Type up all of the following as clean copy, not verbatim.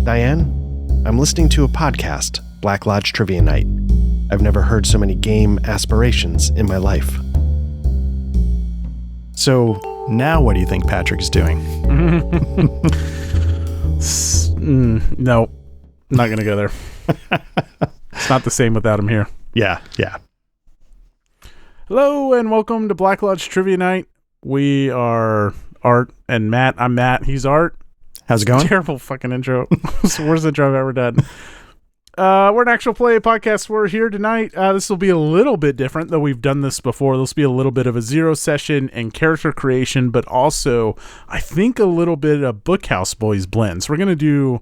Diane, I'm listening to a podcast, Black Lodge Trivia Night. I've never heard so many game aspirations in my life. So, now what do you think Patrick's doing? No, I'm not going to go there. It's not the same without him here. Yeah. Hello, and welcome to Black Lodge Trivia Night. We are Art and Matt. I'm Matt. He's Art. How's it going? Terrible fucking intro. It's the worst intro I've ever done. We're an actual play podcast. We're here tonight. This will be a little bit different, though we've done this before. This will be a little bit of a zero session and character creation, but also, I think, a little bit of Bookhouse Boys blend. So we're going to do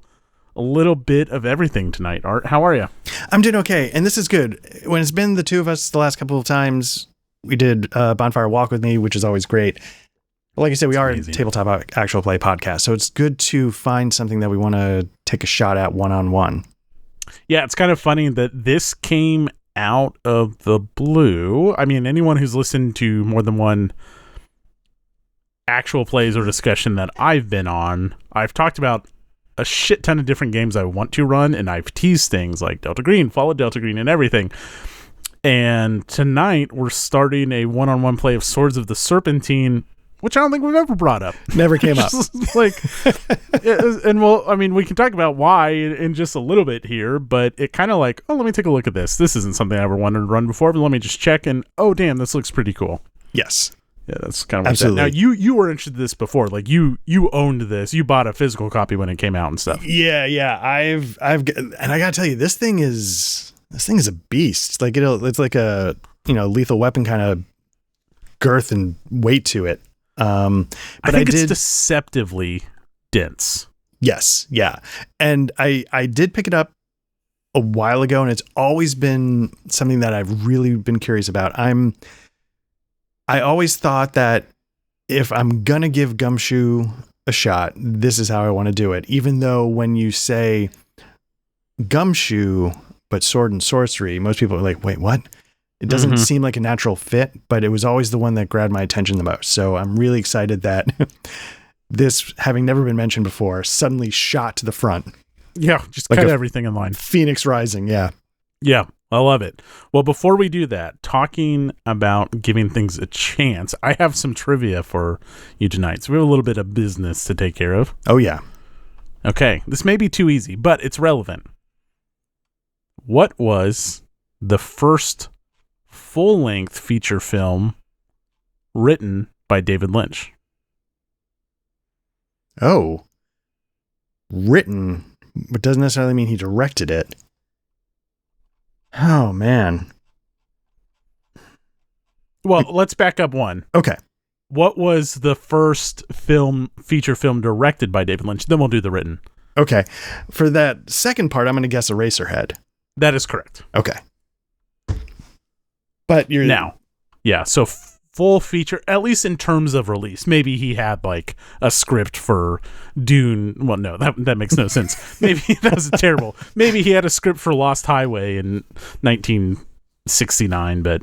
a little bit of everything tonight. Art, how are you? I'm doing okay, and this is good. When it's been the two of us the last couple of times, we did Bonfire Walk with me, which is always great. But like I said, we are a tabletop actual play podcast, so it's good to find something that we want to take a shot at one-on-one. Yeah, it's kind of funny that this came out of the blue. I mean, anyone who's listened to more than one actual plays or discussion that I've been on, I've talked about a shit ton of different games I want to run, and I've teased things like Delta Green, Fall of Delta Green, and everything. And tonight, we're starting a one-on-one play of Swords of the Serpentine, which I don't think we've ever brought up. Never came up. And well, I mean, we can talk about why in just a little bit here, but it kind of like, oh, let me take a look at this. This isn't something I ever wanted to run before, but let me just check, and oh, damn, this looks pretty cool. Yes. Yeah, that's kind of what that. Now, you were interested in this before. Like, you owned this. You bought a physical copy when it came out and stuff. Yeah. I've and I gotta tell you, this thing is a beast. Like, it's like a, Lethal Weapon kind of girth and weight to it. But I think it's deceptively dense. Yes, yeah. And I did pick it up a while ago, and it's always been something that I've really been curious about. I always thought that if I'm gonna give Gumshoe a shot, this is how I want to do it. Even though when you say Gumshoe but sword and sorcery, most people are like, wait, what? It doesn't seem like a natural fit, but it was always the one that grabbed my attention the most. So I'm really excited that this, having never been mentioned before, suddenly shot to the front. Yeah, just like cut everything in line. Phoenix Rising, yeah. Yeah, I love it. Well, before we do that, talking about giving things a chance, I have some trivia for you tonight. So we have a little bit of business to take care of. Oh, yeah. Okay, this may be too easy, but it's relevant. What was the first full-length feature film written by David Lynch? Oh. Written, but doesn't necessarily mean he directed it. Oh, man. Well, let's back up one. Okay. What was the first feature film directed by David Lynch? Then we'll do the written. Okay. For that second part, I'm going to guess Eraserhead. That is correct. Okay. But you're now, yeah. So full feature, at least in terms of release. Maybe he had like a script for Dune. Well, no, that makes no sense. Maybe that was terrible. Maybe he had a script for Lost Highway in 1969, but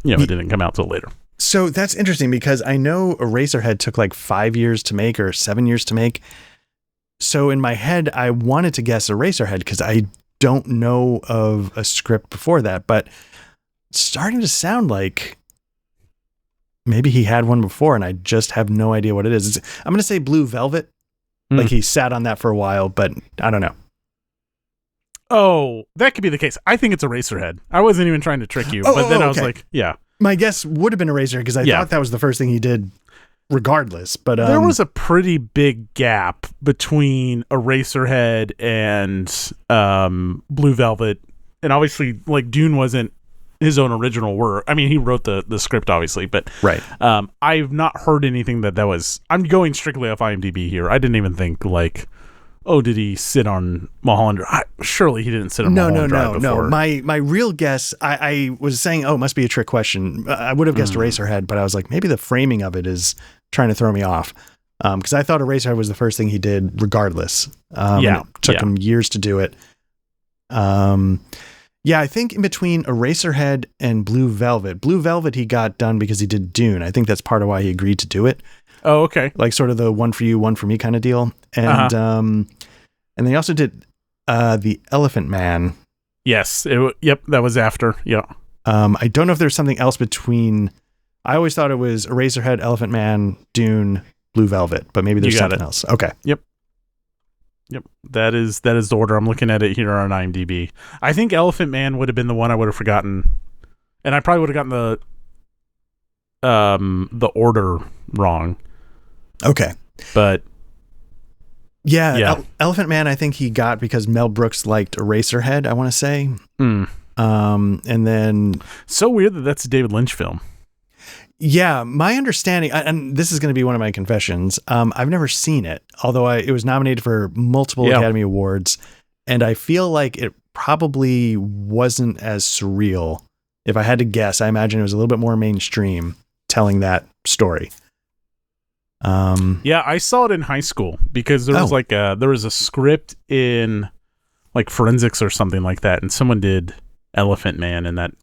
it didn't come out till later. So that's interesting because I know Eraserhead took like 5 years to make or 7 years to make. So in my head, I wanted to guess Eraserhead because I don't know of a script before that, but it's starting to sound like maybe he had one before and I just have no idea what it is. I'm going to say Blue Velvet. Like he sat on that for a while, but I don't know. Oh, that could be the case. I think it's Eraserhead. I wasn't even trying to trick you, but then I was like, yeah. My guess would have been Eraserhead because I thought that was the first thing he did regardless. But there was a pretty big gap between Eraserhead and Blue Velvet. And obviously, like, Dune wasn't his own original work. I mean, he wrote the script, obviously, but right. I've not heard anything that was... I'm going strictly off IMDb here. I didn't even think, like, oh, did he sit on Mulholland Drive? Surely he didn't sit on Mulholland Drive before. No. My real guess, I was saying, oh, it must be a trick question. I would have guessed Eraserhead, but I was like, maybe the framing of it is trying to throw me off. Because I thought Eraserhead was the first thing he did regardless. It took him years to do it. Yeah, I think in between Eraserhead and Blue Velvet he got done because he did Dune. I think that's part of why he agreed to do it. Oh, okay. Like sort of the one for you, one for me kind of deal. And And then he also did the Elephant Man. Yes. Yep. That was after. Yeah. I don't know if there's something else between. I always thought it was Eraserhead, Elephant Man, Dune, Blue Velvet, but maybe there's something else. Okay. Yep. That is the order. I'm looking at it here on IMDb. I think Elephant Man would have been the one I would have forgotten, and I probably would have gotten the order wrong. Okay. But yeah. Elephant Man, I think he got because Mel Brooks liked Eraserhead, I want to say. And then so weird that that's a David Lynch film. Yeah, my understanding, and this is going to be one of my confessions, I've never seen it, although it was nominated for multiple Academy Awards, and I feel like it probably wasn't as surreal. If I had to guess, I imagine it was a little bit more mainstream telling that story. Yeah, I saw it in high school because there was there was a script in like forensics or something like that, and someone did Elephant Man, and that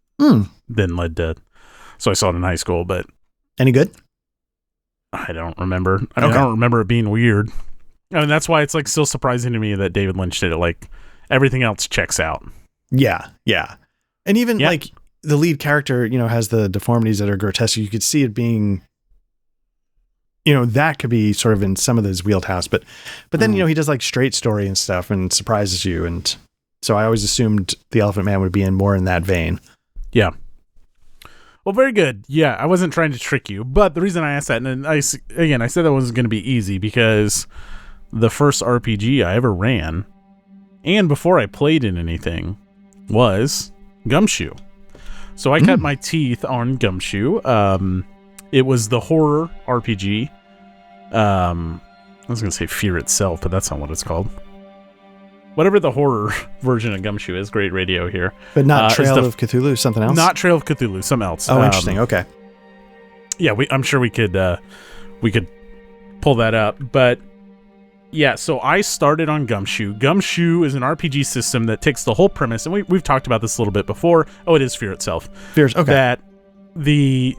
then led to. So I saw it in high school, but any good? I don't remember. I don't remember it being weird. I mean, that's why it's like still surprising to me that David Lynch did it. Like everything else checks out. Yeah, and even like the lead character, has the deformities that are grotesque. You could see it being, that could be sort of in some of his wheelhouse. But then he does like straight story and stuff and surprises you, and so I always assumed the Elephant Man would be more in that vein. Yeah. Well, very good. Yeah, I wasn't trying to trick you, but the reason I asked that, and I said that wasn't going to be easy because the first RPG I ever ran, and before I played in anything, was Gumshoe. So I cut my teeth on Gumshoe. It was the horror RPG. I was going to say Fear Itself, but that's not what it's called. Whatever the horror version of Gumshoe is, great radio here. But not Trail of Cthulhu, something else? Not Trail of Cthulhu, something else. Oh, interesting. Okay. Yeah, I'm sure we could pull that up. But yeah, so I started on Gumshoe. Gumshoe is an RPG system that takes the whole premise, and we've talked about this a little bit before. Oh, it is Fear Itself. Okay. That the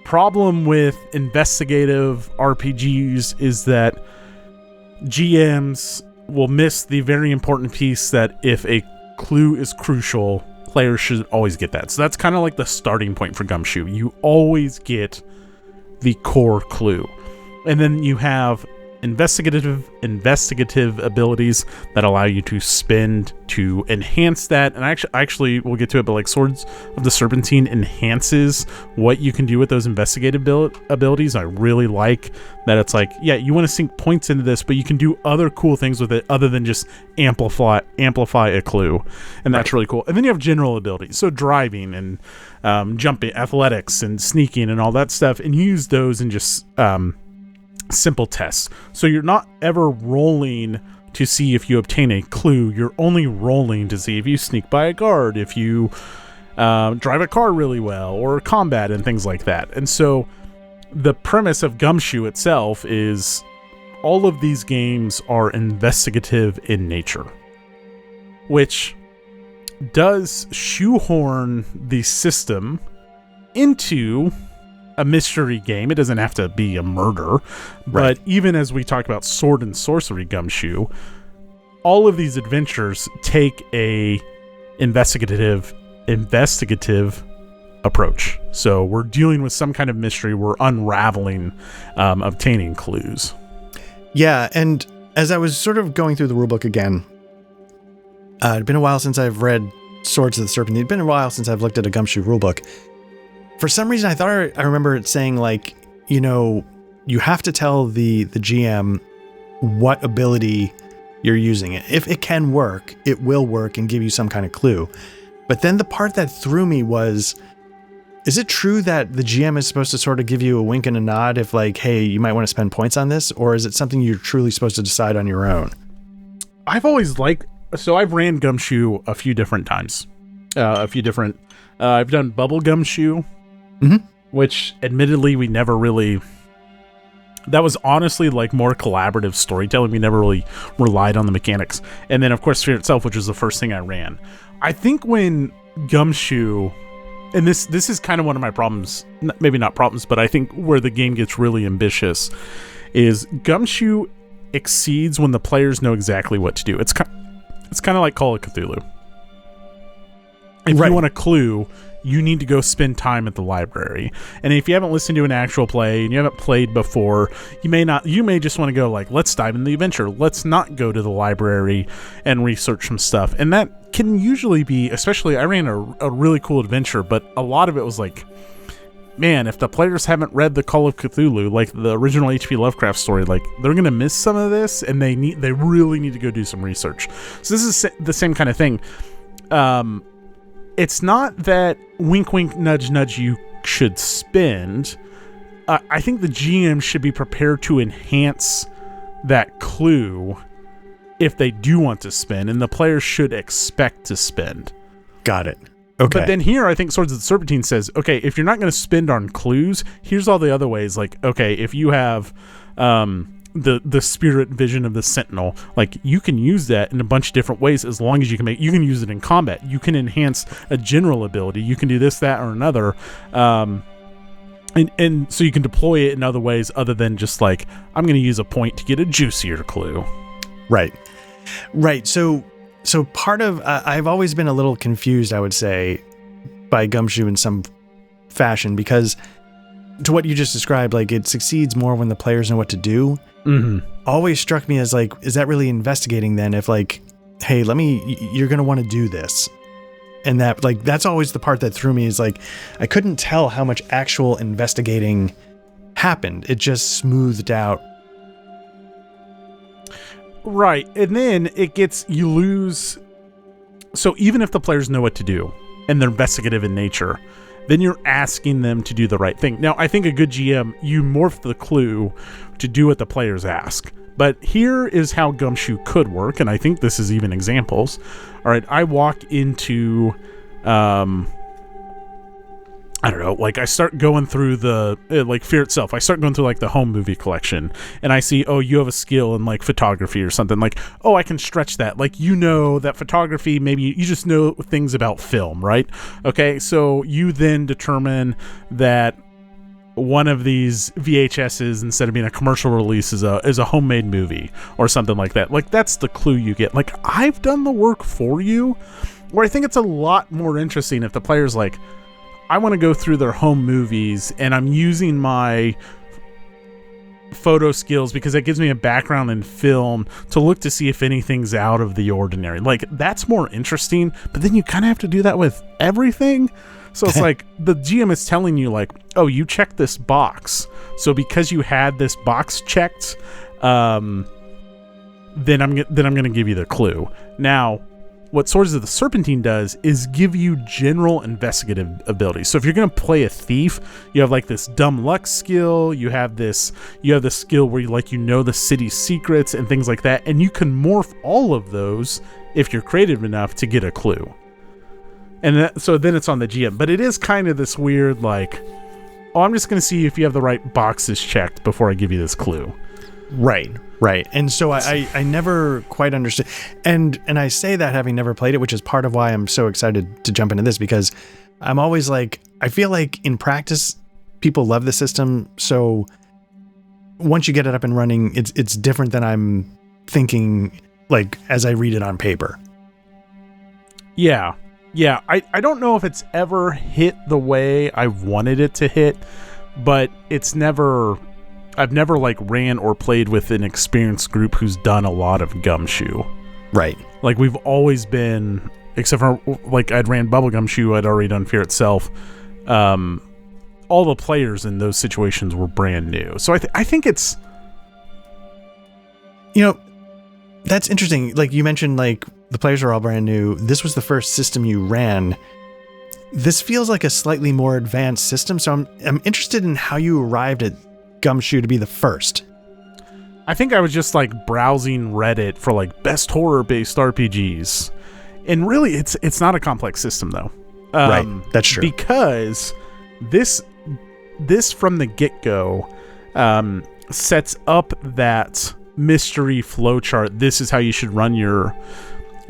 problem with investigative RPGs is that GMs will miss the very important piece that if a clue is crucial, players should always get that. So that's kind of like the starting point for Gumshoe. You always get the core clue. And then you have investigative abilities that allow you to spend to enhance that. And actually we'll get to it, but like Swords of the Serpentine enhances what you can do with those investigative abilities. I really like that. It's like, yeah, you want to sink points into this, but you can do other cool things with it other than just amplify a clue. And that's really cool. And then you have general abilities. So driving and jumping, athletics and sneaking and all that stuff. And you use those in just simple tests. So you're not ever rolling to see if you obtain a clue. You're only rolling to see if you sneak by a guard, if you drive a car really well, or combat and things like that. And so the premise of Gumshoe itself is all of these games are investigative in nature, which does shoehorn the system into a mystery game. It doesn't have to be a murder, but even as we talk about sword and sorcery Gumshoe, all of these adventures take a investigative approach. So we're dealing with some kind of mystery. We're unraveling, obtaining clues. Yeah, and as I was sort of going through the rulebook again, it'd been a while since I've read Swords of the Serpentine. It'd been a while since I've looked at a Gumshoe rulebook. For some reason, I thought I remember it saying, like, you have to tell the GM what ability you're using. If it can work, it will work and give you some kind of clue. But then the part that threw me was, is it true that the GM is supposed to sort of give you a wink and a nod if, like, hey, you might want to spend points on this? Or is it something you're truly supposed to decide on your own? I've always I've ran Gumshoe a few different times. I've done Bubble Gumshoe. Which admittedly we never really, that was honestly like more collaborative storytelling. We never really relied on the mechanics. And then of course Fear Itself, which was the first thing I ran. I think when Gumshoe, and this is kind of one of my problems, maybe not problems, but I think where the game gets really ambitious is Gumshoe exceeds when the players know exactly what to do. It's kind of like Call of Cthulhu. If you want a clue, you need to go spend time at the library. And if you haven't listened to an actual play and you haven't played before, you may just want to go like, let's dive into the adventure. Let's not go to the library and research some stuff. And that can usually be, especially I ran a really cool adventure, but a lot of it was like, man, if the players haven't read the Call of Cthulhu, like the original H.P. Lovecraft story, like they're going to miss some of this, and they really need to go do some research. So this is the same kind of thing. It's not that wink, wink, nudge, nudge you should spend. I think the GM should be prepared to enhance that clue if they do want to spend, and the players should expect to spend. Got it. Okay. But then here, I think Swords of the Serpentine says, okay, if you're not going to spend on clues, here's all the other ways. Like, okay, if you have the spirit vision of the Sentinel, like you can use that in a bunch of different ways as long as you can use it in combat. You can enhance a general ability. You can do this, that, or another. And so you can deploy it in other ways other than just like, I'm going to use a point to get a juicier clue. Right. So part of, I've always been a little confused, I would say, by Gumshoe in some fashion, because to what you just described, like it succeeds more when the players know what to do. Mm-hmm. Always struck me as like, is that really investigating then? If like, hey, you're going to want to do this. And that, like, that's always the part that threw me, is like, I couldn't tell how much actual investigating happened. It just smoothed out. Right. And then you lose. So even if the players know what to do and they're investigative in nature, then you're asking them to do the right thing. Now, I think a good GM, you morph the clue to do what the players ask. But here is how Gumshoe could work, and I think this is even examples. All right, I walk into, I don't know, like I start going through the, like Fear Itself. I start going through like the home movie collection, and I see, oh, you have a skill in like photography or something. Like, oh, I can stretch that. Like, you know that photography, maybe you just know things about film, right? Okay, so you then determine that one of these VHSs, instead of being a commercial release, is a homemade movie or something like that. Like, that's the clue you get. Like, I've done the work for you, where I think it's a lot more interesting if the player's like, I want to go through their home movies and I'm using my photo skills because it gives me a background in film to look to see if anything's out of the ordinary. Like, that's more interesting, but then you kind of have to do that with everything. So it's like the GM is telling you like, oh, you checked this box. So because you had this box checked, then I'm going to give you the clue. Now, what Swords of the Serpentine does is give you general investigative abilities. So if you're going to play a thief, you have like this dumb luck skill. You have the skill where you know the city's secrets and things like that. And you can morph all of those if you're creative enough to get a clue. And so then it's on the GM. But it is kind of this weird like, oh, I'm just going to see if you have the right boxes checked before I give you this clue. Right. And so I never quite understood. And I say that having never played it, which is part of why I'm so excited to jump into this, because I'm always like, I feel like in practice, people love the system. So once you get it up and running, it's different than I'm thinking, like, as I read it on paper. Yeah. I don't know if it's ever hit the way I wanted it to hit, but I've never like ran or played with an experienced group who's done a lot of Gumshoe. Right. Like, we've always been, except for like I'd ran Bubble Gumshoe, I'd already done Fear Itself. All the players in those situations were brand new. So I think it's, that's interesting. Like you mentioned, like the players are all brand new. This was the first system you ran. This feels like a slightly more advanced system. So I'm interested in how you arrived at Gumshoe to be the first. I think I was just like browsing Reddit for like best horror based RPGs, and really it's not a complex system though. Right, that's true. Because this from the get-go sets up that mystery flowchart. This is how you should run your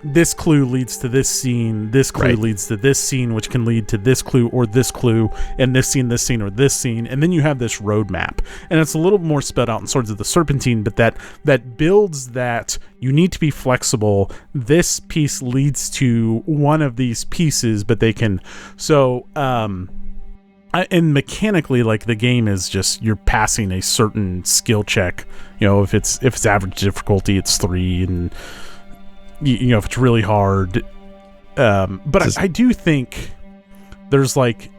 this clue leads to this scene, this clue leads to this scene, which can lead to this clue or this clue, and this scene or this scene, and then you have this roadmap. And it's a little more spelled out in Swords of the Serpentine, but that builds that you need to be flexible. This piece leads to one of these pieces, but they can... So, and mechanically, like, the game is just, you're passing a certain skill check. You know, if it's average difficulty, it's 3, and... You know, if it's really hard. But I do think there's like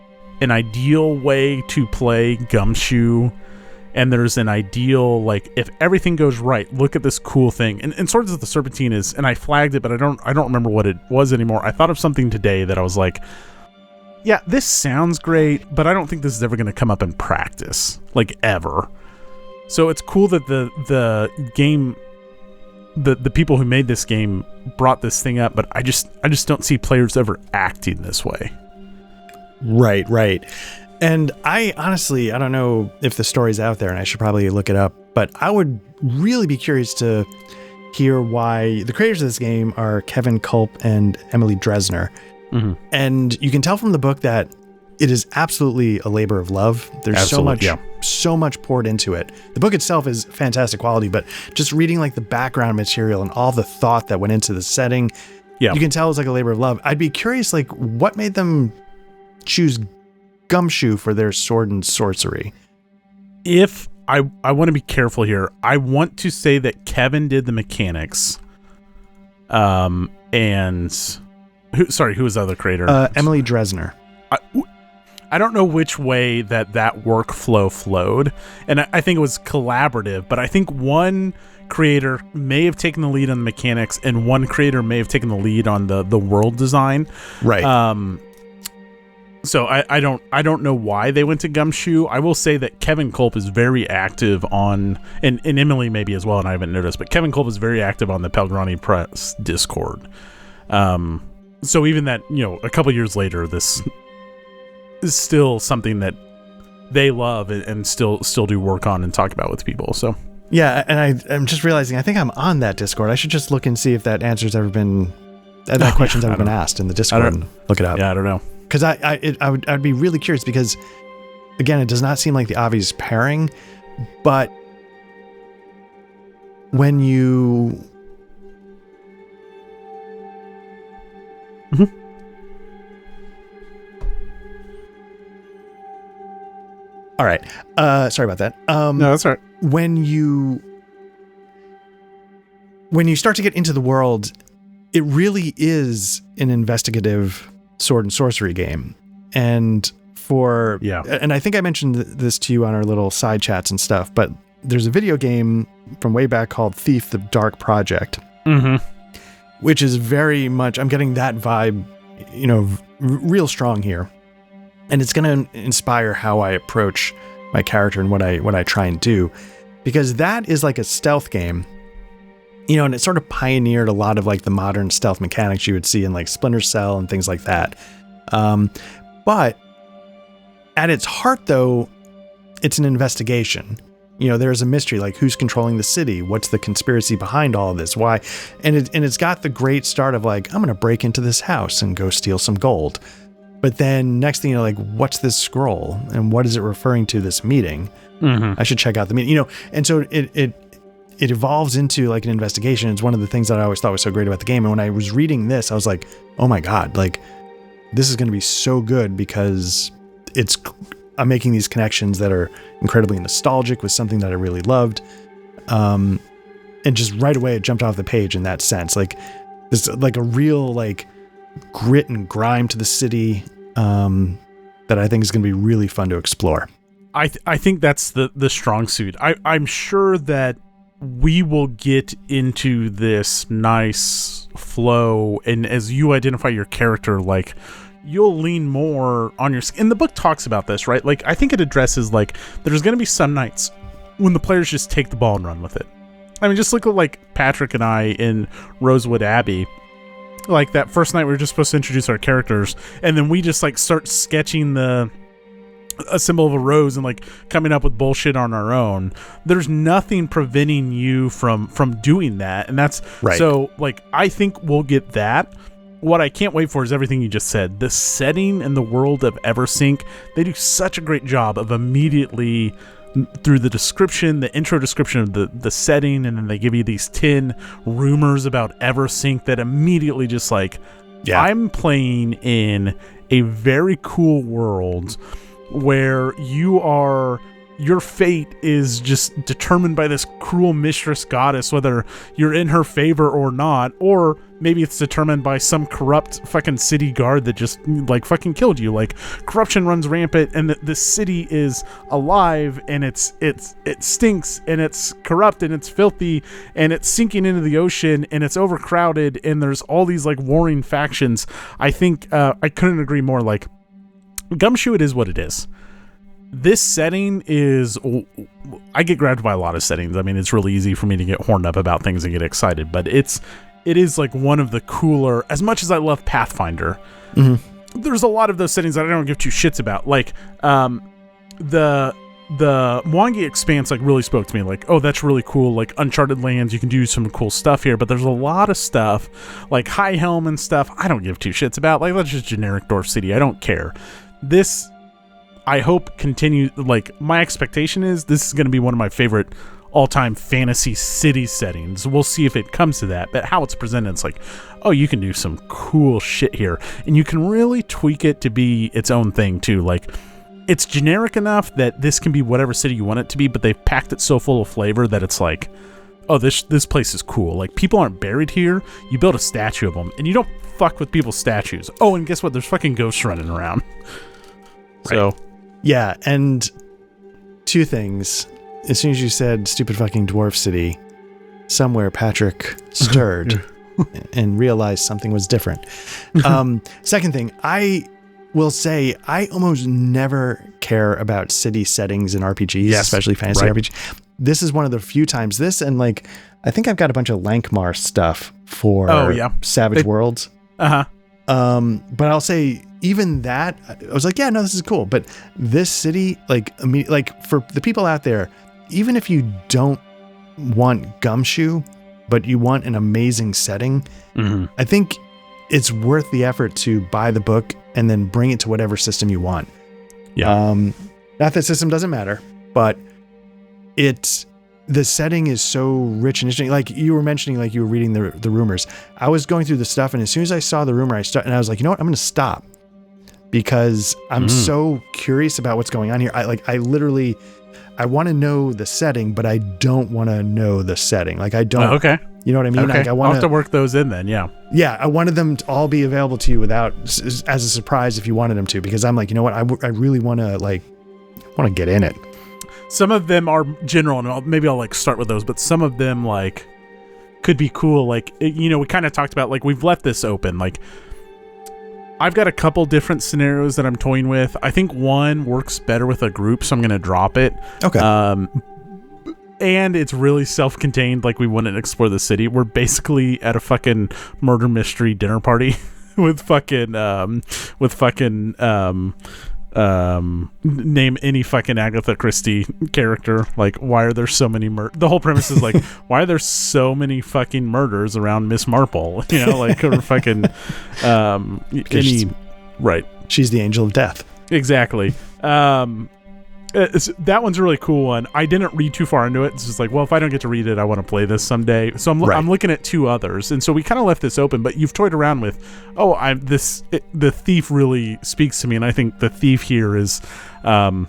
an ideal way to play Gumshoe, and there's an ideal, like, if everything goes right, look at this cool thing. And Swords of the Serpentine is, and I flagged it, but I don't remember what it was anymore. I thought of something today that I was like, yeah, this sounds great, but I don't think this is ever going to come up in practice, like, ever. So it's cool that the game... The people who made this game brought this thing up, but I just don't see players ever acting this way. Right. And I honestly, I don't know if the story's out there, and I should probably look it up, but I would really be curious to hear why the creators of this game are Kevin Kulp and Emily Dresner. Mm-hmm. And you can tell from the book that it is absolutely a labor of love. There's so much poured into it. The book itself is fantastic quality, but just reading like the background material and all the thought that went into the setting, you can tell it's like a labor of love. I'd be curious, like, what made them choose Gumshoe for their sword and sorcery? If I want to be careful here, I want to say that Kevin did the mechanics. And who was the other creator? Emily Dresner. I don't know which way that workflow flowed, and I think it was collaborative, but I think one creator may have taken the lead on the mechanics, and one creator may have taken the lead on the world design. Right. So I don't know why they went to Gumshoe. I will say that Kevin Kulp is very active on, and Emily maybe as well, and I haven't noticed, but Kevin Kulp is very active on the Pelgrane Press Discord. So even that, you know, a couple years later, this is still something that they love and still do work on and talk about with people. So yeah, and I'm just realizing I think I'm on that Discord. I should just look and see if that answer's ever been that question's ever been asked in the Discord and look it up. Yeah, I don't know, because I'd be really curious, because again, it does not seem like the obvious pairing, but when you All right. Sorry about that. No, that's all right. When you start to get into the world, it really is an investigative sword and sorcery game. And and I think I mentioned this to you on our little side chats and stuff, but there's a video game from way back called Thief: The Dark Project, which is very much, I'm getting that vibe, you know, real strong here. And it's going to inspire how I approach my character and what I try and do, because that is like a stealth game, you know, and it sort of pioneered a lot of like the modern stealth mechanics you would see in like Splinter Cell and things like that. But at its heart, though, it's an investigation. You know, there's a mystery, like who's controlling the city? What's the conspiracy behind all of this? Why? And it's got the great start of like, I'm going to break into this house and go steal some gold. But then next thing you know, like, what's this scroll and what is it referring to, this meeting? I should check out the meeting, you know? And so it evolves into like an investigation. It's one of the things that I always thought was so great about the game. And when I was reading this, I was like, oh my God, like this is going to be so good, because I'm making these connections that are incredibly nostalgic with something that I really loved. And just right away, it jumped off the page in that sense. Like this, like a real, like, grit and grime to the city that I think is going to be really fun to explore. I think that's the strong suit. I'm sure that we will get into this nice flow, and as you identify your character, like you'll lean more on your... And the book talks about this, right? Like, I think it addresses, like, there's going to be some nights when the players just take the ball and run with it. I mean, just look at, like, Patrick and I in Rosewood Abbey. Like, that first night we were just supposed to introduce our characters, and then we just, like, start sketching the a symbol of a rose and like coming up with bullshit on our own. There's nothing preventing you from doing that, and that's right. So like I think we'll get that. What I can't wait for is everything you just said. The setting and the world of Eversink, they do such a great job of immediately through the description, the intro description of the setting, and then they give you these 10 rumors about Eversink that immediately just like, I'm playing in a very cool world where your fate is just determined by this cruel mistress goddess, whether you're in her favor or not, or maybe it's determined by some corrupt fucking city guard that just like fucking killed you. Like corruption runs rampant, and the city is alive, and it stinks, and it's corrupt, and it's filthy, and it's sinking into the ocean, and it's overcrowded, and there's all these like warring factions. I think I couldn't agree more. Like Gumshoe, it is what it is. This setting is, I get grabbed by a lot of settings. I mean, it's really easy for me to get horned up about things and get excited, but it is like one of the cooler, as much as I love Pathfinder, there's a lot of those settings that I don't give two shits about. Like, the Mwangi Expanse like really spoke to me, like, oh, that's really cool, like uncharted lands, you can do some cool stuff here, but there's a lot of stuff like High Helm and stuff I don't give two shits about. Like, that's just generic Dwarf City. I don't care. This, I hope, continue. Like, my expectation is this is going to be one of my favorite all-time fantasy city settings. We'll see if it comes to that, but how it's presented, it's like, oh, you can do some cool shit here, and you can really tweak it to be its own thing too. Like, it's generic enough that this can be whatever city you want it to be, but they've packed it so full of flavor that it's like, oh, this place is cool. Like, people aren't buried here. You build a statue of them, and you don't fuck with people's statues. Oh, and guess what? There's fucking ghosts running around. Right. So, yeah, and two things. As soon as you said stupid fucking Dwarf City, somewhere Patrick stirred and realized something was different. Second thing, I will say I almost never care about city settings in RPGs, especially fantasy RPGs. This is one of the few times this, and like, I think I've got a bunch of Lankmar stuff for Savage Worlds. But I'll say, even that, I was like, yeah, no, this is cool. But this city, like for the people out there, even if you don't want Gumshoe, but you want an amazing setting, I think it's worth the effort to buy the book and then bring it to whatever system you want. Yeah. Not that system doesn't matter, but the setting is so rich and interesting. Like you were mentioning, like you were reading the rumors. I was going through the stuff, and as soon as I saw the rumor, I was like, you know what? I'm going to stop, because I'm so curious about what's going on here. I want to know the setting, but I don't want to know the setting. Like, I don't. Okay. You know what I mean? Okay. Like, I'll have to work those in then. Yeah. Yeah. I wanted them to all be available to you without, as a surprise if you wanted them to, because I'm like, you know what? I really want to get in it. Some of them are general, and maybe I'll like start with those, but some of them like could be cool. Like, you know, we kind of talked about, like, we've left this open. Like, I've got a couple different scenarios that I'm toying with. I think one works better with a group, so I'm going to drop it. Okay. And it's really self-contained. Like, we wouldn't explore the city. We're basically at a fucking murder mystery dinner party with fucking name any fucking Agatha Christie character. Like, why are there so many the whole premise is like, why are there so many fucking murders around Miss Marple? You know, like, or fucking right. She's the angel of death. Exactly. That one's a really cool one. I didn't read too far into it. It's just like, well, if I don't get to read it, I want to play this someday. So I'm looking at two others, and so we kind of left this open. But you've toyed around with, the thief really speaks to me, and I think the thief here is a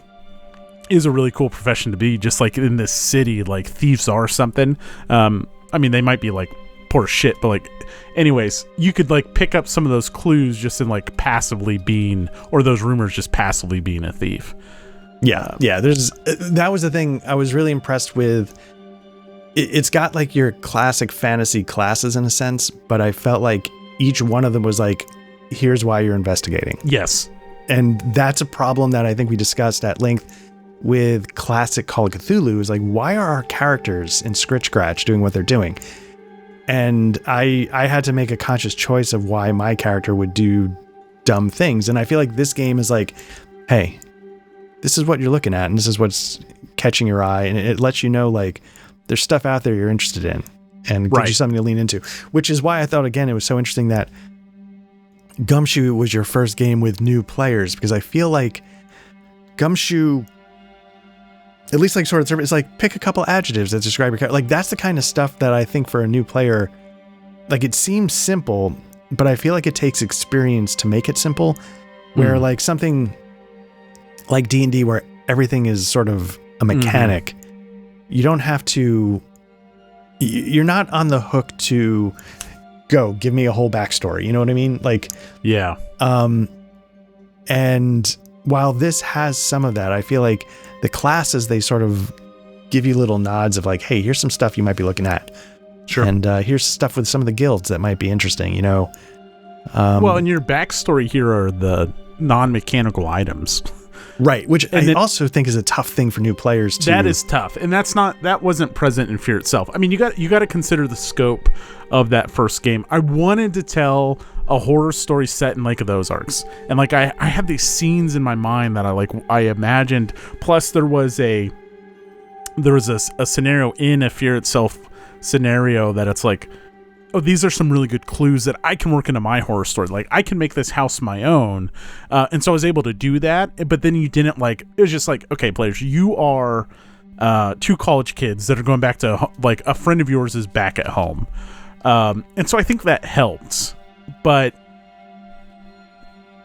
really cool profession to be. Just like in this city, like, thieves are something. I mean, they might be like poor shit, but like, anyways, you could like pick up some of those clues just in like passively being, or those rumors just passively being a thief. Yeah. That was the thing I was really impressed with. It's got like your classic fantasy classes in a sense, but I felt like each one of them was like, here's why you're investigating. Yes. And that's a problem that I think we discussed at length with classic Call of Cthulhu, is like, why are our characters in Scritch Scratch doing what they're doing? And I had to make a conscious choice of why my character would do dumb things. And I feel like this game is like, hey, this is what you're looking at, and this is what's catching your eye, and it lets you know like there's stuff out there you're interested in, and gives you something to lean into. Which is why I thought again it was so interesting that Gumshoe was your first game with new players, because I feel like Gumshoe, at least like Sword and Serpent, is like pick a couple adjectives that describe your character. Like that's the kind of stuff that I think for a new player, like it seems simple, but I feel like it takes experience to make it simple. Where like something like D&D where everything is sort of a mechanic, you don't have to, you're not on the hook to go give me a whole backstory. You know what I mean? Like, yeah. And while this has some of that, I feel like the classes, they sort of give you little nods of like, hey, here's some stuff you might be looking at. Sure. And here's stuff with some of the guilds that might be interesting, you know? Well, and your backstory here are the non-mechanical items. Right, which I also think is a tough thing for new players to... That is tough, and that wasn't present in Fear itself. I mean, you got to consider the scope of that first game. I wanted to tell a horror story set in Lake of the Ozarks, and like I had these scenes in my mind that I imagined. Plus, there was a scenario in a Fear itself scenario that it's like, oh, these are some really good clues that I can work into my horror story. Like, I can make this house my own. And so I was able to do that. But then you didn't it was just like, okay, players, you are two college kids that are going back to, like, a friend of yours is back at home. And so I think that helped. But,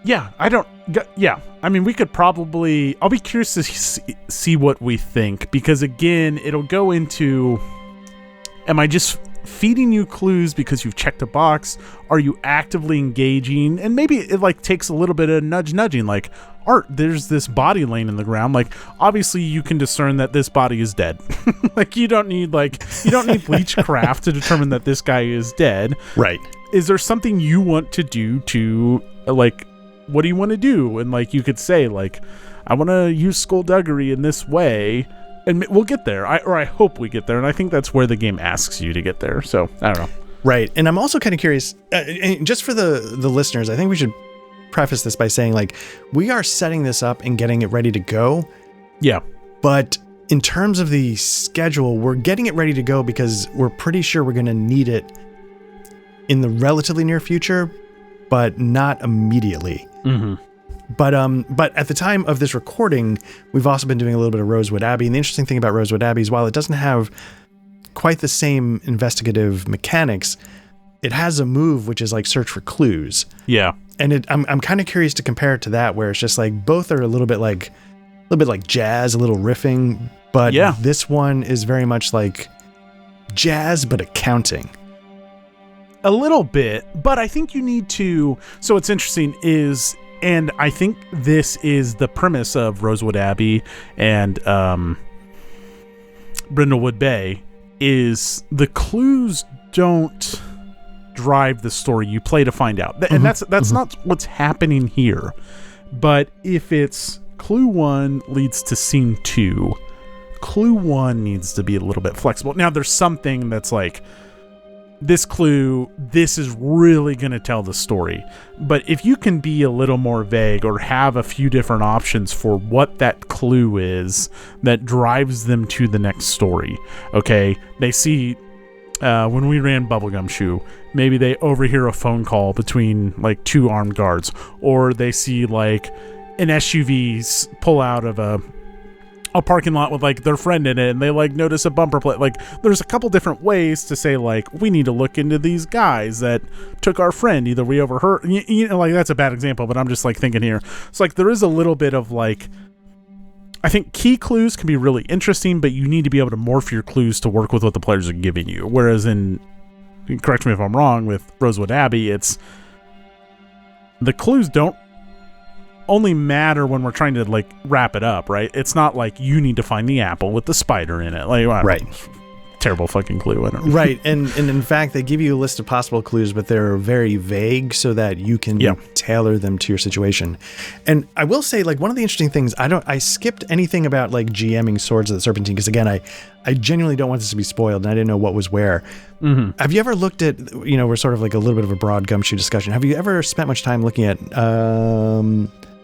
yeah, I mean, we could probably, I'll be curious to see what we think. Because, again, it'll go into, am I just feeding you clues because you've checked a box? Are you actively engaging? And maybe it like takes a little bit of nudging, like, Art, there's this body laying in the ground. Like, obviously you can discern that this body is dead. Like, you don't need Leechcraft to determine that this guy is dead. Right. Is there something you want to do to, like, what do you want to do? And like, you could say like, I want to use skullduggery in this way. And we'll get there. I hope we get there. And I think that's where the game asks you to get there. So, I don't know. Right. And I'm also kind of curious, and just for the listeners, I think we should preface this by saying, like, we are setting this up and getting it ready to go. Yeah. But in terms of the schedule, we're getting it ready to go because we're pretty sure we're going to need it in the relatively near future, but not immediately. Mm-hmm. But at the time of this recording, we've also been doing a little bit of Rosewood Abbey. And the interesting thing about Rosewood Abbey is while it doesn't have quite the same investigative mechanics, it has a move which is like search for clues. Yeah. And I'm kind of curious to compare it to that, where it's just like both are a little bit like jazz, a little riffing, but this one is very much like jazz but accounting. A little bit, but I think you need to. So what's interesting is, and I think this is the premise of Rosewood Abbey and Brindlewood Bay, is the clues don't drive the story. You play to find out. And that's not what's happening here. But if it's clue 1 leads to scene 2, clue 1 needs to be a little bit flexible. Now, there's something that's like, this clue, this is really going to tell the story. But if you can be a little more vague or have a few different options for what that clue is that drives them to the next story. Okay, they see, when we ran Bubblegum Shoe, maybe they overhear a phone call between like 2 armed guards, or they see like an SUV pull out of a parking lot with like their friend in it, and they like notice a bumper plate. Like, there's a couple different ways to say like, we need to look into these guys that took our friend. Either we overheard, you know, like, that's a bad example, but I'm just like thinking here. It's like there is a little bit of like, I think key clues can be really interesting, but you need to be able to morph your clues to work with what the players are giving you. Whereas in, correct me if I'm wrong, with Rosewood Abbey, it's the clues don't only matter when we're trying to like wrap it up, right? It's not like you need to find the apple with the spider in it. Like, right. Terrible fucking clue in it. Right. And in fact, they give you a list of possible clues, but they're very vague so that you can tailor them to your situation. And I will say, like, one of the interesting things, I skipped anything about like GMing Swords of the Serpentine, because again, I genuinely don't want this to be spoiled, and I didn't know what was where. Mm-hmm. Have you ever looked at, you know, we're sort of like a little bit of a broad Gumshoe discussion. Have you ever spent much time looking at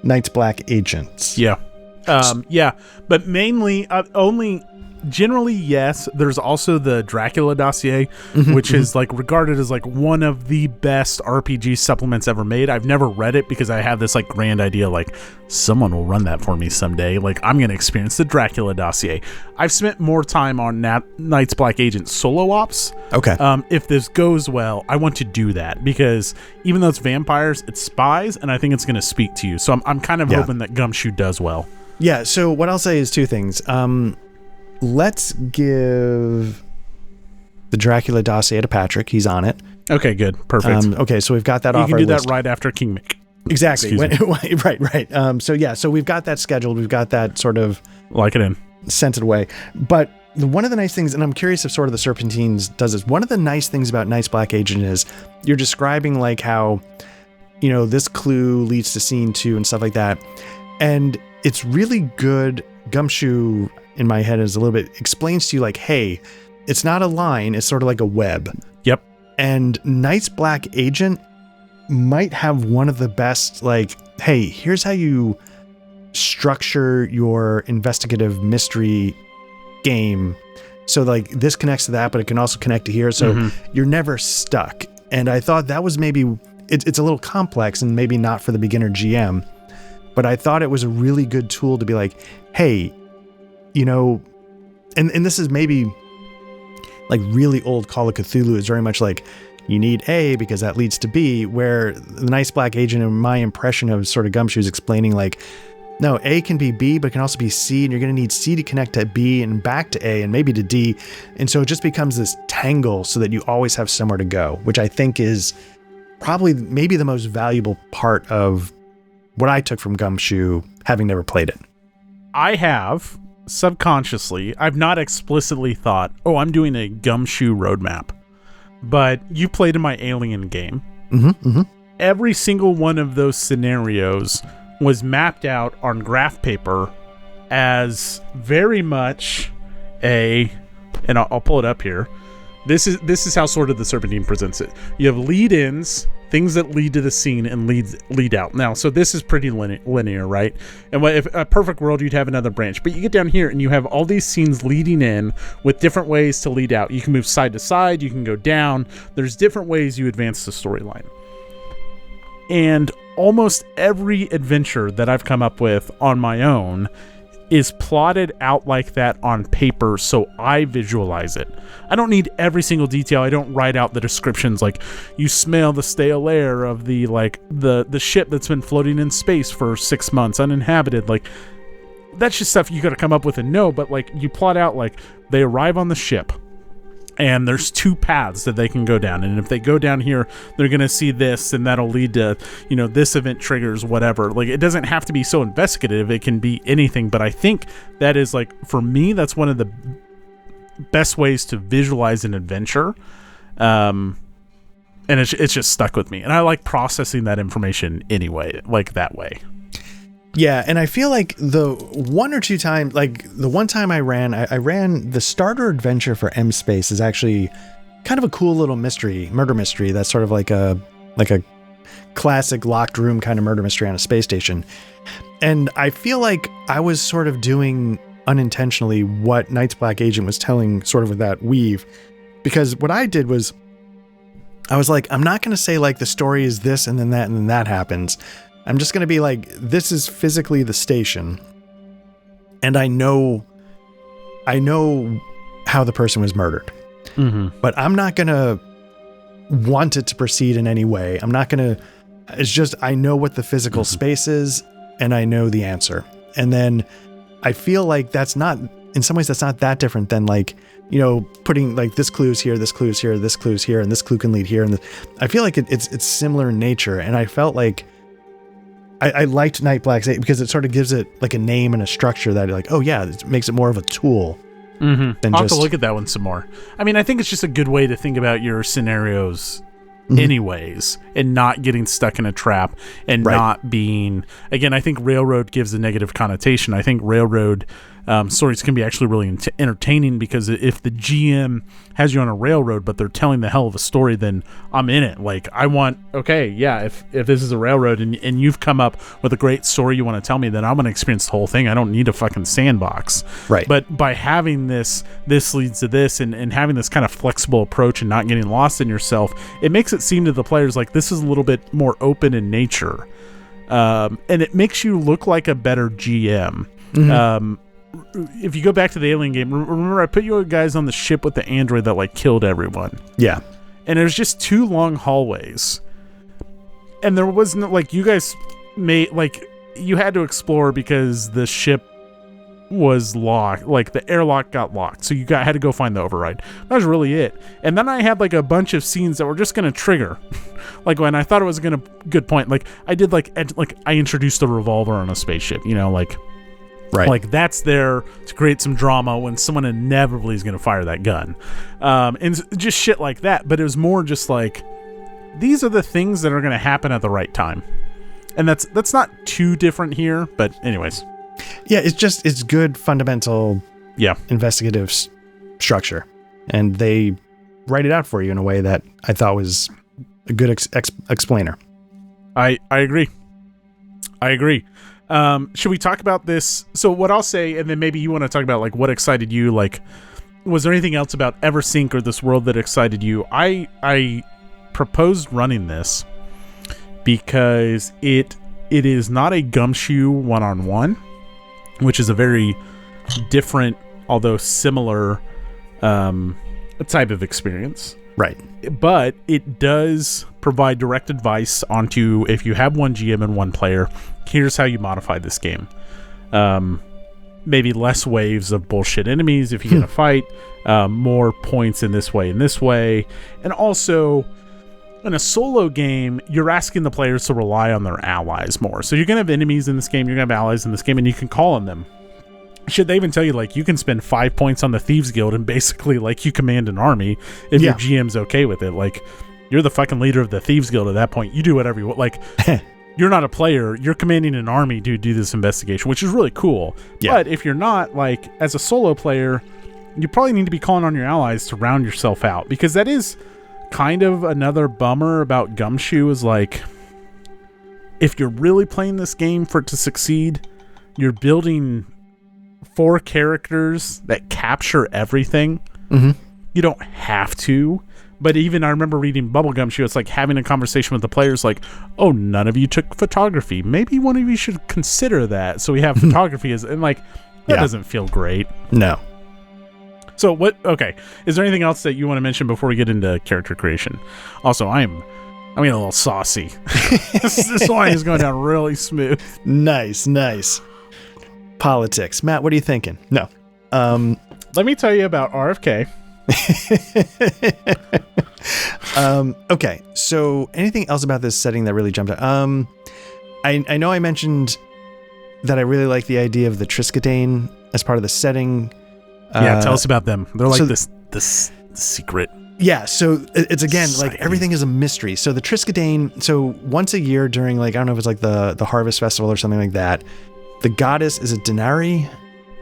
Night's Black Agents? Yeah. Yeah, but mainly only generally, yes. There's also the Dracula dossier, which is like regarded as like one of the best RPG supplements ever made. I've never read it because I have this like grand idea, like someone will run that for me someday. Like I'm going to experience the Dracula dossier. I've spent more time on Night's Black Agent solo ops. Okay. If this goes well, I want to do that because even though it's vampires, it's spies, and I think it's going to speak to you. So I'm kind of hoping that Gumshoe does well. Yeah. So what I'll say is two things. Let's give the Dracula dossier to Patrick. He's on it. Okay, good. Perfect. Okay, so we've got that off our list. You can do that right after King Mick. Exactly. Right. So we've got that scheduled. We've got that sort of like it in sent it away. But one of the nice things, and I'm curious if sort of the Serpentines does this, one of the nice things about Night's Black Agent is you're describing like how, this clue leads to scene 2 and stuff like that. And it's really good. Gumshoe in my head is a little bit explains to you like, hey, it's not a line, it's sort of like a web. Yep. And Night's Black Agent might have one of the best, like, hey, here's how you structure your investigative mystery game. So like this connects to that, but it can also connect to here. So you're never stuck. And I thought that was maybe, it's a little complex and maybe not for the beginner GM, but I thought it was a really good tool to be like, hey, and this is maybe like really old Call of Cthulhu is very much like you need A because that leads to B, where the Night's Black Agent and my impression of sort of Gumshoe is explaining like, no, A can be B, but it can also be C, and you're going to need C to connect to B and back to A and maybe to D. And so it just becomes this tangle so that you always have somewhere to go, which I think is probably maybe the most valuable part of what I took from Gumshoe, having never played it. I have subconsciously, I've not explicitly thought, oh, I'm doing a Gumshoe roadmap, but you played in my Alien game. Every single one of those scenarios was mapped out on graph paper as very much and I'll pull it up here. This is how sort of the Serpentine presents it. You have lead-ins, things that lead to the scene, and lead out. Now, so this is pretty linear, right? And if a perfect world, you'd have another branch. But you get down here, and you have all these scenes leading in with different ways to lead out. You can move side to side. You can go down. There's different ways you advance the storyline. And almost every adventure that I've come up with on my own is plotted out like that on paper, so I visualize it. I don't need every single detail. I don't write out the descriptions like you smell the stale air of the ship that's been floating in space for 6 months uninhabited. Like that's just stuff you got to come up with and know. But like you plot out like they arrive on the ship and there's 2 paths that they can go down, and if they go down here they're gonna see this, and that'll lead to this event triggers whatever. Like it doesn't have to be so investigative, it can be anything. But I think that is like, for me, that's one of the best ways to visualize an adventure, and it's just stuck with me, and I like processing that information anyway, like that way. Yeah, and I feel like the one or two times, like the one time I ran the starter adventure for M Space is actually kind of a cool little murder mystery. That's sort of like a classic locked room kind of murder mystery on a space station. And I feel like I was sort of doing unintentionally what Night's Black Agent was telling, sort of with that weave, because what I did was I was like, I'm not going to say like the story is this and then that happens. I'm just going to be like, this is physically the station, and I know how the person was murdered, but I'm not going to want it to proceed in any way. I'm not going to, it's just, I know what the physical space is, and I know the answer. And then I feel like that's not, in some ways, that's not that different than like, putting like this clue's here, this clue's here, this clue's here, and this clue can lead here. And I feel like it's similar in nature. And I felt like, I liked Night Black's 8 because it sort of gives it like a name and a structure that like, oh yeah, it makes it more of a tool. I'll have to look at that one some more. I mean, I think it's just a good way to think about your scenarios anyways, and not getting stuck in a trap and not being, again, I think railroad gives a negative connotation. I think railroad stories can be actually really entertaining, because if the GM has you on a railroad but they're telling the hell of a story, then I'm in it. Like, I want, okay, yeah, if this is a railroad and you've come up with a great story you want to tell me, then I'm going to experience the whole thing. I don't need a fucking sandbox. Right. But by having this leads to this, and having this kind of flexible approach and not getting lost in yourself, it makes it seem to the players like this is a little bit more open in nature. And it makes you look like a better GM. Mm-hmm. If you go back to the Alien game, remember I put you guys on the ship with the android that like killed everyone. Yeah. And there's just 2 long hallways. And there was no, like, you guys made, like, you had to explore because the ship was locked. Like, the airlock got locked. So you had to go find the override. That was really it. And then I had like a bunch of scenes that were just going to trigger. Like, when I thought it was going to, good point. Like, I did like I introduced the revolver on a spaceship, you know, like, right. Like, that's there to create some drama when someone inevitably is going to fire that gun. And just shit like that. But it was more just like, these are the things that are going to happen at the right time. And that's not too different here. But anyways. Yeah, it's good fundamental investigative structure. And they write it out for you in a way that I thought was a good explainer. I agree. Should we talk about this? So what I'll say, and then maybe you want to talk about like what excited you. Like, was there anything else about Eversync or this world that excited you? I proposed running this because it is not a Gumshoe one-on-one, which is a very different, although similar, type of experience. Right. But it does provide direct advice onto, if you have one GM and one player, here's how you modify this game. Maybe less waves of bullshit enemies if you get in a fight, more points in this way. And also, in a solo game, you're asking the players to rely on their allies more. So you're going to have enemies in this game, you're going to have allies in this game, and you can call on them. Should they even tell you, like, you can spend 5 points on the Thieves Guild and basically, like, you command an army if your GM's okay with it. Like, you're the fucking leader of the Thieves Guild at that point. You do whatever you want. Like, you're not a player. You're commanding an army to do this investigation, which is really cool. Yeah. But if you're not, like, as a solo player, you probably need to be calling on your allies to round yourself out, because that is kind of another bummer about Gumshoe is, like, if you're really playing this game for it to succeed, you're building 4 characters that capture everything. Mm-hmm. You don't have to, but even I remember reading Bubblegum Shoe, it's like having a conversation with the players like, oh, none of you took photography. Maybe one of you should consider that. So we have photography and like, that doesn't feel great. No. So okay. Is there anything else that you want to mention before we get into character creation? Also, I'm getting a little saucy. This line is going down really smooth. Nice. Politics. Matt, what are you thinking? No. Let me tell you about RFK. Okay. So anything else about this setting that really jumped out? I know I mentioned that I really like the idea of the Triskadane as part of the setting. Yeah, tell us about them. They're like this secret. Yeah, so it's again like everything is a mystery. So the Triskadane, so once a year during like, I don't know if it's like the Harvest Festival or something like that, the goddess, is it Denari?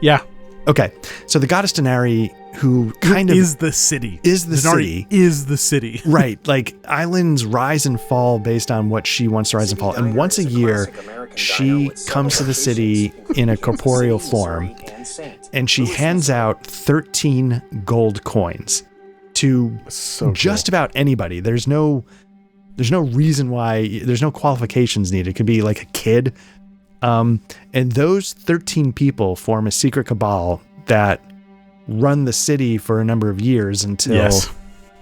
Yeah. Okay. So the goddess Denari, who kind of is the city. Denari is the city. Right. Like islands rise and fall based on what she wants to rise and fall. And once a year, she comes to the city in a corporeal form and she hands out 13 gold coins to just about anybody. There's no reason why, there's no qualifications needed. It could be like a kid. And those 13 people form a secret cabal that run the city for a number of years until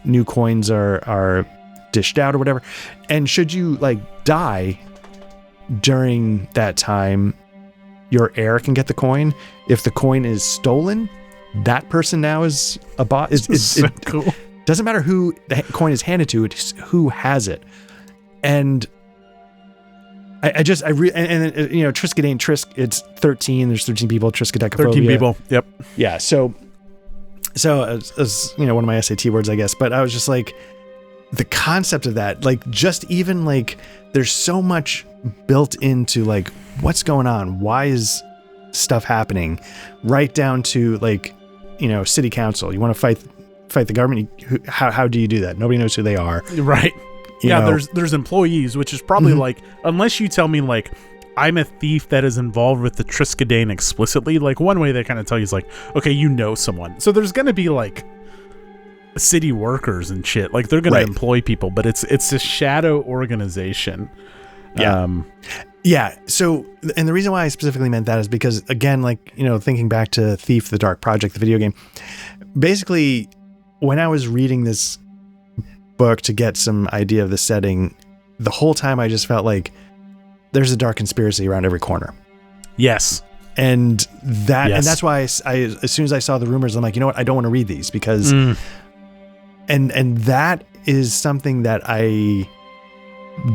new coins are dished out or whatever. And should you like die during that time, your heir can get the coin. If the coin is stolen, that person now is a bot. It cool. Doesn't matter who the coin is handed to, it's who has it. And Triskadane, it's 13. There's 13 people. Triskadecaphobia. 13 people. Yep. Yeah. So as one of my SAT words, I guess. But I was just like, the concept of that, like, just even like, there's so much built into like, what's going on? Why is stuff happening, right down to like, city council. You want to fight the government. How do you do that? Nobody knows who they are. Right. There's employees, which is probably like, unless you tell me like, I'm a thief that is involved with the Triskelion explicitly, like one way they kind of tell you is like, okay, someone. So there's going to be like city workers and shit. Like they're going to employ people, but it's a shadow organization. Yeah. So, and the reason why I specifically meant that is because, again, like, thinking back to Thief, the Dark Project, the video game, basically when I was reading this book to get some idea of the setting, the whole time I just felt like there's a dark conspiracy around every corner. Yes. And that's why I as soon as I saw the rumors, I'm like, you know what? I don't want to read these because, and that is something that I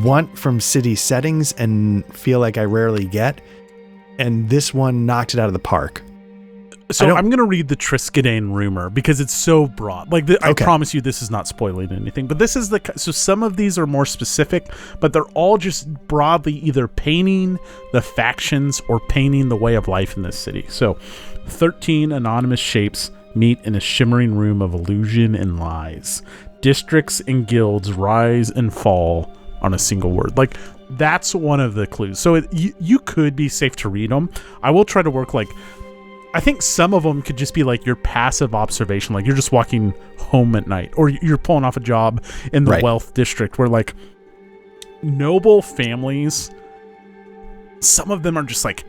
want from city settings and feel like I rarely get. And this one knocked it out of the park. So I'm going to read the Triskelion rumor because it's so broad. Like I promise you, this is not spoiling anything, but this is so some of these are more specific, but they're all just broadly either painting the factions or painting the way of life in this city. So 13 anonymous shapes meet in a shimmering room of illusion and lies. Districts and guilds rise and fall on a single word. Like that's one of the clues. So you could be safe to read them. I will try to work like, I think some of them could just be like your passive observation, like you're just walking home at night, or you're pulling off a job in the wealth district where like noble families, some of them are just like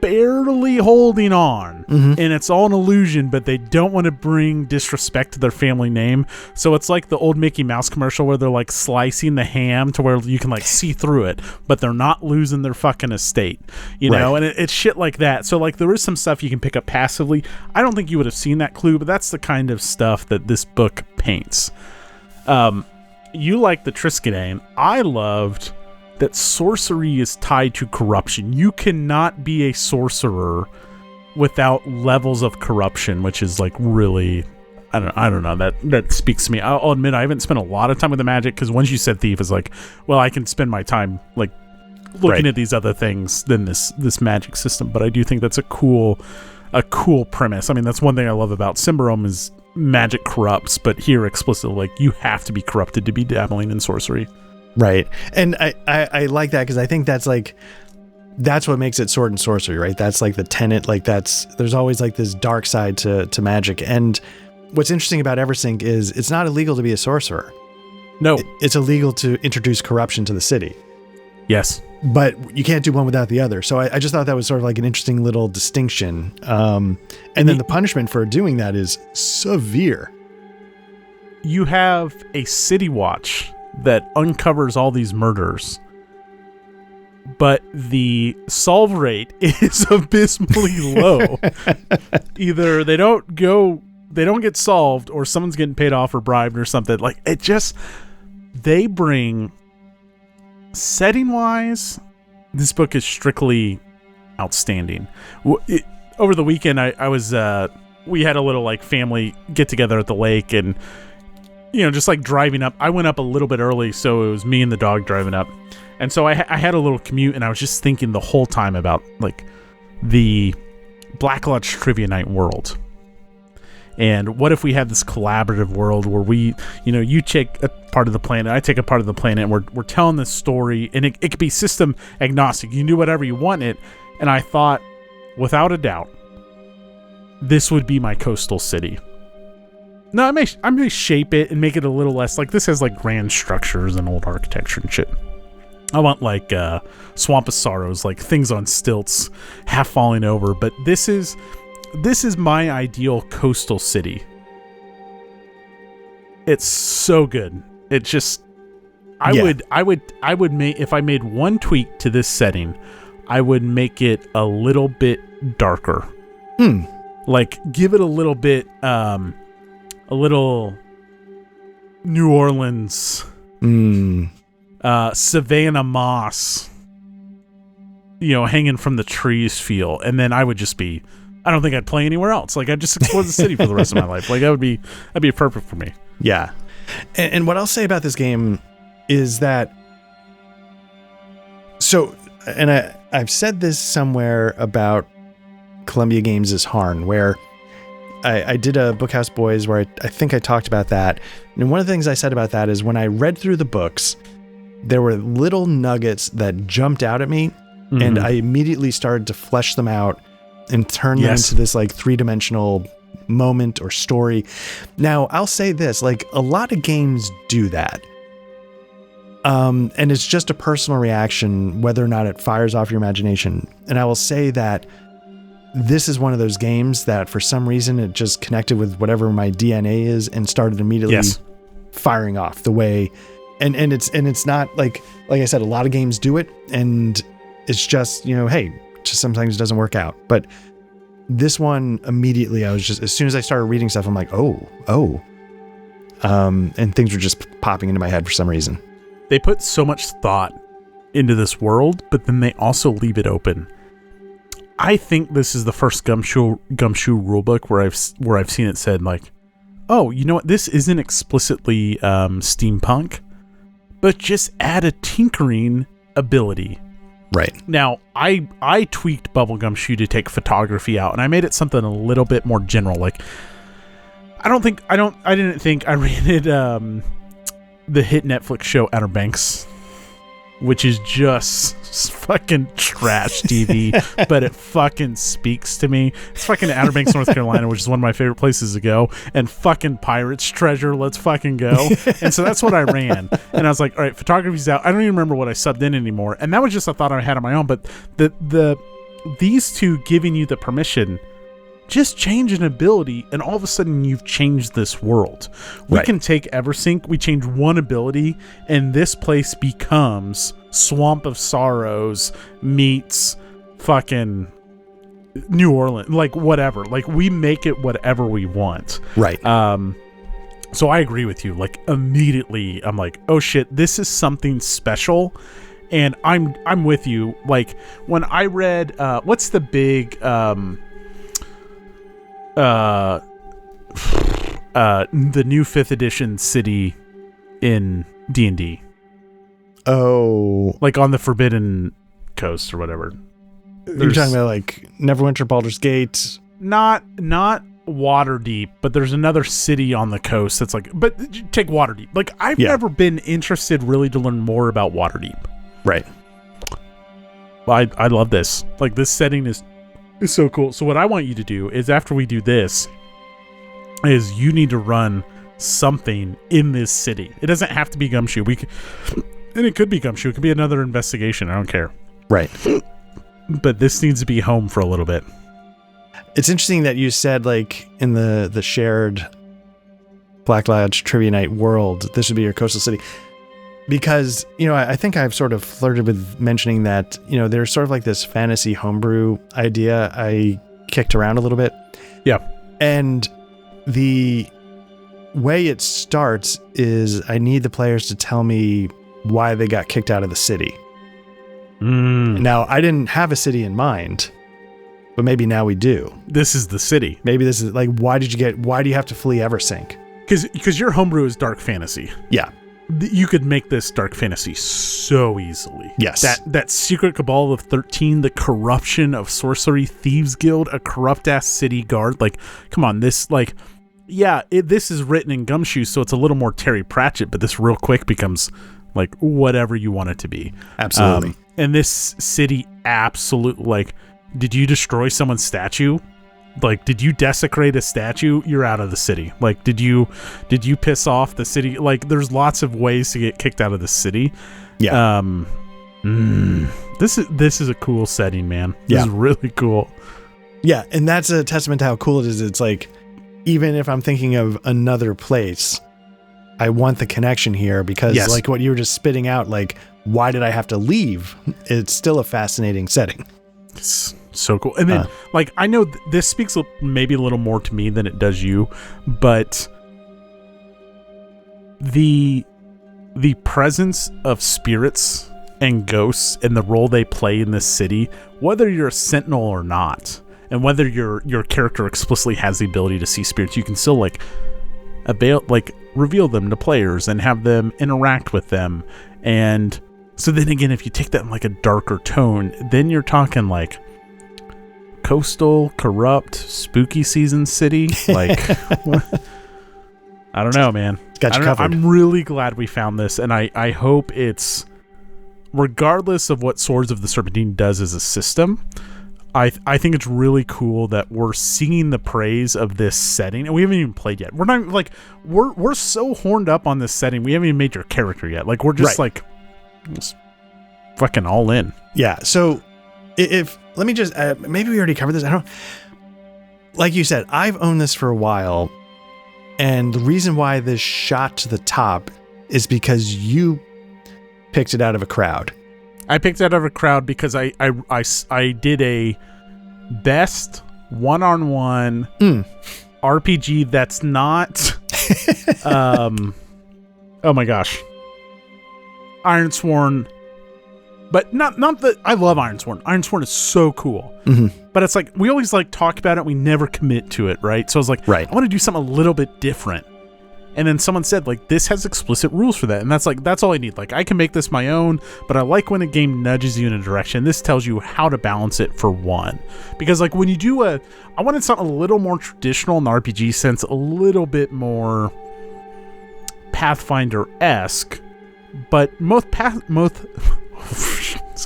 barely holding on, and it's all an illusion, but they don't want to bring disrespect to their family name. So it's like the old Mickey Mouse commercial where they're like slicing the ham to where you can like see through it, but they're not losing their fucking estate, know? And it's shit like that. So like there is some stuff you can pick up passively. I don't think you would have seen that clue, but that's the kind of stuff that this book paints. You like the Triskelion. I loved that sorcery is tied to corruption. You cannot be a sorcerer without levels of corruption, which is like really, I don't know. That speaks to me. I'll admit I haven't spent a lot of time with the magic because once you said thief, it's like, well, I can spend my time like looking at these other things than this magic system. But I do think that's a cool premise. I mean, that's one thing I love about Symbaroum is magic corrupts, but here explicitly, like you have to be corrupted to be dabbling in sorcery. Right. And I like that because I think that's what makes it sword and sorcery, right? That's like the tenet, like there's always like this dark side to magic. And what's interesting about Eversink is it's not illegal to be a sorcerer. No. It's illegal to introduce corruption to the city. Yes. But you can't do one without the other. So I just thought that was sort of like an interesting little distinction. And then the punishment for doing that is severe. You have a city watch that uncovers all these murders, but the solve rate is abysmally low. Either they don't get solved, or someone's getting paid off or bribed or something. Like they bring setting wise, this book is strictly outstanding. Over the weekend, I was we had a little like family get together at the lake, and just like driving up, I went up a little bit early, so it was me and the dog driving up. And so I had a little commute, and I was just thinking the whole time about like the Black Lodge Trivia Night world. And what if we had this collaborative world where we, you take a part of the planet, I take a part of the planet, and we're telling this story, and it could be system agnostic. You can do whatever you want it. And I thought, without a doubt, this would be my coastal city. No, I may shape it and make it a little less like this has like grand structures and old architecture and shit. I want like Swamp of Sorrows, like things on stilts, half falling over. But this is my ideal coastal city. It's so good. It just I would make, if I made one tweak to this setting, I would make it a little bit darker. Like give it a little bit a little New Orleans, Savannah moss, hanging from the trees feel. And then I would just be, I don't think I'd play anywhere else. Like I'd just explore the city for the rest of my life. Like that'd be perfect for me. Yeah. And what I'll say about this game is that, so, and I've said this somewhere about Columbia Games' Harn, where I did a Bookhouse Boys where I think I talked about that. And one of the things I said about that is when I read through the books, there were little nuggets that jumped out at me, and I immediately started to flesh them out and turn them into this like 3-dimensional moment or story. Now, I'll say this, like a lot of games do that. And it's just a personal reaction, whether or not it fires off your imagination. And I will say that this is one of those games that for some reason it just connected with whatever my DNA is and started immediately firing off the way. And it's not like I said, a lot of games do it, and it's just, you know, hey, just sometimes it doesn't work out. But this one, immediately, I was just, as soon as I started reading stuff, I'm like, and things were just popping into my head for some reason. They put so much thought into this world, but then they also leave it open. I think this is the first Gumshoe rulebook where I've seen it said like, oh, you know what? This isn't explicitly steampunk, but just add a tinkering ability. Right. Now, I tweaked Bubble Gumshoe to take photography out, and I made it something a little bit more general. Like, I didn't think I rated the hit Netflix show Outer Banks, which is just fucking trash TV, but it fucking speaks to me. It's fucking Outer Banks, North Carolina, which is one of my favorite places to go, and fucking Pirates Treasure, let's fucking go. And so that's what I ran. And I was like, all right, photography's out. I don't even remember what I subbed in anymore. And that was just a thought I had on my own. But these two giving you the permission, just change an ability, and all of a sudden you've changed this world. We can take Eversink, we change one ability, and this place becomes Swamp of Sorrows meets fucking New Orleans, like whatever. Like, we make it whatever we want. Right. So I agree with you. Like, immediately I'm like, oh shit, this is something special. And I'm with you. Like, when I read what's the big the new 5th edition city in D&D. Oh, like on the Forbidden Coast or whatever. You're talking about like Neverwinter, Baldur's Gate? Not Waterdeep, but there's another city on the coast that's like, but take Waterdeep. Like, I've never been interested really to learn more about Waterdeep. Right. I love this. Like, this setting is so cool. So what I want you to do is, after we do this, is you need to run something in this city. It doesn't have to be Gumshoe. And it could be Gumshoe. It could be another investigation. I don't care. Right. But this needs to be home for a little bit. It's interesting that you said, like, in the shared Black Lodge Trivia Night world, this would be your coastal city. Because, you know, I think I've sort of flirted with mentioning that, you know, there's sort of like this fantasy homebrew idea I kicked around a little bit. Yeah. And the way it starts is I need the players to tell me why they got kicked out of the city. Now, I didn't have a city in mind, but maybe now we do. This is the city. Maybe this is like, why do you have to flee Eversink? Because your homebrew is dark fantasy. Yeah. You could make this dark fantasy so easily. Yes. That secret cabal of 13, the corruption of sorcery, thieves guild, a corrupt ass city guard. Like, come on, this, like, yeah, this is written in Gumshoe, so it's a little more Terry Pratchett, but this real quick becomes like whatever you want it to be. Absolutely. And this city, absolutely, like, did you destroy someone's statue? Like, did you desecrate a statue? You're out of the city. Like, did you piss off the city? Like, there's lots of ways to get kicked out of the city. Yeah. This is a cool setting, man. This Yeah. is really cool. Yeah, and that's a testament to how cool it is. It's like, even if I'm thinking of another place, I want the connection here because, like what you were just spitting out, like, why did I have to leave? It's still a fascinating setting. It's so cool. And then, like, I know this speaks maybe a little more to me than it does you, but the presence of spirits and ghosts and the role they play in this city, whether you're a sentinel or not, and whether your character explicitly has the ability to see spirits, you can still, like, reveal them to players and have them interact with them and So then again, if you take that in like a darker tone, then you're talking like coastal, corrupt, spooky season city. Like, I don't know, man. Got you covered. I'm really glad we found this, and I hope it's, regardless of what Swords of the Serpentine does as a system, I think it's really cool that we're singing the praise of this setting, and we haven't even played yet. We're not like we're so horned up on this setting. We haven't even made your character yet. Like we're just like just fucking all in. Yeah. So if let me just maybe we already covered this. I don't. Like you said, I've owned this for a while, and the reason why this shot to the top is because you picked it out of a crowd. I picked it out of a crowd because I did a best one-on-one RPG that's not oh my gosh, Ironsworn, but not that I love Ironsworn. Ironsworn is so cool, but it's like we always like talk about it, we never commit to it, right? So I was like, I want to do something a little bit different. And then someone said, like, this has explicit rules for that. And that's all I need. Like, I can make this my own, but I like when a game nudges you in a direction. This tells you how to balance it for one. Because, like, when you do I wanted something a little more traditional in the RPG sense, a little bit more Pathfinder-esque, but it's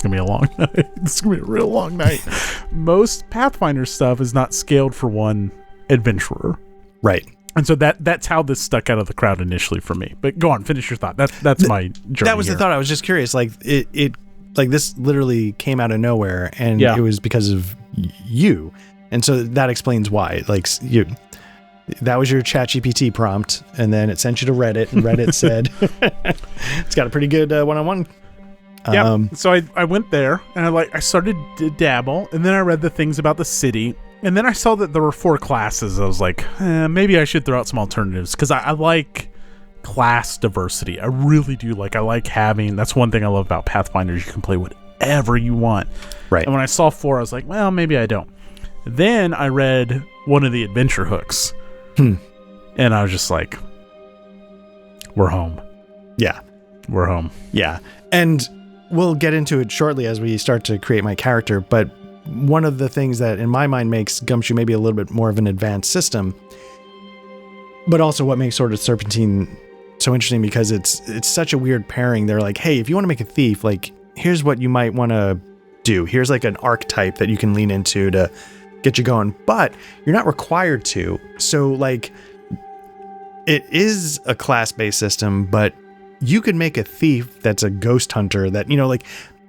going to be a long night. It's going to be a real long night. Most Pathfinder stuff is not scaled for one adventurer. Right. And so that's how this stuck out of the crowd initially for me. But go on, finish your thought. That's my journey. That was the thought. I was just curious. Like it like this literally came out of nowhere, and it was because of you. And so that explains why. Like that was your ChatGPT prompt, and then it sent you to Reddit, and Reddit said it's got a pretty good one-on-one. Yeah. So I went there, and I started to dabble, and then I read the things about the city. And then I saw that there were 4 classes. I was like, maybe I should throw out some alternatives, because I like class diversity. I really do. I like having, that's one thing I love about Pathfinders. You can play whatever you want. Right. And when I saw 4, I was like, well, maybe I don't. Then I read one of the adventure hooks. And I was just like, we're home. Yeah. We're home. Yeah. And we'll get into it shortly as we start to create my character, but one of the things that in my mind makes Gumshoe maybe a little bit more of an advanced system, but also what makes Sword of Serpentine so interesting, because it's such a weird pairing. They're like, hey, if you want to make a thief, like, here's what you might want to do. Here's like an archetype that you can lean into to get you going, but you're not required to. So like, it is a class-based system, but you could make a thief that's a ghost hunter that, like,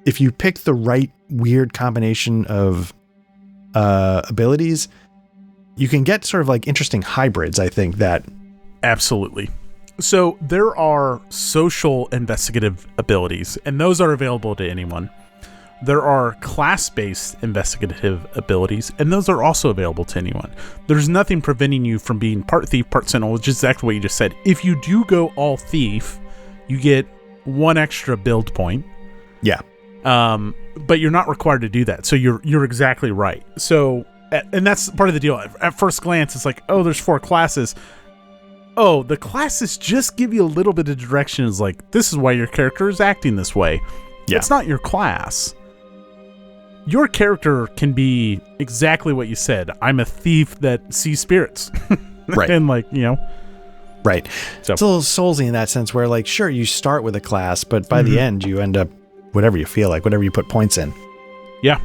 if you pick the right weird combination of abilities, you can get sort of like interesting hybrids, I think. That absolutely. So there are social investigative abilities, and those are available to anyone. There are class-based investigative abilities, and those are also available to anyone. There's nothing preventing you from being part thief, part sentinel, which is exactly what you just said. If you do go all thief, you get 1 extra build point. Yeah. But you're not required to do that. So you're exactly right. So, and that's part of the deal. At first glance, it's like, oh, there's 4 classes. Oh, the classes just give you a little bit of direction. It's like, this is why your character is acting this way. Yeah. It's not your class. Your character can be exactly what you said. I'm a thief that sees spirits. Right. And right. So it's a little soulsy in that sense, where like, sure, you start with a class, but by the end you end up whatever you feel like, whatever you put points in. Yeah.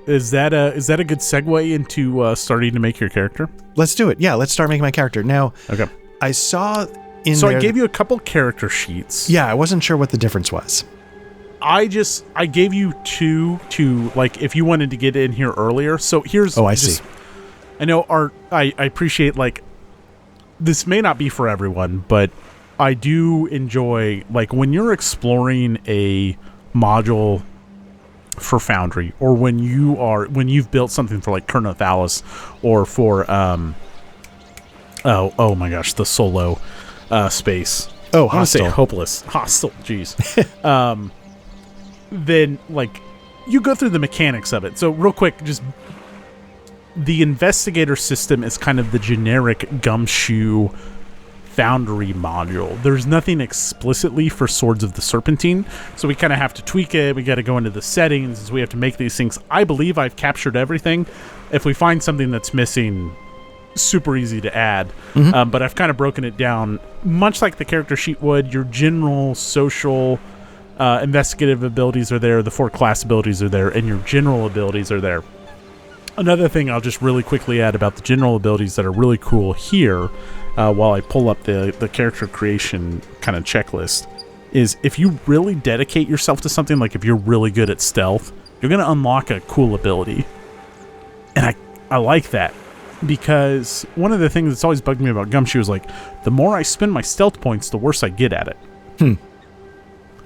Is that a good segue into starting to make your character? Let's do it. Yeah, let's start making my character now. Okay. I saw in so there I gave you a couple character sheets. Yeah, I wasn't sure what the difference was. I gave you 2 to, like, if you wanted to get in here earlier. So here's I see. I know I appreciate, like, this may not be for everyone, but I do enjoy, like, when you're exploring a module for Foundry, or when you've built something for like Kurnoth Alice, or for oh my gosh, the solo space. Oh, I want to say Hostile. hostile. Jeez. Then like you go through the mechanics of it. So real quick, just the investigator system is kind of the generic Gumshoe Foundry module. There's nothing explicitly for Swords of the Serpentine, so we kind of have to tweak it. We got to go into the settings. We have to make these things. I believe I've captured everything. If we find something that's missing, super easy to add. But I've kind of broken it down, much like the character sheet would. Your general social investigative abilities are there, the 4 class abilities are there, and your general abilities are there. Another thing I'll just really quickly add about the general abilities that are really cool here, while I pull up the character creation kind of checklist, is if you really dedicate yourself to something, like if you're really good at stealth, you're going to unlock a cool ability. And I like that, because one of the things that's always bugged me about Gumshoe is, like, the more I spend my stealth points, the worse I get at it.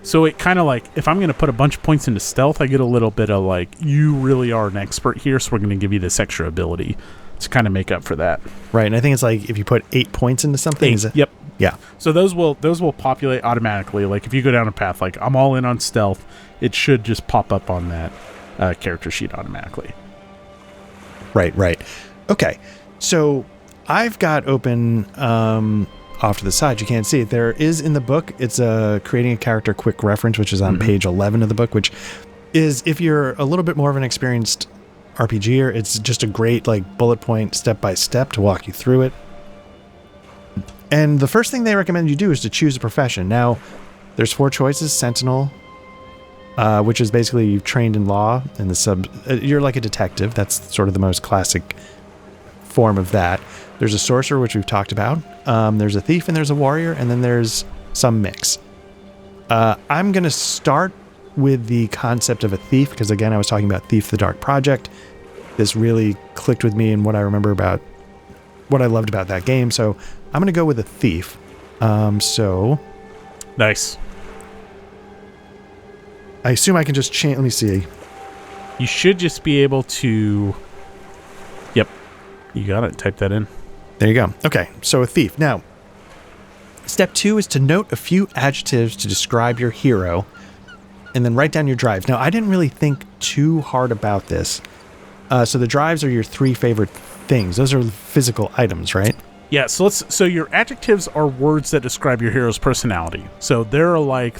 So it kind of, like, if I'm going to put a bunch of points into stealth, I get a little bit of, like, you really are an expert here, so we're going to give you this extra ability to kind of make up for that. Right, and I think it's like if you put 8 points into something. 8, yep. Yeah. So those will populate automatically. Like, if you go down a path, like, I'm all in on stealth, it should just pop up on that character sheet automatically. Right. Okay, so I've got open off to the side. You can't see it. There is in the book, it's a creating a character quick reference, which is on page 11 of the book, which is, if you're a little bit more of an experienced RPGer, it's just a great, like, bullet point step by step to walk you through it. And the first thing they recommend you do is to choose a profession. Now, there's 4 choices: Sentinel, which is basically you've trained in law, and you're like a detective. That's sort of the most classic form of that. There's a sorcerer, which we've talked about. There's a thief, and there's a warrior, and then there's some mix. I'm going to start with the concept of a thief, because, again, I was talking about Thief the Dark Project. This really clicked with me and what I remember about what I loved about that game, so I'm going to go with a thief. So... Nice. I assume I can just change... Let me see. You should just be able to... Yep. You got it. Type that in. There you go. Okay, so a thief. Now, step 2 is to note a few adjectives to describe your hero, and then write down your drives. Now, I didn't really think too hard about this. So the drives are your 3 favorite things. Those are physical items, right? Yeah, so your adjectives are words that describe your hero's personality. So they're like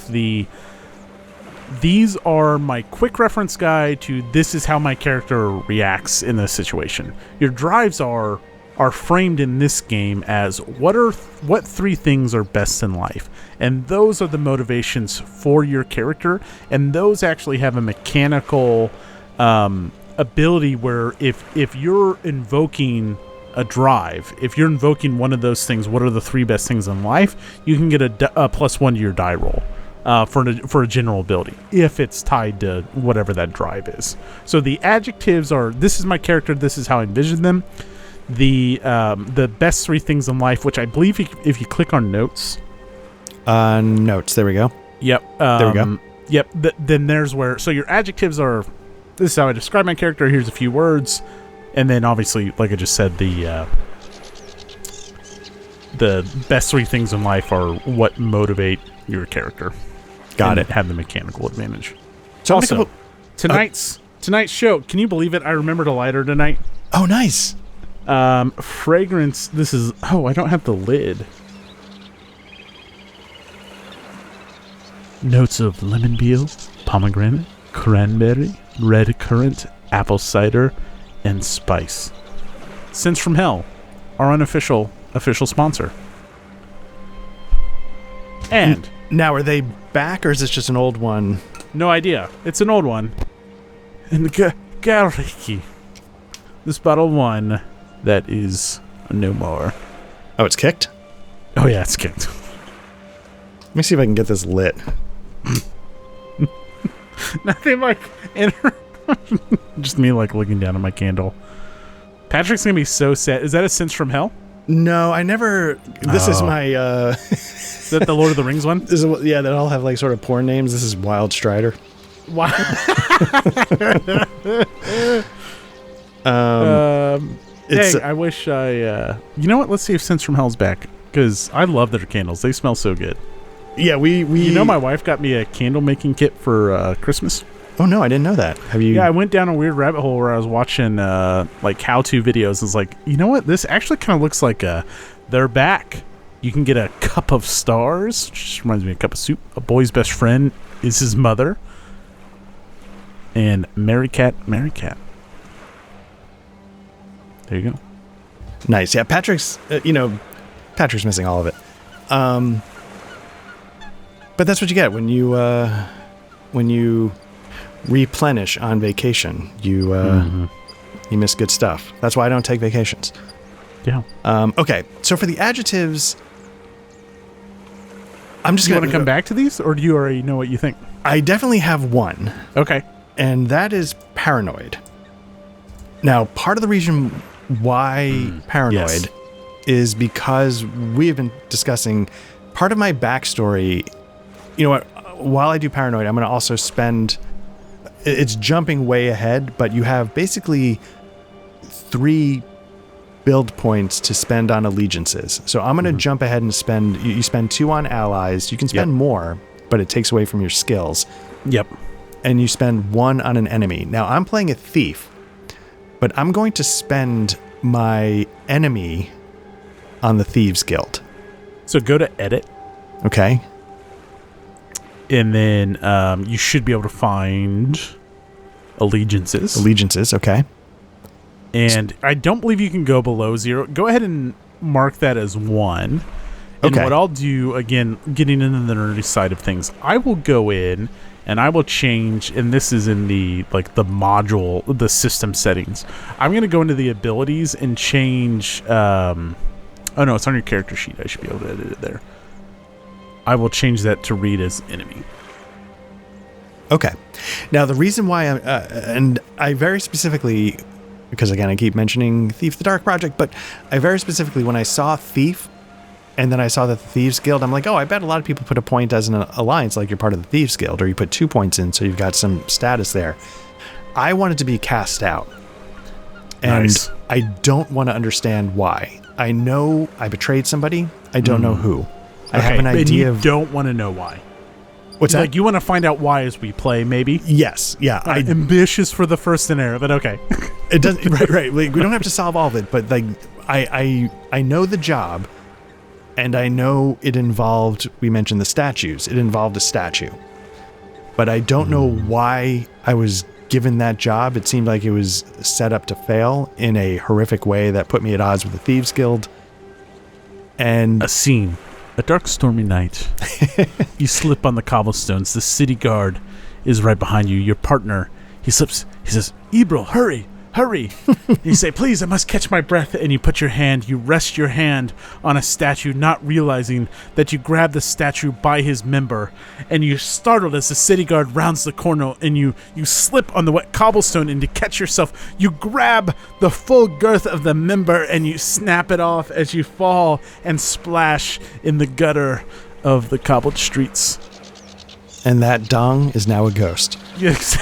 these are my quick reference guide to this is how my character reacts in this situation. Your drives are framed in this game as what 3 things are best in life, and those are the motivations for your character, and those actually have a mechanical ability where if you're invoking a drive, if you're invoking one of those things, what are the 3 best things in life, you can get a +1 to your die roll for a general ability if it's tied to whatever that drive is. So the adjectives are, this is my character, this is how I envision them. The best 3 things in life, which I believe if you click on notes. Notes, there we go. Yep. There we go. Yep. Then there's where, so your adjectives are, this is how I describe my character, here's a few words, and then obviously, like I just said, the best 3 things in life are what motivate your character. Got it. Have the mechanical advantage. So also, tonight's show, can you believe it? I remembered a lighter tonight. Oh, nice. Fragrance, this is, I don't have the lid. Notes of lemon peel, pomegranate, cranberry, red currant, apple cider, and spice. Scents from Hell, our unofficial sponsor. And now, are they back, or is this just an old one? No idea. It's an old one. And Gariki. This bottle one that is no more. Oh, it's kicked? Oh yeah, it's kicked. Let me see if I can get this lit. Nothing like just me like looking down at my candle. Patrick's gonna be so sad. Is that a Sense from Hell? No, I never. This is my. Is that the Lord of the Rings one? Yeah, they all have like sort of porn names. This is Wild Strider. Wow. Dang, I wish I. You know what? Let's see if Sense from Hell's back, because I love their candles. They smell so good. Yeah, we. You know, my wife got me a candle making kit for Christmas. Oh no, I didn't know that. Have you? Yeah, I went down a weird rabbit hole where I was watching like how-to videos. And it's like, you know what? This actually kind of looks like they're back. You can get a cup of stars, which just reminds me of a cup of soup. A boy's best friend is his mother. And Mary Cat. There you go. Nice. Yeah, Patrick's missing all of it. But that's what you get when you replenish on vacation. You miss good stuff. That's why I don't take vacations. Yeah. Okay. So for the adjectives, I'm just going to come back to these, or do you already know what you think? I definitely have one. Okay. And that is paranoid. Now, part of the reason why paranoid is because we have been discussing part of my backstory. You know what? While I do paranoid, I'm going to also spend... It's jumping way ahead, but you have basically 3 build points to spend on allegiances. So I'm going to jump ahead and spend... You spend 2 on allies. You can spend more, but it takes away from your skills. Yep. And you spend 1 on an enemy. Now, I'm playing a thief, but I'm going to spend my enemy on the Thieves Guild. So go to edit. Okay. And then you should be able to find allegiances. Allegiances, okay. And I don't believe you can go below 0. Go ahead and mark that as 1. And what I'll do, again, getting into the nerdy side of things, I will go in and I will change, and this is in the module, the system settings. I'm going to go into the abilities and change... oh, no, it's on your character sheet. I should be able to edit it there. I will change that to read as enemy. Okay. Now, the reason why and I very specifically, because again, I keep mentioning Thief the Dark Project, but I very specifically, when I saw Thief, and then I saw that the Thieves Guild, I'm like, oh, I bet a lot of people put a point as an alliance, like you're part of the Thieves Guild, or you put 2 points in, so you've got some status there. I wanted to be cast out. And I don't want to understand why. I know I betrayed somebody. I don't know who. I have an idea and you don't want to know why. What's that? Like, you want to find out why as we play, maybe? Yes. Yeah. Ambitious for the first scenario, but okay. It doesn't. Right. Like, we don't have to solve all of it, but like, I know the job, and I know it involved. We mentioned the statues. It involved a statue, but I don't know why I was given that job. It seemed like it was set up to fail in a horrific way that put me at odds with the Thieves Guild. And a scene. A dark, stormy night. You slip on the cobblestones. The city guard is right behind you. Your partner, he slips. He says, "Ebril, hurry, hurry." You say, "Please, I must catch my breath." And you rest your hand on a statue, not realizing that you grab the statue by his member. And you're startled as the city guard rounds the corner, and you slip on the wet cobblestone, and to catch yourself, you grab the full girth of the member, and you snap it off as you fall and splash in the gutter of the cobbled streets. And that dong is now a ghost. Yes.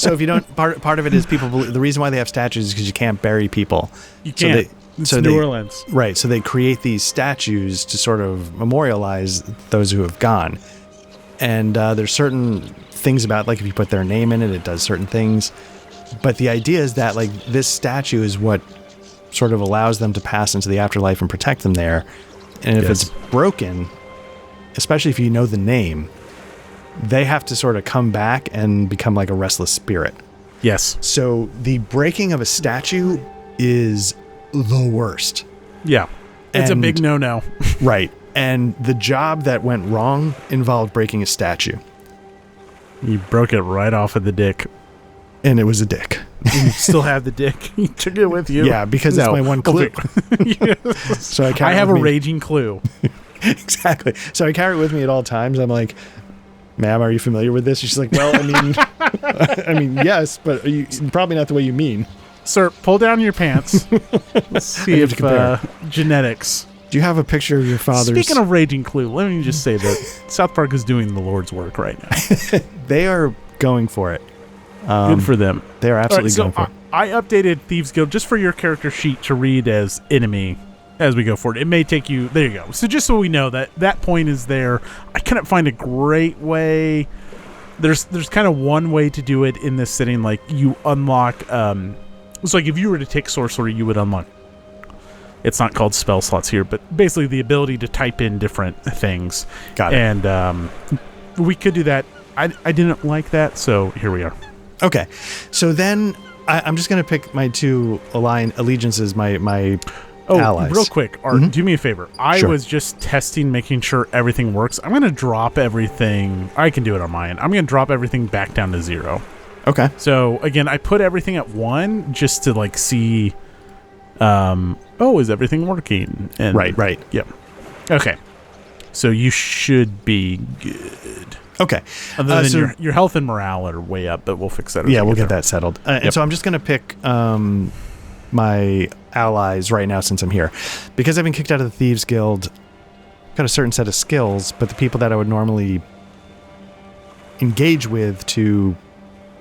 So if you don't, part of it is people believe, the reason why they have statues is because you can't bury people. You can't. It's New Orleans. Right. So they create these statues to sort of memorialize those who have gone. And there's certain things about, like, if you put their name in it, it does certain things. But the idea is that, like, this statue is what sort of allows them to pass into the afterlife and protect them there. And if it's broken, especially if you know the name, they have to sort of come back and become like a restless spirit. Yes. So the breaking of a statue is the worst. Yeah. It's a big no-no. Right. And the job that went wrong involved breaking a statue. You broke it right off of the dick. And it was a dick. You still have the dick. You took it with you. Yeah, because it's my one clue. Yes. So I have a raging clue. Exactly. So I carry it with me at all times. I'm like, "Ma'am, are you familiar with this?" And she's like, "Well, I mean, yes, but probably not the way you mean." Sir, pull down your pants. Let's see if genetics. Do you have a picture of your father's? Speaking of raging clue, let me just say that South Park is doing the Lord's work right now. They are going for it. Good for them. They are absolutely going for it. I updated Thieves Guild just for your character sheet to read as enemy as we go forward. It may take you... There you go. So just so we know that point is there. I couldn't find a great way. There's kind of one way to do it in this setting. Like, you unlock... it's like if you were to take sorcery, you would unlock It's not called spell slots here, but basically the ability to type in different things. Got it. And we could do that. I didn't like that, so here we are. Okay. So then I'm just going to pick my two allegiances, my allies. Real quick, Art, do me a favor. I was just testing, making sure everything works. I'm going to drop everything. I can do it on my end. I'm going to drop everything back down to 0. Okay. So, again, I put everything at 1 just to, like, see, is everything working? And, right. Yep. Okay. So you should be good. Okay. Other than your health and morale are way up, but we'll fix that. Yeah, we'll get that settled. And so I'm just going to pick my allies right now since I'm here. Because I've been kicked out of the Thieves Guild, I've got a certain set of skills, but the people that I would normally engage with to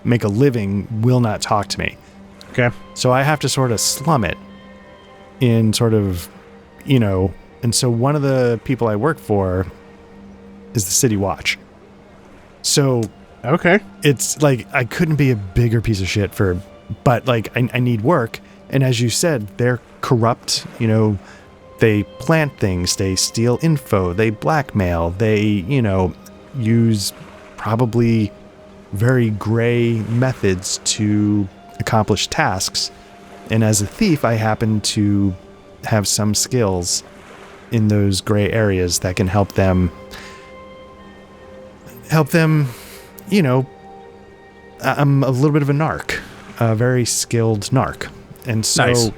make a living will not talk to me. Okay. So I have to sort of slum it in sort of, and so one of the people I work for is the City Watch. So okay, it's like I couldn't be a bigger piece of shit but like I need work, and as you said, they're corrupt. They plant things, they steal info, they blackmail, they use probably very gray methods to accomplish tasks. And as a thief, I happen to have some skills in those gray areas that can help them, I'm a little bit of a narc, a very skilled narc. And so nice.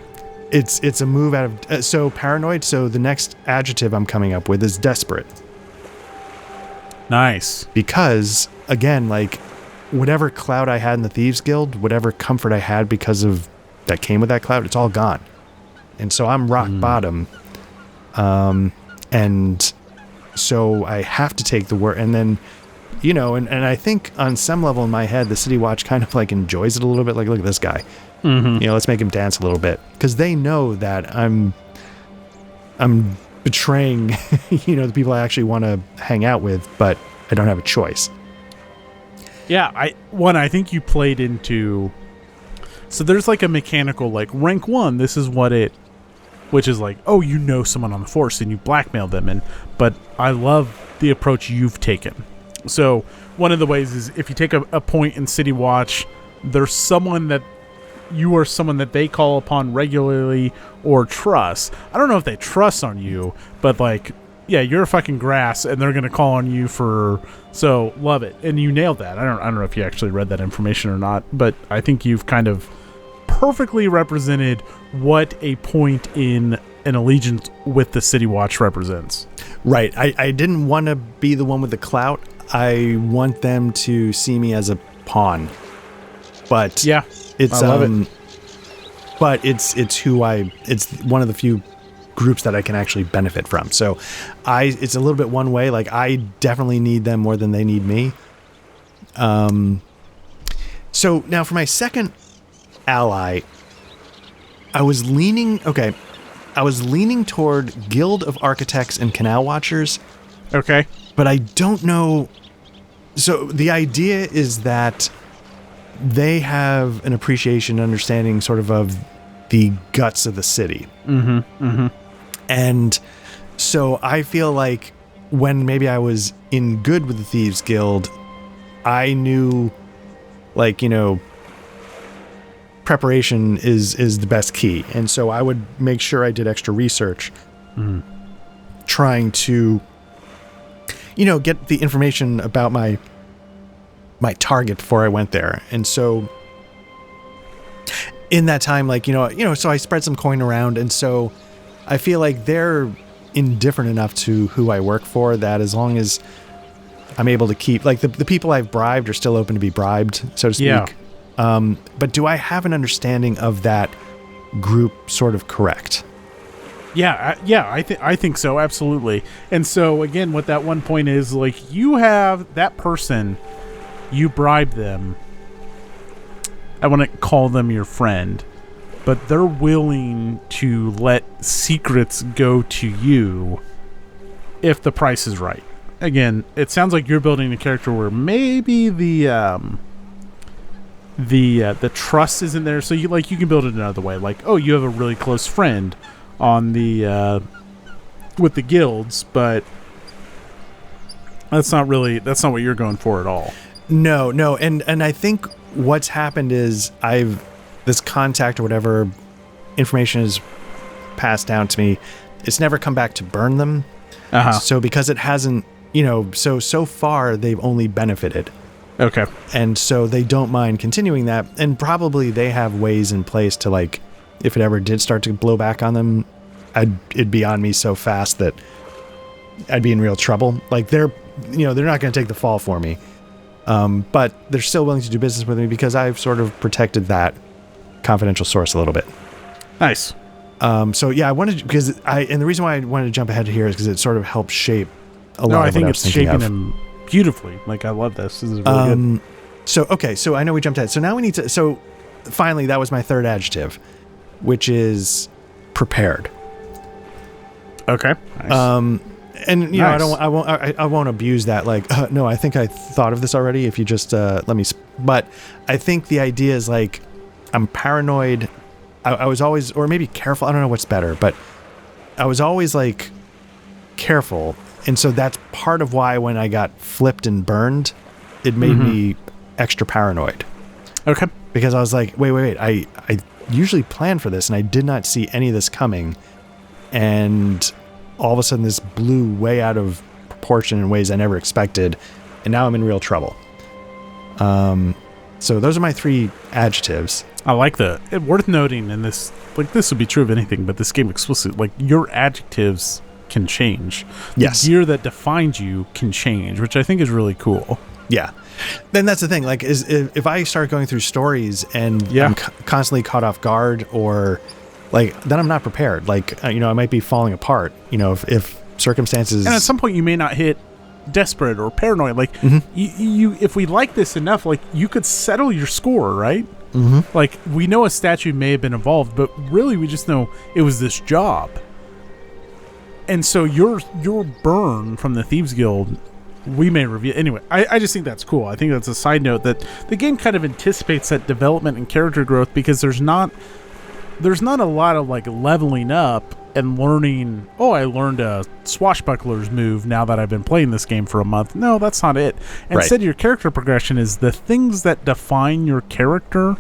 It's a move out of, so paranoid. So the next adjective I'm coming up with is desperate. Nice. Because again, like whatever cloud I had in the Thieves Guild, whatever comfort I had because of that came with that cloud, it's all gone. And so I'm rock bottom. And so I have to take the work, and then, and I think on some level in my head, the City Watch kind of like enjoys it a little bit. Like, look at this guy, let's make him dance a little bit. Cause they know that I'm betraying, the people I actually want to hang out with, but I don't have a choice. Yeah. I think you played into, so there's like a mechanical, like rank 1, this is what which is like, someone on the force and you blackmail them. But I love the approach you've taken. So one of the ways is if you take a point in City Watch, there's someone that they call upon regularly or trust. I don't know if they trust on you, but like, yeah, you're a fucking grass and they're going to call on you so love it. And you nailed that. I don't know if you actually read that information or not, but I think you've kind of perfectly represented what a point in an allegiance with the City Watch represents. Right. I didn't want to be the one with the clout. I want them to see me as a pawn. But yeah, it's I love it. But it's one of the few groups that I can actually benefit from. So it's a little bit one way. Like I definitely need them more than they need me. So now for my second ally, I was leaning toward Guild of Architects and Canal Watchers. Okay. But I don't know. So the idea is that they have an appreciation, understanding sort of the guts of the city. And so I feel like when maybe I was in good with the Thieves Guild, I knew, like, preparation is the best key. And so I would make sure I did extra research, trying to, get the information about my target before I went there. And so in that time, like, so I spread some coin around. And so I feel like they're indifferent enough to who I work for that as long as I'm able to keep, like, the people I've bribed are still open to be bribed, so to speak. Yeah. But do I have an understanding of that group sort of correct? Yeah, I think so, absolutely. And so, again, what that one point is, like, you have that person, you bribe them, I want to call them your friend, but they're willing to let secrets go to you if the price is right. Again, it sounds like you're building a character where maybe the trust isn't there, so you can build it another way. Like, you have a really close friend, on the with the guilds, but that's not what you're going for at all. No, and I think what's happened is this contact or whatever information is passed down to me. It's never come back to burn them. So because it hasn't, so far they've only benefited. Okay. And so they don't mind continuing that, and probably they have ways in place to, like, if it ever did start to blow back on them, it'd be on me so fast that I'd be in real trouble. Like, they're not going to take the fall for me. But they're still willing to do business with me because I've sort of protected that confidential source a little bit. Nice. So yeah, and the reason why I wanted to jump ahead here is because it sort of helped shape a lot of what I was thinking of. I think it's shaping them beautifully. Like, I love this. This is really good. So I know we jumped ahead. So now we need to, finally, that was my third adjective, which is prepared. Okay. Nice. And nice. I won't abuse that. Like, no, I think I thought of this already. If you just let me, but I think the idea is, like, I'm paranoid. I was always, or maybe careful. I don't know what's better, but I was always, like, careful, and so that's part of why when I got flipped and burned, it made me extra paranoid. Okay. Because I was like, wait. I usually plan for this, and I did not see any of this coming, and all of a sudden this blew way out of proportion in ways I never expected, and now I'm in real trouble. So those are my three adjectives. I like that. Worth noting in this, like, this would be true of anything, but this game explicitly, like, your adjectives can change. Yes. The gear that defines you can change, which I think is really cool. Yeah. Then that's the thing. Like, if I start going through stories and I'm constantly caught off guard, or, like, then I'm not prepared. Like, I might be falling apart, if circumstances. And at some point you may not hit desperate or paranoid. Like, you if we like this enough, like, you could settle your score, right? Like, we know a statue may have been involved, but really we just know it was this job. And so your burn from the Thieves Guild, we may review anyway. I just think that's cool. I think that's a side note that the game kind of anticipates that development and character growth, because there's not a lot of, like, leveling up and learning, I learned a swashbuckler's move now that I've been playing this game for a month. No, that's not it. Instead, your character progression is the things that define your character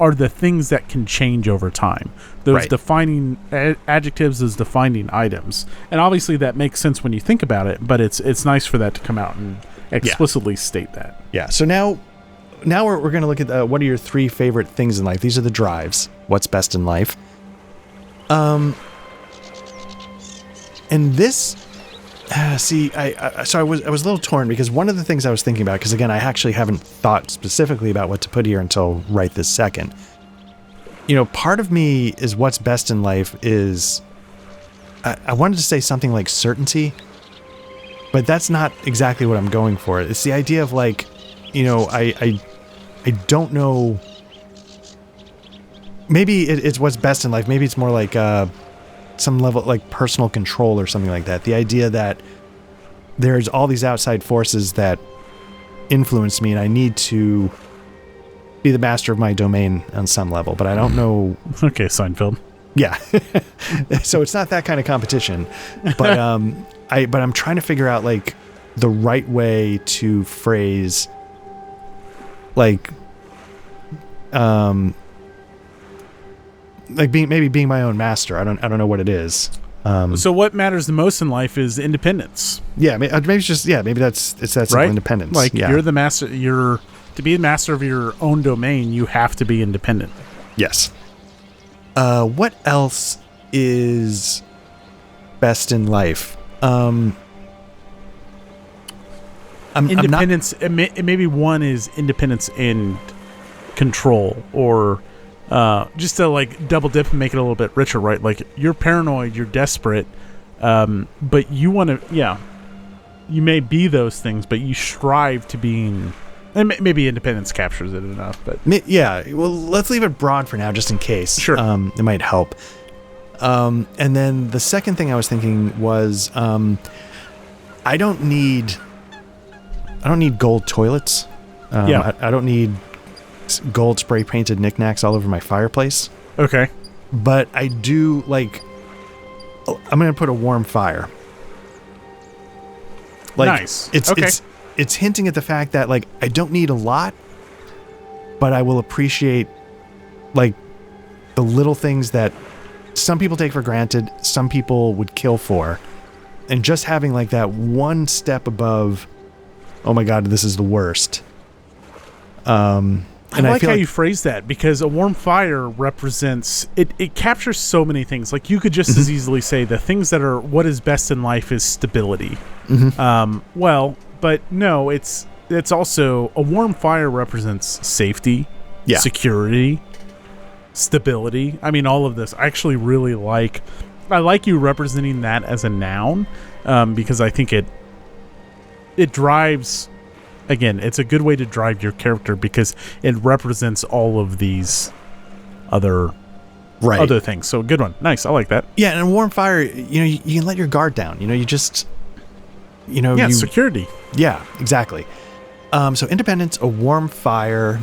are the things that can change over time. Those defining adjectives, those defining items. And obviously that makes sense when you think about it, but it's nice for that to come out and explicitly state that. Yeah. So now we're going to look at what are your three favorite things in life. These are the drives. What's best in life. And this, I was a little torn, because one of the things I was thinking about, because again, I actually haven't thought specifically about what to put here until right this second. Part of me is what's best in life is, I wanted to say something like certainty, but that's not exactly what I'm going for. It's the idea of, like, I don't know. Maybe it's what's best in life. Maybe it's more like some level, like, personal control or something like that. The idea that there's all these outside forces that influence me, and I need to be the master of my domain on some level, but I don't know. Okay, Seinfeld. Yeah. So it's not that kind of competition, but I'm trying to figure out, like, the right way to phrase, like being my own master. I don't know what it is. So what matters the most in life is independence. Yeah, maybe it's just maybe it's that simple, right? Independence. Like, you're the master. To be the master of your own domain, you have to be independent. Yes. What else is best in life? Independence. Maybe one is independence and control, or just to, like, double dip and make it a little bit richer, right? Like, you're paranoid, you're desperate, but you want to, you may be those things, but you strive to being, and maybe independence captures it enough, but well, let's leave it broad for now, just in case. Sure. It might help. And then the second thing I was thinking was, I don't need gold toilets. I don't need gold spray painted knickknacks all over my fireplace. Okay. But I do, like, I'm going to put a warm fire. Nice. It's hinting at the fact that like I don't need a lot, but I will appreciate like the little things that some people take for granted, some people would kill for, and just having like that one step above, oh my God, this is the worst. And I like how you phrase that, because a warm fire represents it captures so many things. Like you could just as easily say the things that are what is best in life is stability. Well, but no, it's also a warm fire represents safety, security, stability. I mean, all of this. I actually really like you representing that as a noun, because I think it drives. Again, it's a good way to drive your character because it represents all of these other things. So good one. Nice. I like that. Yeah, and a warm fire, you can let your guard down. You just, security. Yeah, exactly. So independence, a warm fire.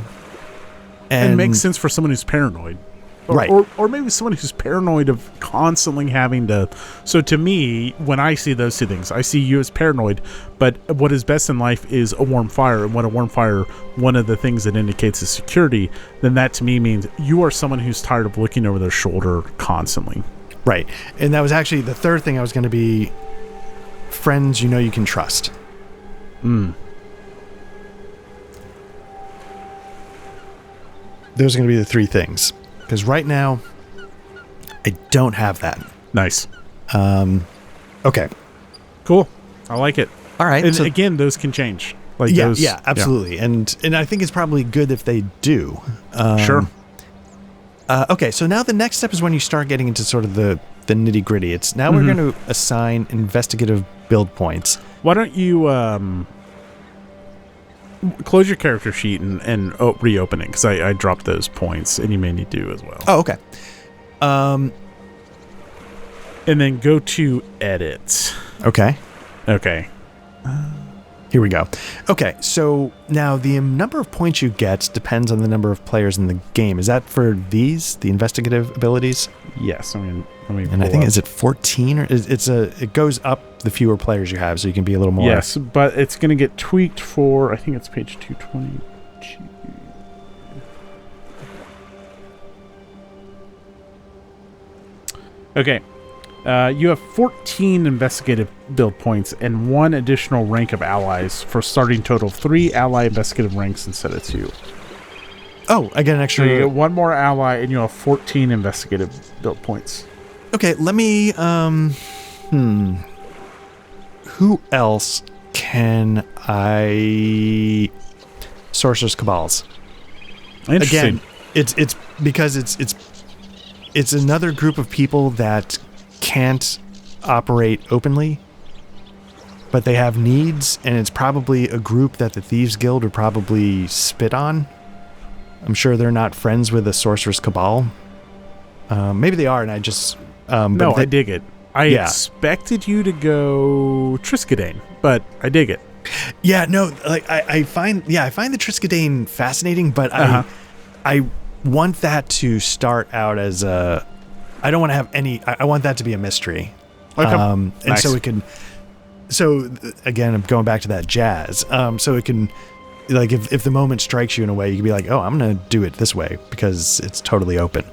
And it makes sense for someone who's paranoid. Right. Or maybe someone who's paranoid of constantly having to... So to me, when I see those two things, I see you as paranoid, but what is best in life is a warm fire. And when a warm fire, one of the things that indicates is security, then that to me means you are someone who's tired of looking over their shoulder constantly. Right. And that was actually the third thing I was going to be friends you can trust. Those are going to be the three things. Because right now, I don't have that. Nice. Okay. Cool. I like it. All right. And again, those can change. Like yeah, absolutely. Yeah. And I think it's probably good if they do. Sure. Okay, so now the next step is when you start getting into sort of the nitty gritty. It's now we're going to assign investigative build points. Why don't you close your character sheet and reopen it, because I dropped those points and you may need to as well. Oh, okay. And then go to edit. Okay. Here we go. Okay, so now the number of points you get depends on the number of players in the game. Is that for the investigative abilities? Yes. Let me and I think is it 14 or it goes up the fewer players you have, so you can be a little more. Yes, but it's going to get tweaked for, I think it's page 222. Okay. You have 14 investigative build points and 1 additional rank of allies for a starting total of 3 ally investigative ranks instead of 2. Oh, I get an extra. So you get 1 more ally and you have 14 investigative build points. Okay, let me who else can I Sorcerer's Cabals? Interesting. Again, it's because it's another group of people that can't operate openly, but they have needs, and it's probably a group that the Thieves Guild would probably spit on. I'm sure they're not friends with the Sorcerer's Cabal. Maybe they are, and I just... no, I dig it. I expected you to go Triskadane, but I dig it. Yeah, no, like I find the Triskadane fascinating, but I want that to start out as a... I don't want to have any... I want that to be a mystery. Okay. And nice. so it can... So, again, I'm going back to that jazz. So it can... Like, if the moment strikes you in a way, you can be like, oh, I'm going to do it this way because it's totally open.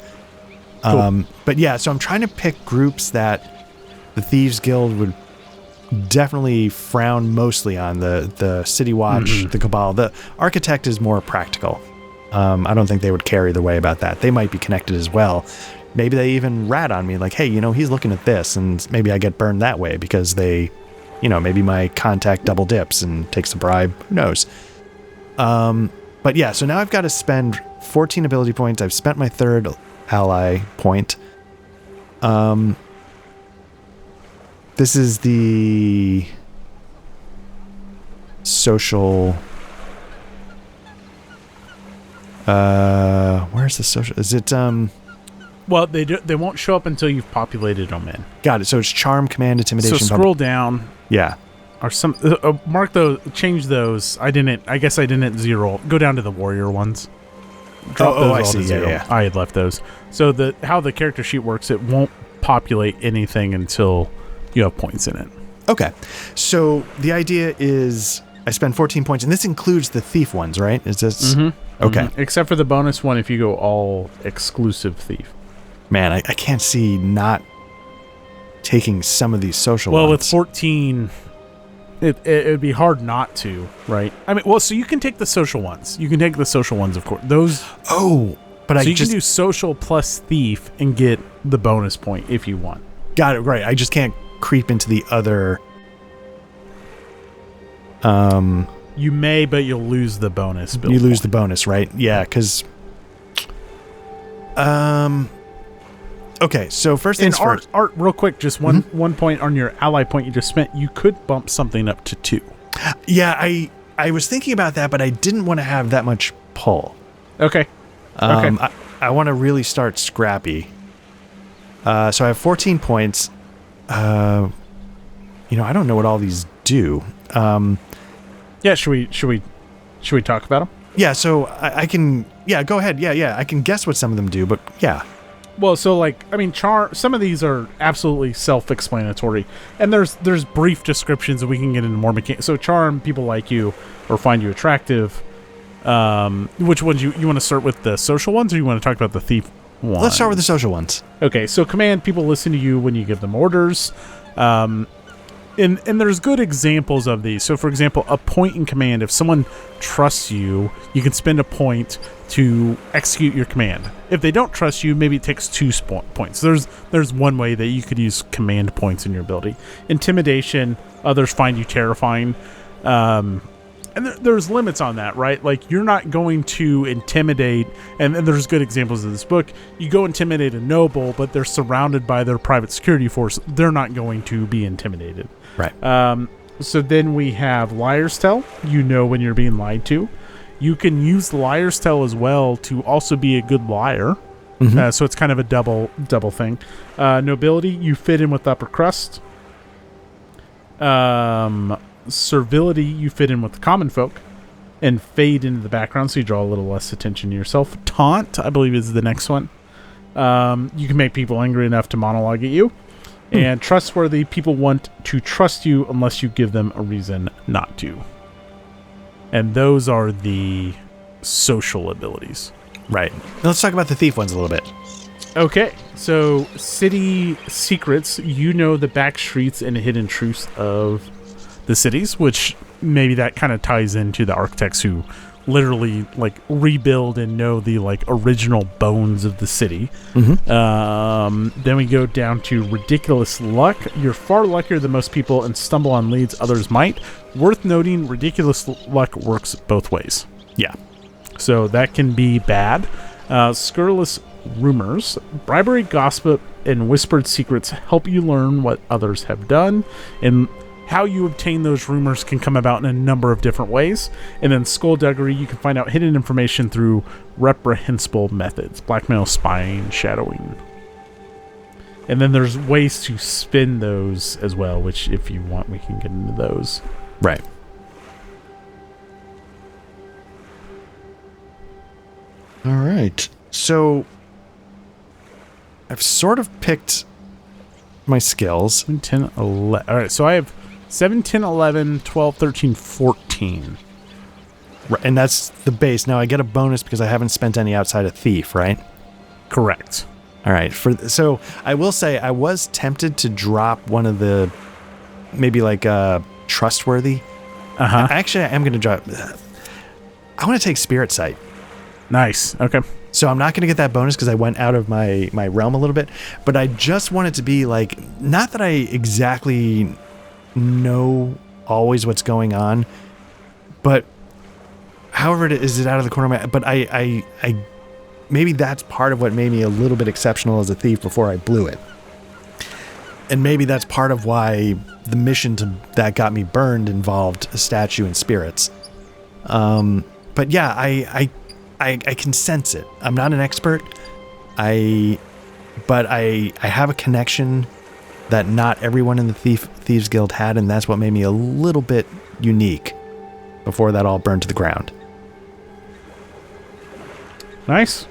Cool. But yeah, so I'm trying to pick groups that the Thieves Guild would definitely frown mostly on. The City Watch, the Cabal. The Architect is more practical. I don't think they would care either way about that. They might be connected as well. Maybe they even rat on me like, hey, he's looking at this, and maybe I get burned that way because they, maybe my contact double dips and takes a bribe. Who knows? But yeah, so now I've got to spend 14 ability points. I've spent my third ally point. This is the social... where's the social... Is it... Well, they won't show up until you've populated them in. Got it. So it's charm, command, intimidation. So scroll down. Yeah. Or some mark those, change those. I guess I didn't zero. Go down to the warrior ones. Drop those all to zero. Yeah. I had left those. So how the character sheet works, it won't populate anything until you have points in it. Okay. So the idea is I spend 14 points, and this includes the thief ones, right? Is this... Mm-hmm. Okay. Mm-hmm. Except for the bonus one if you go all exclusive thief. Man, I can't see not taking some of these social ones. Well, with 14... It would be hard not to, right? I mean, well, so you can take the social ones. You can take the social ones, of course. Those... Oh, but so you can do social plus thief and get the bonus point if you want. Got it, right. I just can't creep into the other... You may, but you'll lose the bonus. You lose the bonus, right? Yeah, because... Okay, so first things first. Art, real quick, just one point on your ally point you just spent. You could bump something up to 2. Yeah, I was thinking about that, but I didn't want to have that much pull. Okay. I want to really start scrappy. So I have 14 points. I don't know what all these do. Yeah, should we talk about them? Yeah, so I can... Yeah, go ahead. Yeah, I can guess what some of them do, but yeah. Well, so charm. Some of these are absolutely self-explanatory, and there's brief descriptions, and we can get into more mechanics. So charm people like you or find you attractive. Which ones you want to start with, the social ones, or you want to talk about the thief ones? Let's start with the social ones. Okay, so command people listen to you when you give them orders. And there's good examples of these. So, for example, a point in command. If someone trusts you, you can spend a point to execute your command. If they don't trust you, maybe it takes 2 points. There's one way that you could use command points in your ability. Intimidation, others find you terrifying. And there's limits on that, right? Like, you're not going to intimidate, and there's good examples of this book. You go intimidate a noble, but they're surrounded by their private security force. They're not going to be intimidated. Right. So then we have Liar's Tale. You know when you're being lied to. You can use Liar's Tale as well to also be a good liar. Mm-hmm. So it's kind of a double thing. Nobility, you fit in with upper crust. Servility, you fit in with the common folk and fade into the background, so you draw a little less attention to yourself. Taunt, I believe, is the next one. You can make people angry enough to monologue at you. And trustworthy, people want to trust you unless you give them a reason not to. And those are the social abilities. Right. Now let's talk about the thief ones a little bit. Okay, so city secrets, you know the back streets and hidden truths of the cities, which maybe that kind of ties into the architects who literally rebuild and know the original bones of the city. Mm-hmm. Then we go down to ridiculous luck. You're far luckier than most people and stumble on leads others might. Worth noting, ridiculous luck works both ways. Yeah. So that can be bad. Scurrilous rumors, bribery, gossip, and whispered secrets help you learn what others have done, and how you obtain those rumors can come about in a number of different ways. And then skullduggery, you can find out hidden information through reprehensible methods, blackmail, spying, shadowing. And then there's ways to spin those as well, which if you want, we can get into those. Right. All right. So I've sort of picked my skills. 10, 11. All right, so I have 7, 10, 11, 12, 13, 14. Right, and that's the base. Now I get a bonus because I haven't spent any outside of thief, right? Correct. All right. So I will say I was tempted to drop one of the maybe trustworthy. Uh-huh. Actually, I am going to drop. I want to take Spirit Sight. Nice. Okay. So I'm not going to get that bonus because I went out of my realm a little bit, but I just want it to be not that I exactly know always what's going on, but however it is out of the corner of my, but I maybe that's part of what made me a little bit exceptional as a thief before I blew it. And maybe that's part of why the mission that got me burned involved a statue and spirits. But yeah, I can sense it. I'm not an expert. But I have a connection that not everyone in the Thieves Guild had, and that's what made me a little bit unique before that all burned to the ground. Nice.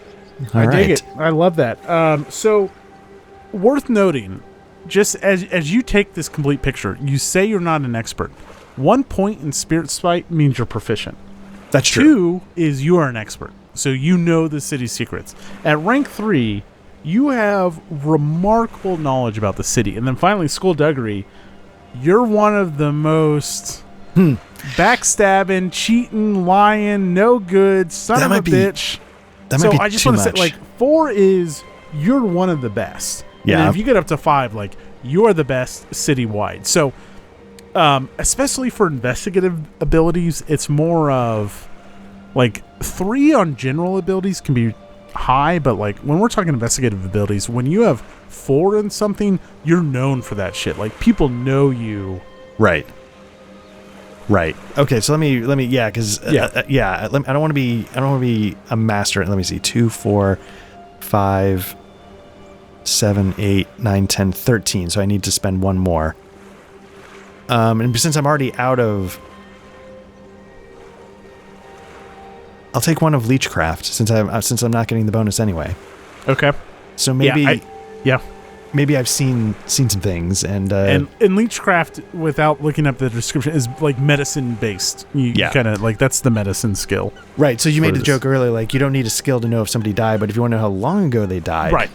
I dig it. I love that. So worth noting, just as you take this complete picture, you say you're not an expert. 1 point in Spirit Spite means you're proficient. That's true. 2 is you are an expert, so you know the city's secrets. At rank 3, you have remarkable knowledge about the city. And then finally, Skullduggery, you're one of the most backstabbing, cheating, lying, no good, son of a bitch. That might be I just too want to say, much. like, 4 is you're one of the best. Yeah. And if you get up to 5, like, you're the best citywide. So, especially for investigative abilities, it's more of, like, 3 on general abilities can be high, but, like, when we're talking investigative abilities, when you have 4 in something, you're known for that shit. Like, people know you. Right. Okay, so let me yeah, because I don't want to be a master. Let me see, 2, 4, 5, 7, 8, 9, 10, 13. So I need to spend 1 more. And since I'm already out of, I'll take 1 of Leechcraft since I'm not getting the bonus anyway. Okay. So maybe yeah. Maybe I've seen some things, and Leechcraft, without looking up the description, is like medicine based. You kind of like, that's the medicine skill. Right. So you made the joke earlier, like, you don't need a skill to know if somebody died, but if you want to know how long ago they died, right?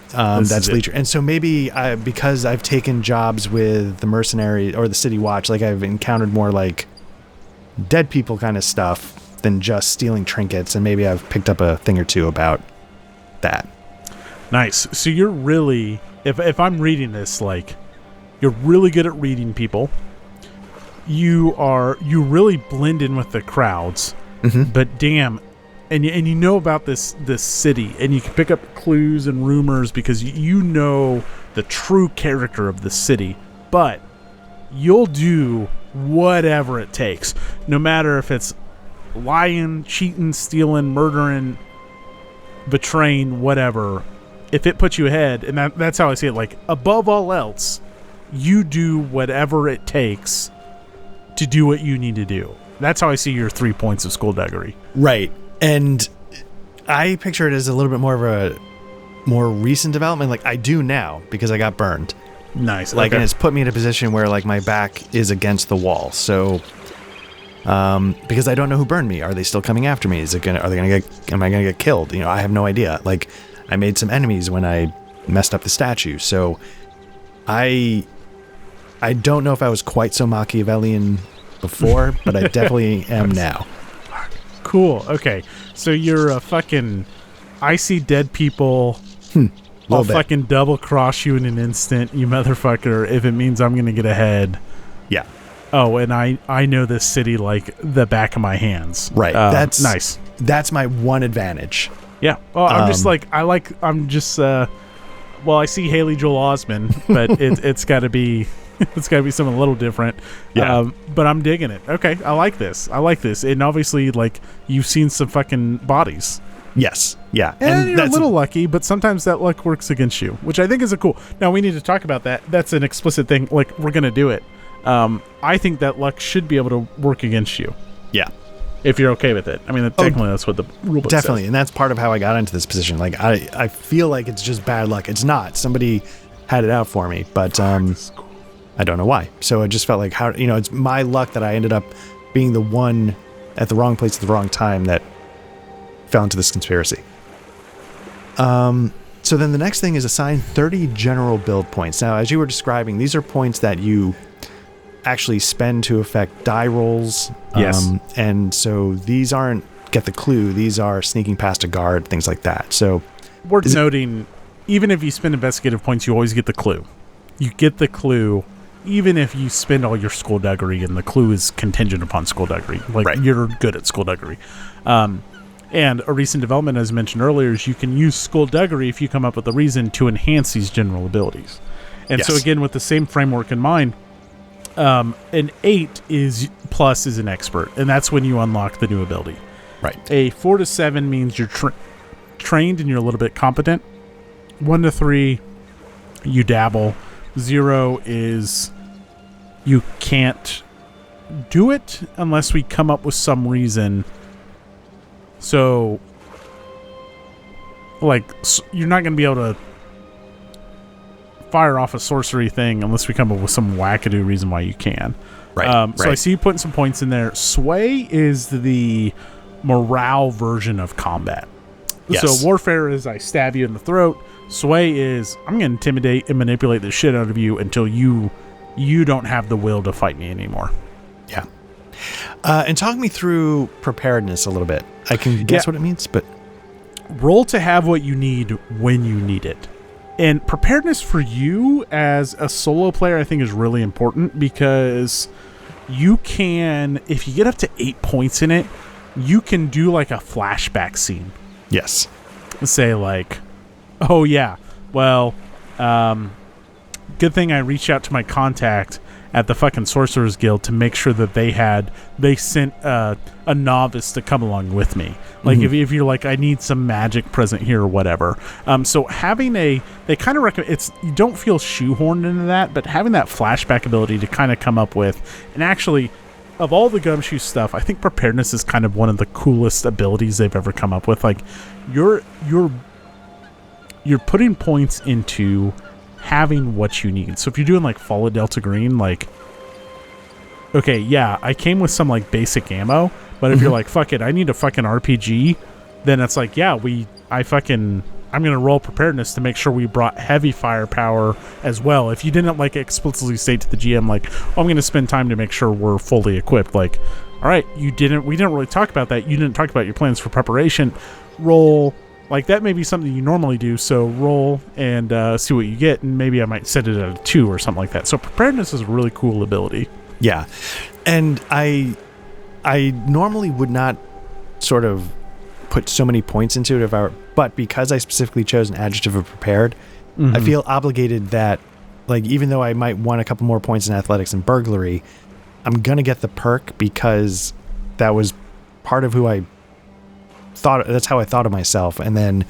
That's Leech. And so maybe because I've taken jobs with the mercenary or the City Watch, like, I've encountered more like dead people kind of stuff than just stealing trinkets, and maybe I've picked up a thing or two about that. Nice. So you're really, if I'm reading this, like, you're really good at reading people. You really blend in with the crowds. Mm-hmm. But damn, and you know about this city, and you can pick up clues and rumors because you know the true character of the city. But you'll do whatever it takes, no matter if it's lying, cheating, stealing, murdering, betraying, whatever. If it puts you ahead, and that's how I see it, like, above all else, you do whatever it takes to do what you need to do. That's how I see your 3 points of Skullduggery. Right. And I picture it as a little bit more of a more recent development. Like, I do now because I got burned. Nice. Like, okay. And it's put me in a position where, like, my back is against the wall. So, because I don't know who burned me. Are they still coming after me? Am I gonna get killed? You know, I have no idea. Like, I made some enemies when I messed up the statue. So I don't know if I was quite so Machiavellian before, but I definitely am now. Cool. Okay. So you're a fucking, I see dead people. I'll fucking double cross you in an instant, you motherfucker, if it means I'm going to get ahead. Yeah. Oh, and I know this city like the back of my hands. Right. That's nice. That's my one advantage. Yeah. Well, I'm just like, well, I see Haley Joel Osment, but it's got to be something a little different. Yeah. But I'm digging it. Okay. I like this. And obviously, like, you've seen some fucking bodies. Yes. Yeah. And you're a little lucky, but sometimes that luck works against you, which I think is a cool. Now, we need to talk about that. That's an explicit thing. Like, we're going to do it. I think that luck should be able to work against you. Yeah. If you're okay with it. I mean, technically, that's what the rulebook says. Definitely. And that's part of how I got into this position. Like, I feel like it's just bad luck. It's not. Somebody had it out for me, but I don't know why. So it just felt like, it's my luck that I ended up being the one at the wrong place at the wrong time that fell into this conspiracy. So then the next thing is assign 30 general build points. Now, as you were describing, these are points that you actually spend to affect die rolls. Yes. And so these aren't get the clue. These are sneaking past a guard, things like that. So worth noting, even if you spend investigative points, you always get the clue. You get the clue even if you spend all your Skullduggery, and the clue is contingent upon Skullduggery. Like, right. You're good at Skullduggery. And a recent development, as mentioned earlier, is you can use Skullduggery if you come up with a reason to enhance these general abilities. And so again, with the same framework in mind, an 8 is an expert, and that's when you unlock the new ability. Right. A 4 to 7 means you're trained and you're a little bit competent. 1 to 3, you dabble. 0 is you can't do it unless we come up with some reason. So, like, you're not going to be able to fire off a sorcery thing unless we come up with some wackadoo reason why you can. Right. So I see you putting some points in there. Sway is the morale version of combat. Yes. So warfare is I stab you in the throat. Sway is I'm going to intimidate and manipulate the shit out of you until you don't have the will to fight me anymore. Yeah. And talk me through preparedness a little bit. I can guess what it means, but... Roll to have what you need when you need it. And preparedness for you as a solo player, I think, is really important because you can, if you get up to 8 points in it, you can do like a flashback scene. Yes. Say like, oh yeah, well, good thing I reached out to my contact at the fucking Sorcerer's Guild to make sure that they sent a novice to come along with me. Like if you're like, I need some magic present here or whatever. So having they kind of recommend, you don't feel shoehorned into that, but having that flashback ability to kind of come up with, and actually of all the Gumshoe stuff, I think preparedness is kind of one of the coolest abilities they've ever come up with. Like you're putting points into having what you need. So if you're doing like Fall of Delta Green, like, okay, yeah, I came with some like basic ammo, but if you're like, fuck it, I need a fucking RPG, then it's like, yeah, I'm gonna roll preparedness to make sure we brought heavy firepower as well. If you didn't like explicitly say to the GM like, oh, I'm gonna spend time to make sure we're fully equipped, like, all right, we didn't really talk about that. You didn't talk about your plans for preparation. Roll. Like, that may be something you normally do, so roll and see what you get, and maybe I might set it at a 2 or something like that. So preparedness is a really cool ability. Yeah. And I normally would not sort of put so many points into it, but because I specifically chose an adjective of prepared, I feel obligated that, like, even though I might want a couple more points in athletics and burglary, I'm going to get the perk because that was part of who I thought, that's how I thought of myself. And then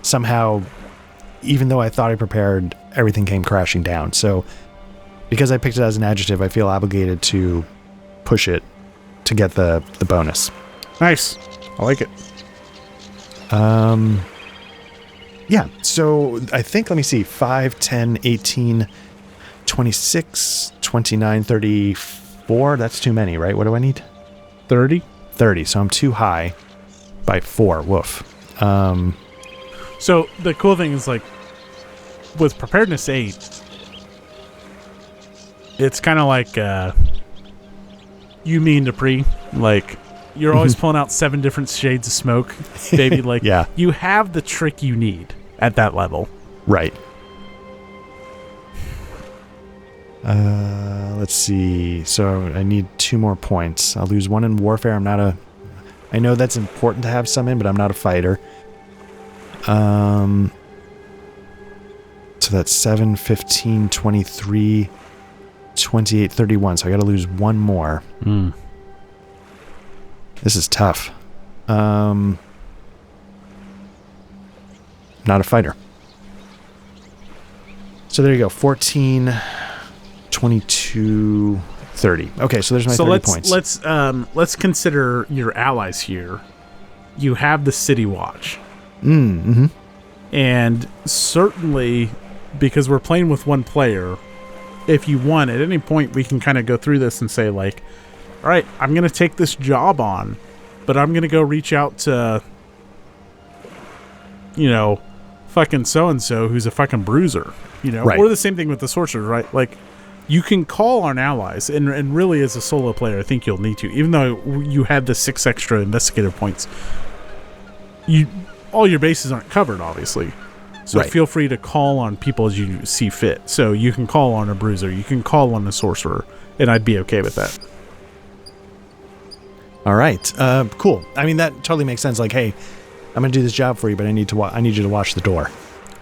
somehow, even though I thought I prepared, everything came crashing down. So because I picked it as an adjective, I feel obligated to push it to get the bonus. Nice. I like it. Yeah, so I think, let me see, 5, 10, 18, 26, 29, 34. That's too many, right? What do I need? 30. 30, so I'm too high by 4. Woof. So the cool thing is, like, with preparedness 8, it's kind of like you mean Dupree, like, you're always pulling out 7 different shades of smoke, baby. Like, yeah. You have the trick you need at that level. Right. Let's see. So I need 2 more points. I'll lose 1 in warfare. I know that's important to have some in, but I'm not a fighter. So that's 7, 15, 23, 28, 31. So I got to lose 1 more. This is tough. Not a fighter. So there you go. 14, 22, 30. Okay, so there's my 30 points. Let's consider your allies here. You have the City Watch. And certainly, because we're playing with 1 player, if you want, at any point, we can kind of go through this and say, like, all right, I'm going to take this job on, but I'm going to go reach out to, fucking so-and-so who's a fucking bruiser, Right. Or the same thing with the sorcerer, right? Like, you can call on allies, and really as a solo player, I think you'll need to, even though you had the 6 extra investigative points, all your bases aren't covered, obviously. So right. Feel free to call on people as you see fit. So you can call on a bruiser, you can call on a sorcerer, and I'd be okay with that. All right. Cool. I mean, that totally makes sense. Like, hey, I'm going to do this job for you, but I need you to watch the door.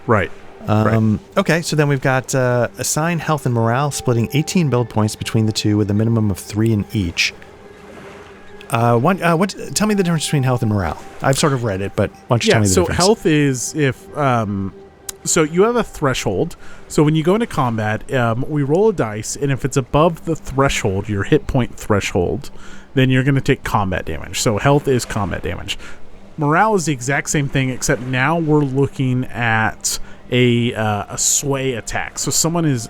Right. Okay, so then we've got assign health and morale, splitting 18 build points between the 2 with a minimum of 3 in each. Tell me the difference between health and morale. I've sort of read it, but why don't you tell me the difference? So health is so you have a threshold. So when you go into combat, we roll a dice, and if it's above the threshold, your hit point threshold, then you're going to take combat damage. So health is combat damage. Morale is the exact same thing, except now we're looking at a sway attack. So someone is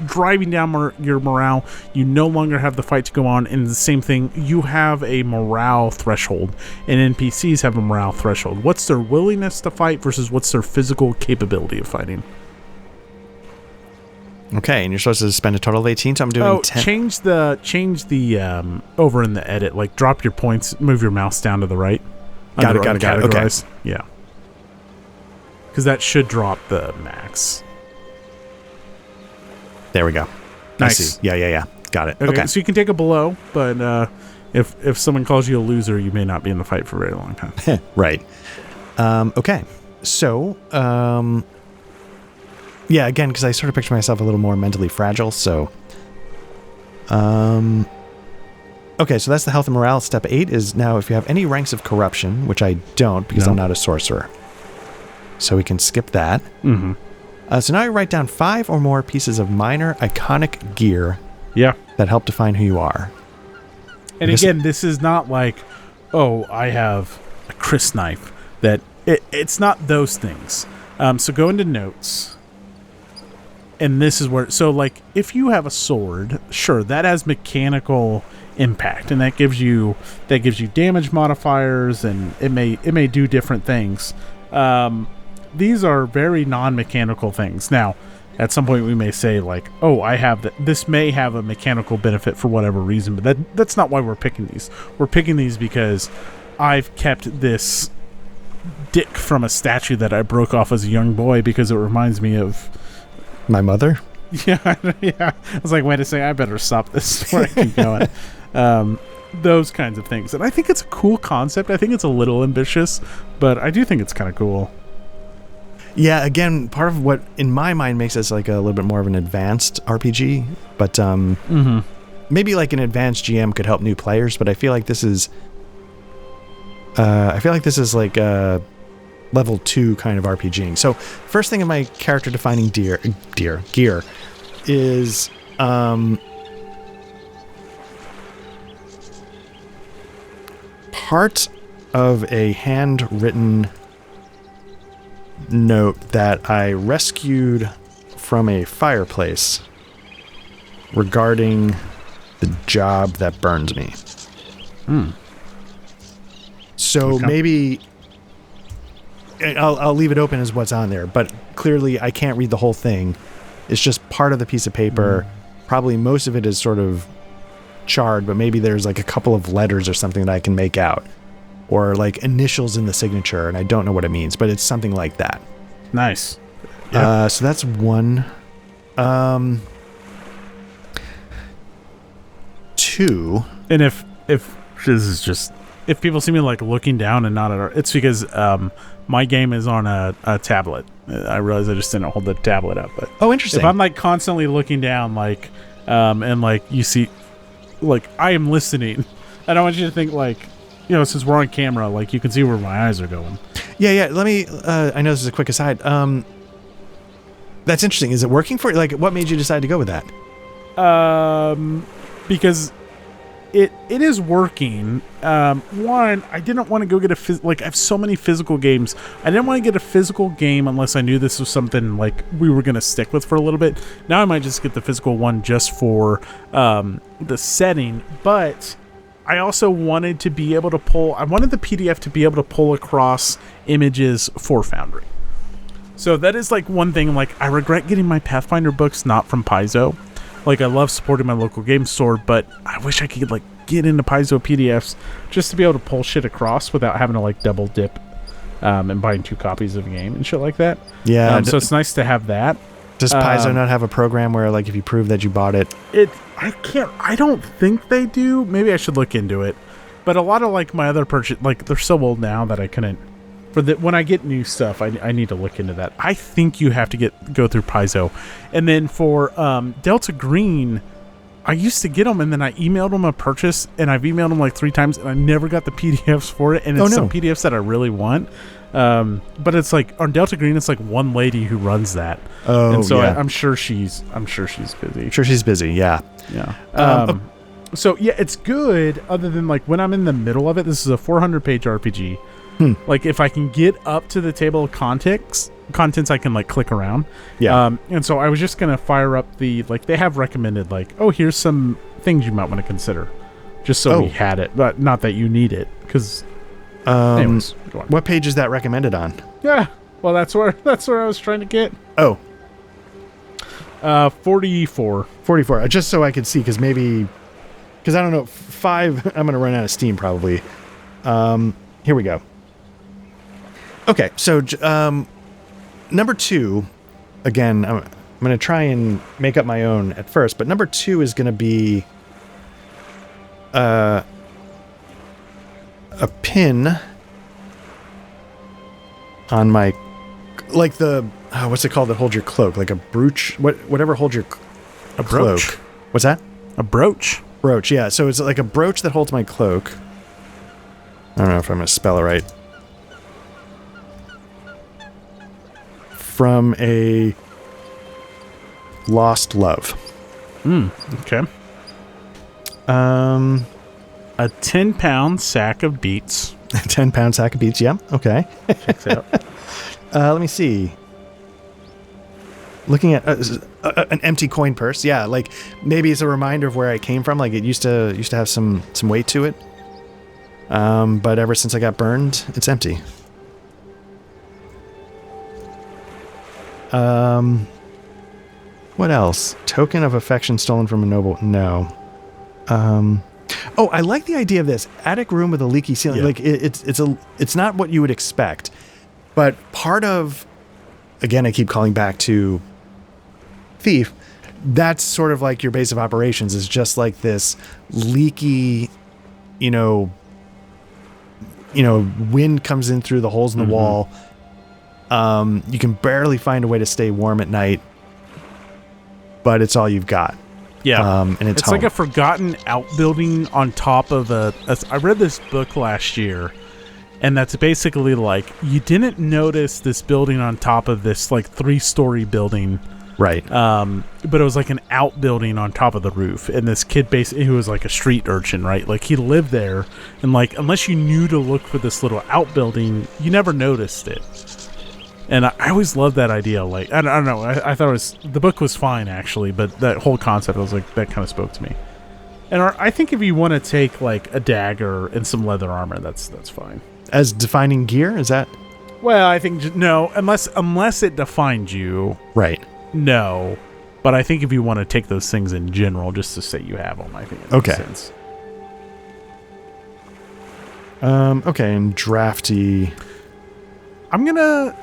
driving down your morale. You no longer have the fight to go on, and the same thing, you have a morale threshold, and NPCs have a morale threshold. What's their willingness to fight versus what's their physical capability of fighting? Okay, and you're supposed to spend a total of 18, so I'm doing 10. Change the over in the edit, like drop your points, move your mouse down to the right. Got it. Okay. Yeah. Because that should drop the max. There we go. Nice. I see. Yeah. Got it. Okay. So you can take a below, but if someone calls you a loser, you may not be in the fight for a very long time. Right. Okay. So, yeah, again, because I sort of picture myself a little more mentally fragile, so... Okay, so that's the health and morale. Step 8 is now if you have any ranks of corruption, which I don't because I'm not a sorcerer. So we can skip that. Mm-hmm. So now you write down 5 or more pieces of minor iconic gear that help define who you are. And again, this is not like, oh, I have a Chris knife. It's not those things. So go into notes. And this is where... So, like, if you have a sword, sure, that has mechanical impact. And that gives you damage modifiers, and it may do different things. These are very non-mechanical things. Now, at some point we may say, like, oh, I have that. This may have a mechanical benefit for whatever reason, but that's not why we're picking these. We're picking these because I've kept this dick from a statue that I broke off as a young boy because it reminds me of... My mother? Yeah. I was like, wait a second, I better stop this before I keep going. Those kinds of things. And I think it's a cool concept. I think it's a little ambitious, but I do think it's kind of cool. Yeah, again, part of what in my mind makes this like a little bit more of an advanced RPG, but maybe like an advanced GM could help new players, but I feel like this is like a level 2 kind of RPGing. So first thing in my character defining gear is part of a handwritten note that I rescued from a fireplace regarding the job that burns me. So maybe I'll leave it open as what's on there, but clearly I can't read the whole thing. It's just part of the piece of paper. Probably most of it is sort of charred, but maybe there's like a couple of letters or something that I can make out. Or like initials in the signature, and I don't know what it means, but it's something like that. Nice. Yeah. So that's one. 2. And if this is just... If people see me like looking down and not at our... It's because my game is on a tablet. I realize I just didn't hold the tablet up, but... Oh, interesting. If I'm like constantly looking down, like... and like you see... Like, I am listening. I don't want you to think like... You know, since we're on camera, like, you can see where my eyes are going. Yeah. Let me... I know this is a quick aside. That's interesting. Is it working for you? Like, what made you decide to go with that? Because it is working. One, I didn't want to go get I have so many physical games. I didn't want to get a physical game unless I knew this was something, like, we were going to stick with for a little bit. Now I might just get the physical one just for the setting, but... I also wanted to be able to pull... I wanted the PDF to be able to pull across images for Foundry. So that is like one thing. Like, I regret getting my Pathfinder books not from Paizo. Like, I love supporting my local game store, but I wish I could like get into Paizo PDFs just to be able to pull shit across without having to like double dip and buying 2 copies of a game and shit like that. Yeah. So it's nice to have that. Does Paizo not have a program where, like, if you prove that you bought it? I don't think they do. Maybe I should look into it. But a lot of, like, my other purchase, like, they're so old now that I couldn't. When I get new stuff, I need to look into that. I think you have to go through Paizo. And then for Delta Green, I used to get them, and then I emailed them a purchase, and I've emailed them like 3 times, and I never got the PDFs for it. And it's some PDFs that I really want. But it's like on Delta Green, it's like one lady who runs that. Oh, and so yeah. I'm sure she's busy. Sure, she's busy. Yeah. So yeah, it's good. Other than like when I'm in the middle of it, this is a 400-page RPG. Like if I can get up to the table of contents, I can like click around. Yeah. And so I was just gonna fire up the like they have recommended like, oh, here's some things you might want to consider, just so we had it, but not that you need it because. Anyways, go on. What page is that recommended on? Yeah. Well, that's where I was trying to get. Oh. 44. 44. Just so I could see, because I don't know, 5. I'm gonna run out of steam probably. Here we go. Okay, so number 2. Again, I'm gonna try and make up my own at first, but number 2 is gonna be a pin on my, like the what's it called that holds your cloak, like a brooch, whatever holds your a brooch. Cloak. What's that? A brooch. Brooch, yeah. So it's like a brooch that holds my cloak. I don't know if I'm gonna spell it right. From a lost love. Okay. A 10-pound sack of beets. A 10-pound sack of beets, yeah. Okay. Checks out. Let me see. Looking at an empty coin purse, yeah. Like maybe it's a reminder of where I came from. Like it used to have some weight to it. But ever since I got burned, it's empty. What else? Token of affection stolen from a noble. No. Oh, I like the idea of this attic room with a leaky ceiling. Yeah. Like it's not what you would expect, but part of, again, I keep calling back to Thief. That's sort of like your base of operations is just like this leaky, wind comes in through the holes in the wall. You can barely find a way to stay warm at night, but it's all you've got. Yeah, and it's like a forgotten outbuilding on top of I read this book last year, and that's basically like you didn't notice this building on top of this like 3-story building, right? But it was like an outbuilding on top of the roof, and this kid who was like a street urchin, right? Like he lived there, and like unless you knew to look for this little outbuilding, you never noticed it. And I always loved that idea. Like, I don't know. I thought the book was fine, actually, but that whole concept, I was like, that kind of spoke to me. And I think if you want to take, like, a dagger and some leather armor, that's fine. As defining gear? Is that? Well, I think, no, unless it defines you. Right. No. But I think if you want to take those things in general, just to say you have them, I think it makes sense. Okay, and drafty. I'm going to...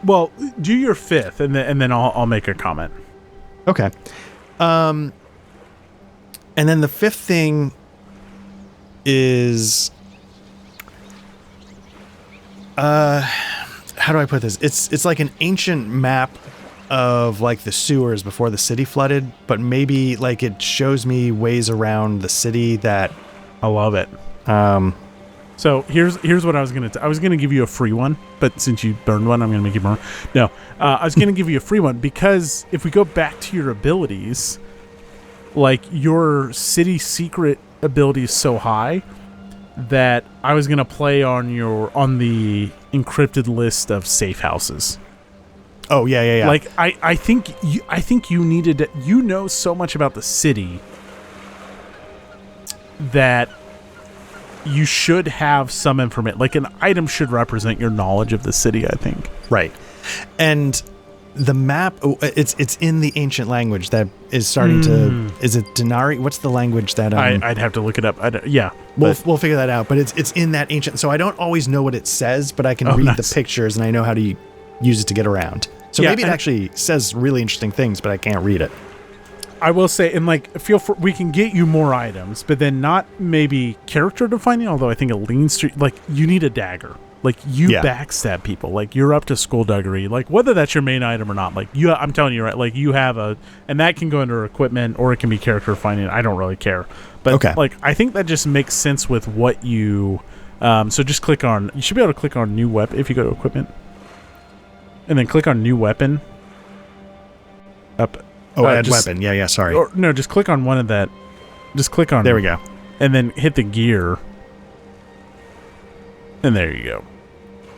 Well, do your 5th, and then I'll make a comment. Okay. And then the 5th thing is... how do I put this? It's like an ancient map of like the sewers before the city flooded, but maybe like it shows me ways around the city that... I love it. So here's what I was gonna. I was gonna give you a free one, but since you burned one, I'm gonna make you burn. No, I was gonna give you a free one because if we go back to your abilities, like your city secret ability is so high that I was gonna play on the encrypted list of safe houses. Oh yeah. Like I think you needed to, you know so much about the city that you should have some information. Like an item should represent your knowledge of the city, I think. Right. And the map, it's in the ancient language that is starting to... Is it Denari? What's the language that... I'd have to look it up. Yeah. We'll figure that out. But it's in that ancient... So I don't always know what it says, but I can read the pictures and I know how to use it to get around. So maybe it actually says really interesting things, but I can't read it. I will say, and like, we can get you more items, but then not maybe character defining, although I think it leans to, like, you need a dagger. Like, you backstab people. Like, you're up to skullduggery. Like, whether that's your main item or not, like, I'm telling you, right, like, you have and that can go under equipment, or it can be character defining. I don't really care. But, like, I think that just makes sense with what you, so just you should be able to click on new weapon if you go to equipment. And then click on new weapon. Up. Oh, add weapon. Yeah, sorry. Or, no, just click on one of that. Just click on... There we go. And then hit the gear. And there you go.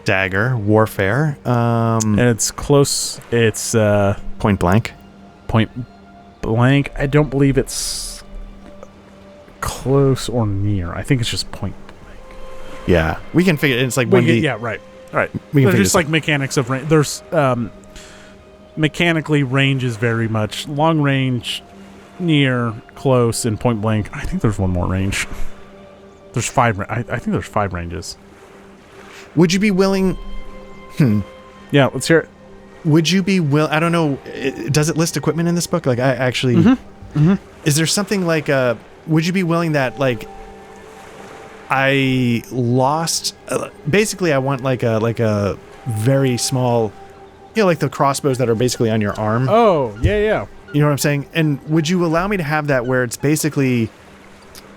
Dagger, warfare. And it's close. It's Point blank. Point blank. I don't believe it's close or near. I think it's just point blank. Yeah, we can figure. It's like 1D. Yeah, right. All right. We can There's figure just like mechanics of range. There's mechanically range is very much long range, near, close, and point blank. I think there's one more range. There's 5. I think there's 5 ranges. Would you be willing? Yeah, let's hear it. Would you be I don't know. Does it list equipment in this book? Like, I actually. Is there something like would you be willing that like I lost? Basically, I want like a very small, like the crossbows that are basically on your arm. Oh, yeah. You know what I'm saying? And would you allow me to have that where it's basically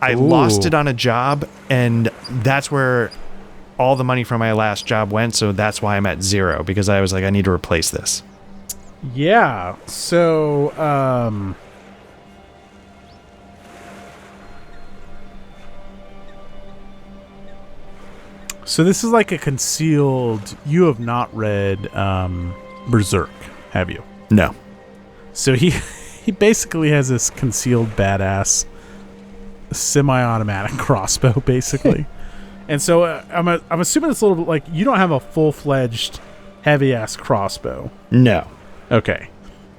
I lost it on a job, and that's where all the money from my last job went, so that's why I'm at 0, because I was like, I need to replace this. Yeah. So, so this is like a concealed. You have not read Berserk, have you? No. So he basically has this concealed badass semi-automatic crossbow, basically. And so I'm assuming it's a little bit like you don't have a full-fledged heavy-ass crossbow. No. Okay.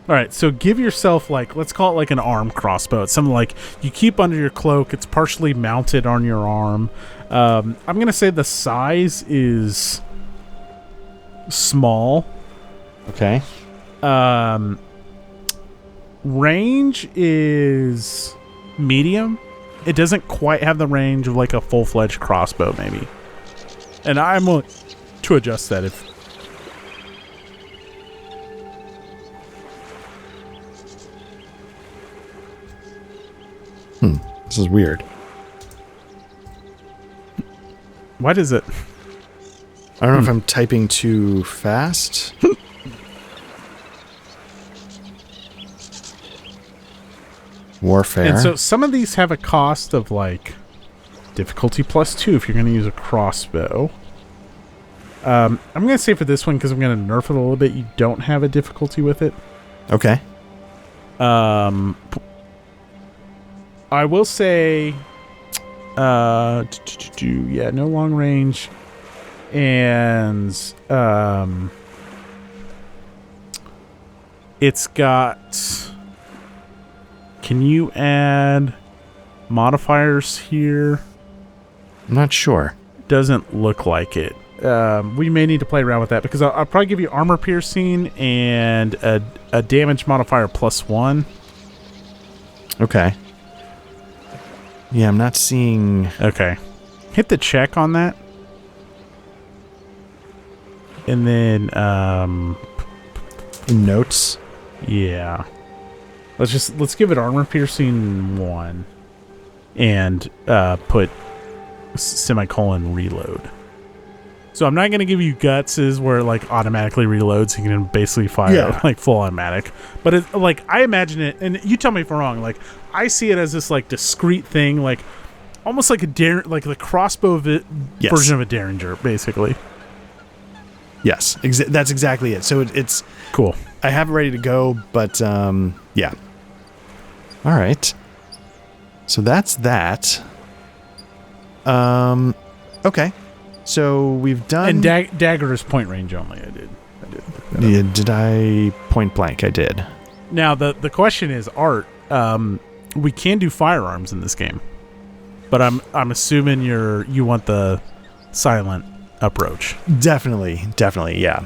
All right, so give yourself, like, let's call it like an arm crossbow. It's something like you keep under your cloak. It's partially mounted on your arm. I'm going to say the size is small. Okay. Range is medium. It doesn't quite have the range of like a full-fledged crossbow, maybe. And I'm willing to adjust that if... This is weird. What is it? I don't know if I'm typing too fast. Warfare. And so some of these have a cost of like difficulty +2 if you're going to use a crossbow. I'm going to say for this one, because I'm going to nerf it a little bit, you don't have a difficulty with it. Okay. I will say, yeah, no long range, and it's got. Can you add modifiers here? I'm not sure. Doesn't look like it. We may need to play around with that, because I'll probably give you armor piercing and a damage modifier +1. Okay. Yeah, I'm not seeing... Okay. Hit the check on that. And then, in notes? yeah. Let's give it armor piercing 1. And, put semicolon reload. So I'm not going to give you gutses where it like automatically reloads. You can basically fire like full automatic. But it, like I imagine it, and you tell me if I'm wrong. Like I see it as this like discrete thing, like almost like like the crossbow version of a Derringer, basically. Yes, that's exactly it. So it's cool. I have it ready to go, but yeah. All right. So that's that. Okay. So we've done... And dagger is point range only. I did. Yeah, did I point blank? I did. Now, the question is, Art, we can do firearms in this game. But I'm assuming you want the silent approach. Definitely, yeah.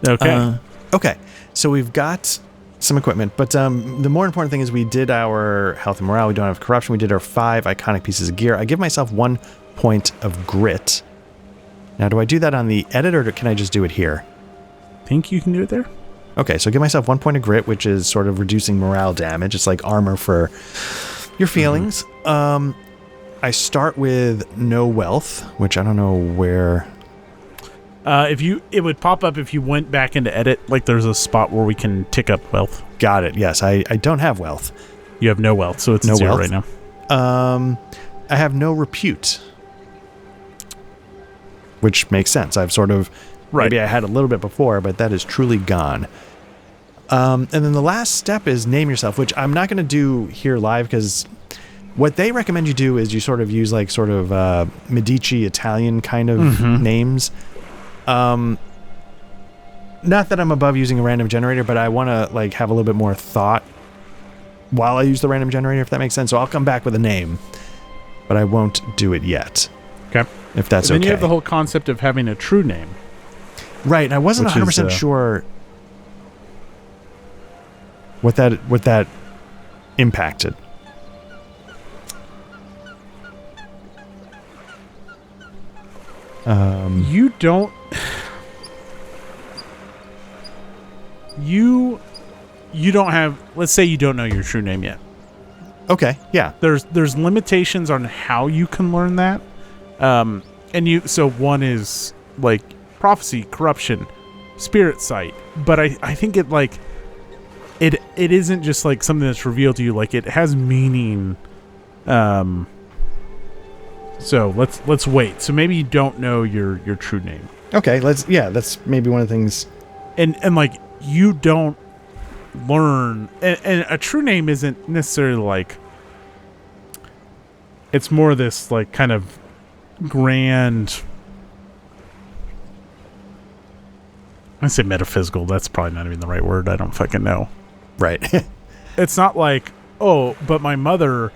Okay. Okay. So we've got some equipment, but the more important thing is we did our health and morale. We don't have corruption. We did our 5 iconic pieces of gear. I give myself 1 point of grit. Now, do I do that on the edit, or can I just do it here? Think you can do it there? Okay, so give myself 1 point of grit, which is sort of reducing morale damage. It's like armor for your feelings. I start with no wealth, which I don't know where... it would pop up if you went back into edit. Like there's a spot where we can tick up wealth. Got it. Yes, I don't have wealth. You have no wealth, so it's no 0 wealth right now. I have no repute. which makes sense. I've sort of, maybe I had a little bit before, but that is truly gone. And then the last step is name yourself, which I'm not going to do here live because what they recommend you do is you sort of use like sort of Medici Italian kind of names. Not that I'm above using a random generator, but I want to like have a little bit more thought while I use the random generator, if that makes sense. So I'll come back with a name, but I won't do it yet. Okay. If that's and then okay. You have the whole concept of having a true name. Right. I wasn't 100% sure what that impacted. You don't have, let's say you don't know your true name yet. Okay, yeah. There's limitations on how you can learn that. So one is like prophecy, corruption, spirit sight. But I think it like it isn't just like something that's revealed to you, like it has meaning. So let's wait. So maybe you don't know your true name. Okay, that's maybe one of the things. And like you don't learn, and a true name isn't necessarily like, it's more this like kind of grand, I say metaphysical, that's probably not even the right word, I don't fucking know. Right. It's not like, oh, but my mother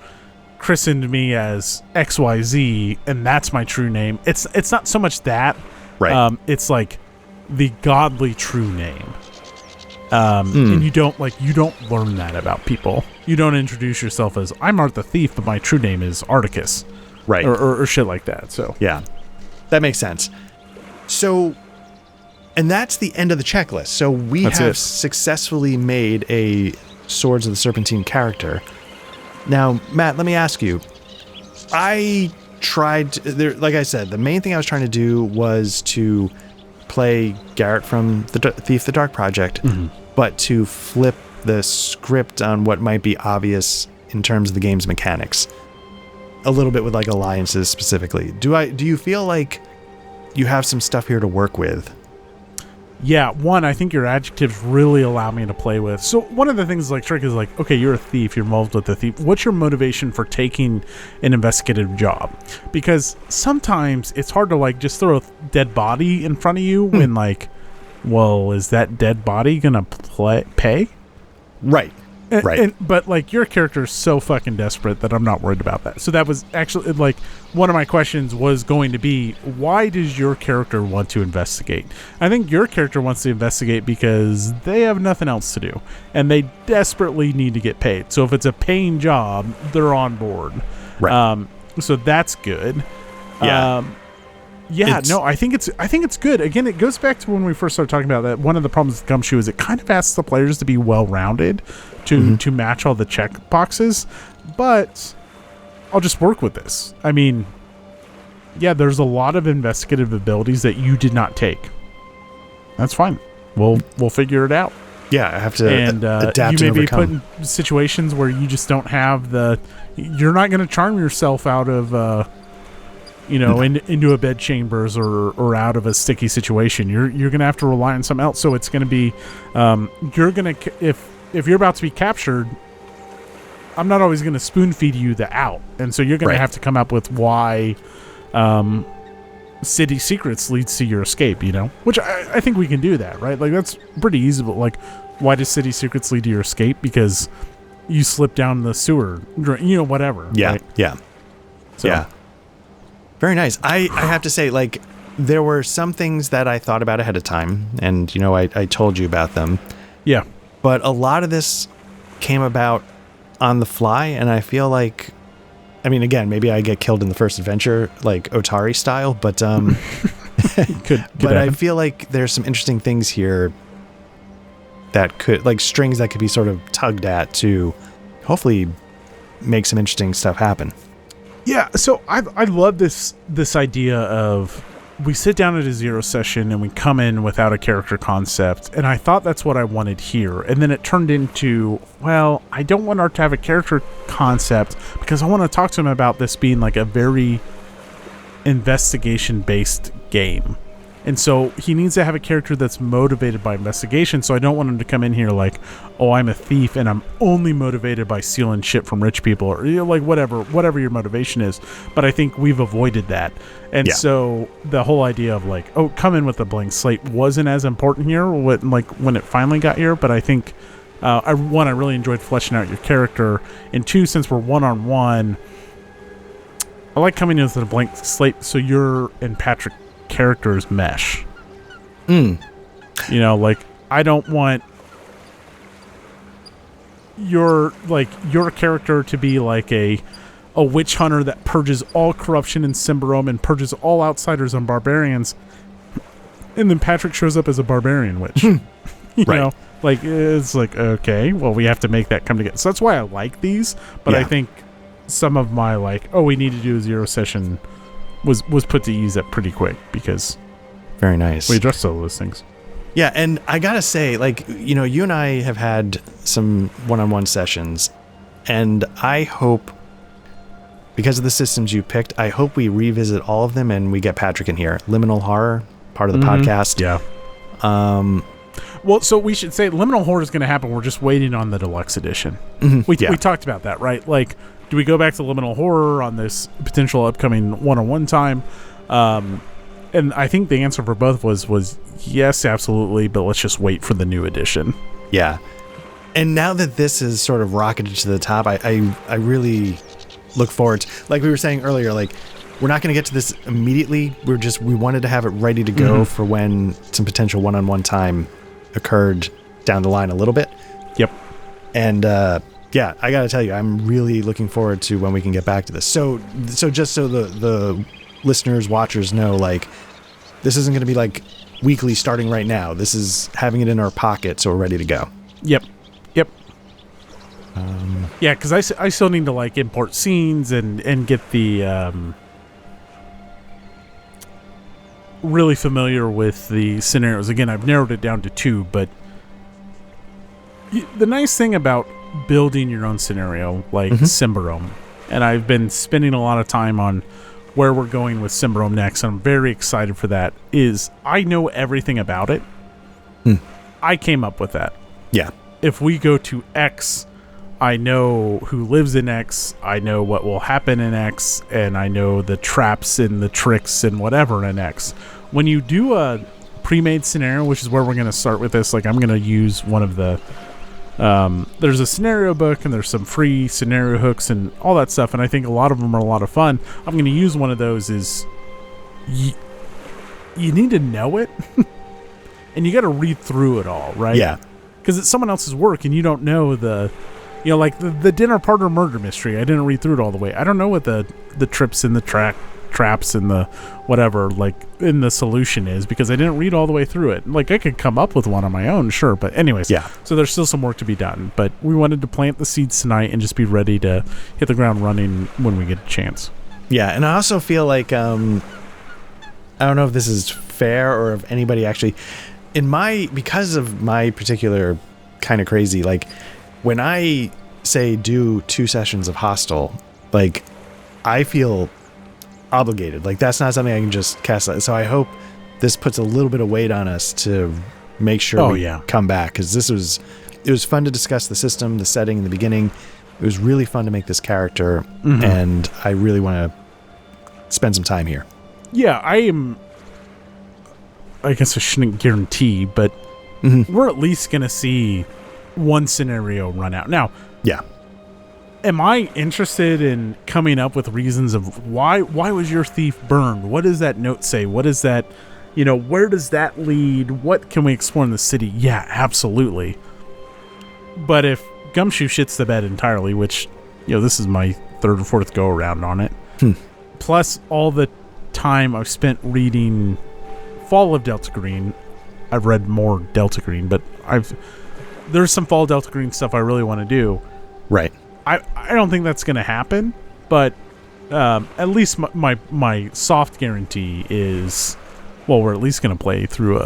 christened me as XYZ and that's my true name. It's not so much that. Right. It's like the godly true name. And you don't learn that about people. You don't introduce yourself as, I'm Art the Thief, but my true name is Articus. Right. Or shit like that. So yeah, that makes sense. So, and that's the end of the checklist. So we have successfully made a Swords of the Serpentine character. Now, Matt, let me ask you. I tried, like I said, the main thing I was trying to do was to play Garrett from the Thief the Dark Project, but to flip the script on what might be obvious in terms of the game's mechanics. A little bit with like alliances specifically. Do you feel like you have some stuff here to work with? Yeah, one, I think your adjectives really allow me to play with. So one of the things like trick is like, okay, you're a thief, you're involved with the thief. What's your motivation for taking an investigative job? Because sometimes it's hard to like just throw a dead body in front of you when like, well, is that dead body gonna pay? Right. Right. But like your character is so fucking desperate that I'm not worried about that. So that was actually like one of my questions was going to be, why does your character want to investigate? I think your character wants to investigate because they have nothing else to do and they desperately need to get paid. So if it's a paying job, they're on board. Right. So that's good. Yeah. I think it's good. Again, it goes back to when we first started talking about that. One of the problems with Gumshoe is it kind of asks the players to be well-rounded to match all the check boxes, but I'll just work with this. I mean, yeah, there's a lot of investigative abilities that you did not take. That's fine. We'll figure it out. Yeah, I have to adapt. You may and be overcome. put in situations where you just don't have you're not going to charm yourself out of into a bed chambers or out of a sticky situation. You're gonna have to rely on something else. So it's gonna be if you're about to be captured, I'm not always gonna spoon feed you the out, and so you're gonna have to come up with why city secrets leads to your escape. Which I think we can do that, right? Like that's pretty easy. But like, why does city secrets lead to your escape? Because you slip down the sewer, whatever. Yeah, right? yeah, so, yeah. Very nice. I have to say, like, there were some things that I thought about ahead of time, and, I told you about them. Yeah. But a lot of this came about on the fly, and I feel like, I mean, again, maybe I get killed in the first adventure, like Otari style, but I feel like there's some interesting things here that could, like, strings that could be sort of tugged at to hopefully make some interesting stuff happen. Yeah, so I love this idea of we sit down at a zero session and we come in without a character concept, and I thought that's what I wanted here. And then it turned into, well, I don't want Art to have a character concept because I want to talk to him about this being like a very investigation-based game. And so he needs to have a character that's motivated by investigation. So I don't want him to come in here like, oh, I'm a thief and I'm only motivated by stealing shit from rich people, or like whatever your motivation is. But I think we've avoided that. And so the whole idea of like, oh, come in with a blank slate wasn't as important here when it finally got here. But I think I really enjoyed fleshing out your character. And two, since we're one-on-one, I like coming in with a blank slate so you're and Patrick characters mesh. You know, like I don't want your character to be like a witch hunter that purges all corruption in Symbaroum and purges all outsiders and barbarians, and then Patrick shows up as a barbarian witch. You know, like it's like, okay, well, we have to make that come together. So that's why I like these, but I think some of my we need to do a zero session was put to ease up pretty quick because very nice. We addressed all those things. Yeah, and I gotta say, like, you know, you and I have had some one-on-one sessions, and I hope, because of the systems you picked, I hope we revisit all of them and we get Patrick in here. Liminal Horror, part of the podcast. Yeah. Well, so we should say Liminal Horror is going to happen. We're just waiting on the deluxe edition. We talked about that, right? Like, do we go back to Liminal Horror on this potential upcoming one-on-one time? And I think the answer for both was yes, absolutely, but let's just wait for the new edition. Yeah. And now that this is sort of rocketed to the top, I really look forward to, like we were saying earlier, like, we're not going to get to this immediately. We wanted to have it ready to go for when some potential one-on-one time occurred down the line a little bit. Yep. And yeah, I got to tell you, I'm really looking forward to when we can get back to this. So just so the listeners, watchers know, like, this isn't going to be like weekly starting right now. This is having it in our pocket, so we're ready to go. Yep. Yeah, because I still need to like import scenes and get the really familiar with the scenarios. Again, I've narrowed it down to 2, but the nice thing about building your own scenario, like Symbaroum, and I've been spending a lot of time on where we're going with Symbaroum next, and I'm very excited for that, is I know everything about it. I came up with that. Yeah. If we go to X, I know who lives in X, I know what will happen in X, and I know the traps and the tricks and whatever in X. When you do a pre-made scenario, which is where we're going to start with this, like I'm going to use one of the there's a scenario book and there's some free scenario hooks and all that stuff, and I think a lot of them are a lot of fun. I'm going to use one of those. Is you need to know it and you got to read through it all, right? Yeah, because it's someone else's work and you don't know like the dinner party murder mystery. I didn't read through it all the way. I don't know what the trips and the traps and the whatever like in the solution is because I didn't read all the way through it. Like I could come up with one on my own, sure, but anyways, yeah. So there's still some work to be done, but we wanted to plant the seeds tonight and just be ready to hit the ground running when we get a chance. Yeah, and I also feel like I don't know if this is fair or if anybody actually because of my particular kind of crazy, like when I say do 2 sessions of Hostile, like I feel obligated. Like that's not something I can just cast. So I hope this puts a little bit of weight on us to make sure we come back, because it was fun to discuss the system, the setting in the beginning. It was really fun to make this character, and I really want to spend some time here. Yeah, I guess I shouldn't guarantee, but we're at least going to see one scenario run out. Now, yeah. Am I interested in coming up with reasons of why was your thief burned? What does that note say? What is that, where does that lead? What can we explore in the city? Yeah, absolutely. But if Gumshoe shits the bed entirely, which, this is my 3rd or 4th go around on it, plus all the time I've spent reading Fall of Delta Green, I've read more Delta Green, but there's some Fall Delta Green stuff I really want to do. Right. I don't think that's going to happen, but at least my soft guarantee is, well, we're at least going to play through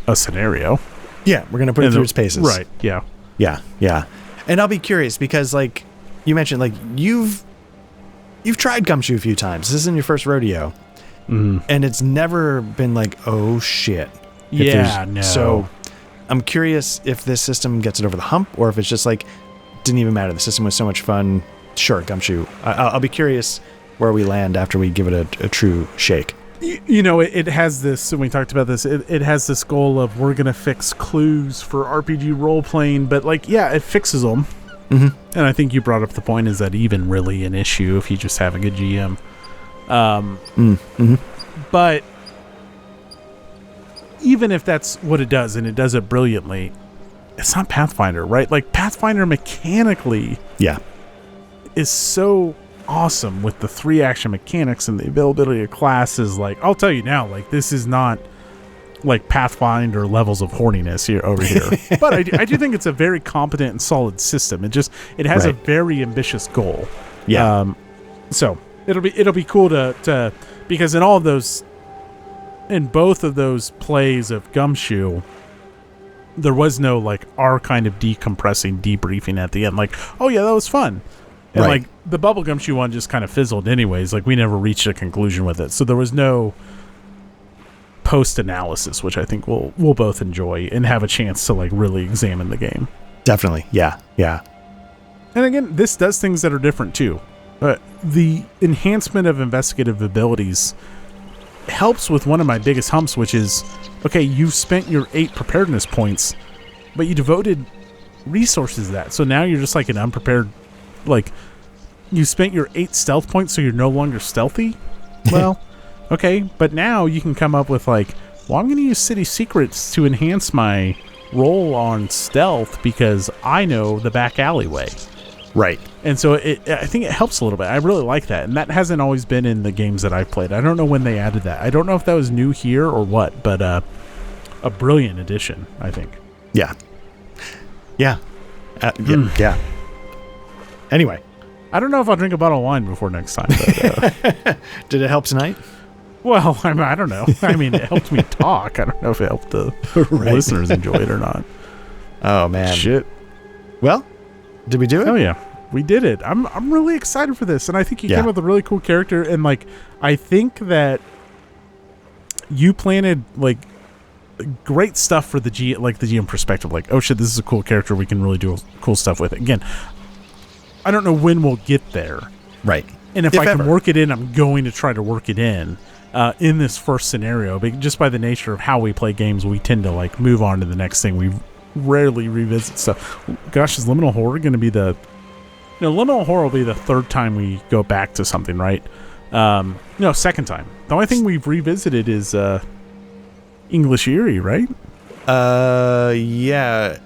a scenario. Yeah, we're going to put it through its paces. Right, yeah. Yeah. And I'll be curious because, like, you mentioned, like, you've tried Gumshoe a few times. This isn't your first rodeo. And it's never been like, oh shit. Yeah, no. So I'm curious if this system gets it over the hump, or if it's just like, didn't even matter. The system was so much fun. Sure, Gumshoe. I'll be curious where we land after we give it a true shake. You know, it has this, and we talked about this, it has this goal of we're going to fix clues for RPG role-playing, but, like, yeah, it fixes them. And I think you brought up the point, is that even really an issue if you just have a good GM? But even if that's what it does, and it does it brilliantly, it's not Pathfinder, right? Like, Pathfinder mechanically is so awesome with the 3 action mechanics and the availability of classes. Like, I'll tell you now, like, this is not like Pathfinder levels of horniness here over here. But I do think it's a very competent and solid system. It has a very ambitious goal. So it'll be cool to because in both of those plays of Gumshoe, there was no like our kind of decompressing debriefing at the end, like, oh yeah, that was fun. And like the Bubble Gumshoe one just kind of fizzled anyways. Like, we never reached a conclusion with it. So there was no post-analysis, which I think we'll both enjoy and have a chance to like really examine the game. Definitely. Yeah. And again, this does things that are different too. The enhancement of investigative abilities helps with one of my biggest humps, which is, okay, you've spent your 8 preparedness points, but you devoted resources to that. So now you're just like an unprepared, like, you spent your 8 stealth points, so you're no longer stealthy. Well, okay, but now you can come up with like, well, I'm going to use city secrets to enhance my roll on stealth because I know the back alleyway. Right. And so I think it helps a little bit. I really like that. And that hasn't always been in the games that I've played. I don't know when they added that. I don't know if that was new here or what, but a brilliant addition, I think. Yeah. Anyway. I don't know if I'll drink a bottle of wine before next time. But, did it help tonight? Well, I don't know. I mean, it helped me talk. I don't know if it helped the listeners enjoy it or not. Oh, man. Shit. Well, did we do it? Oh, yeah. We did it. I'm really excited for this. And I think you came up with a really cool character. And, like, I think that you planted, like, great stuff for the GM perspective. Like, oh, shit, this is a cool character. We can really do cool stuff with it. Again, I don't know when we'll get there. Right. And if I can work it in, I'm going to try to work it in this first scenario. But just by the nature of how we play games, we tend to like move on to the next thing. We rarely revisit stuff. Gosh, is Liminal Horror going to be Liminal Horror will be the 3rd time we go back to something, right? No, 2nd time. The only thing we've revisited is English Eerie, right? Yeah.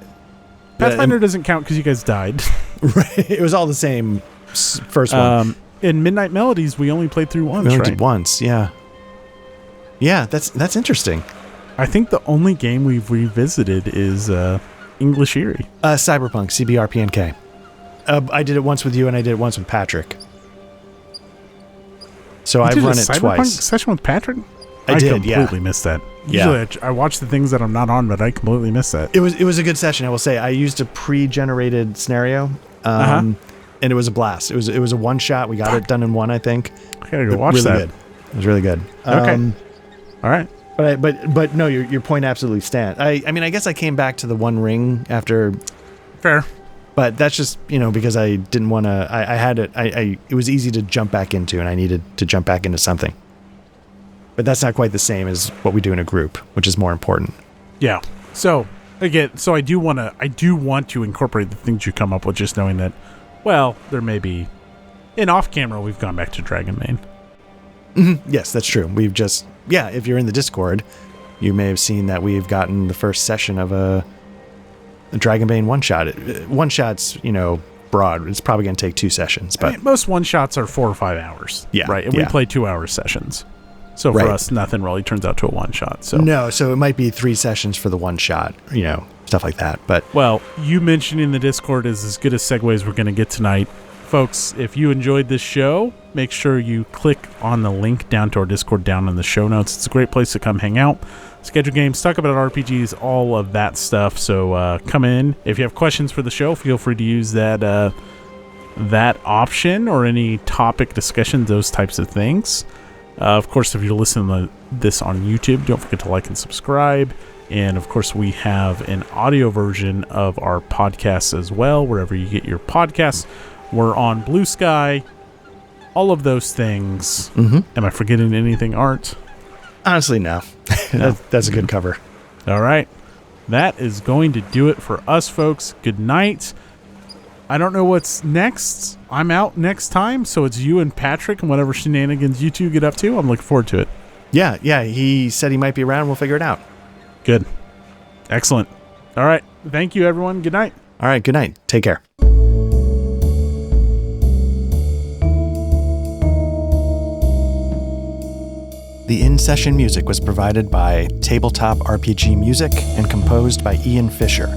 Pathfinder doesn't count because you guys died. Right. It was all the same first one. In Midnight Melodies, we only played through once, we only did once, yeah. Yeah, that's interesting. I think the only game we've revisited is English Eerie. Cyberpunk, CBRPNK. I did it once with you, and I did it once with Patrick. So I've run it Cyberpunk twice. Session with Patrick? I did, completely missed that. Usually I watch the things that I'm not on, but I completely missed that. It was a good session, I will say. I used a pre-generated scenario, and it was a blast. It was a one shot. We got it done in one, I think. I gotta go watch that. Good. It was really good. Okay. All right. But no, your point absolutely stands. I mean, I guess I came back to the One Ring after. Fair. But that's just, because I didn't want to. I had it. It was easy to jump back into, and I needed to jump back into something. But that's not quite the same as what we do in a group, which is more important. Yeah. So again, I do want to incorporate the things you come up with, just knowing that, well, there may be, in off camera, we've gone back to Dragonbane. Mm-hmm. Yes, that's true. We've just, if you're in the Discord, you may have seen that we've gotten the first session of a Dragonbane one shot. One shot's, broad. It's probably going to take 2 sessions, but most one shots are 4 or 5 hours. Yeah. Right. And we play 2-hour sessions. So for us, nothing really turns out to a one shot. So no, so it might be 3 sessions for the one shot, stuff like that. But well, you mentioning the Discord is as good a segue as we're going to get tonight. Folks, if you enjoyed this show, make sure you click on the link down to our Discord down in the show notes. It's a great place to come hang out, schedule games, talk about RPGs, all of that stuff. So come in. If you have questions for the show, feel free to use that option or any topic discussion, those types of things. Of course, if you're listening to this on YouTube, don't forget to like and subscribe. And of course, we have an audio version of our podcast as well, wherever you get your podcasts. We're on Blue Sky, all of those things. Mm-hmm. Am I forgetting anything, Art? Honestly, no. That's a good cover. All right. That is going to do it for us, folks. Good night. I don't know what's next. I'm out next time, so it's you and Patrick and whatever shenanigans you two get up to. I'm looking forward to it. Yeah. He said he might be around. We'll figure it out. Good. Excellent. All right. Thank you, everyone. Good night. All right. Good night. Take care. The in-session music was provided by Tabletop RPG Music and composed by Ian Fisher.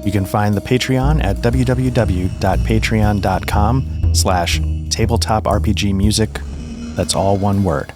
You can find the Patreon at www.patreon.com/tabletop RPG music. That's all one word.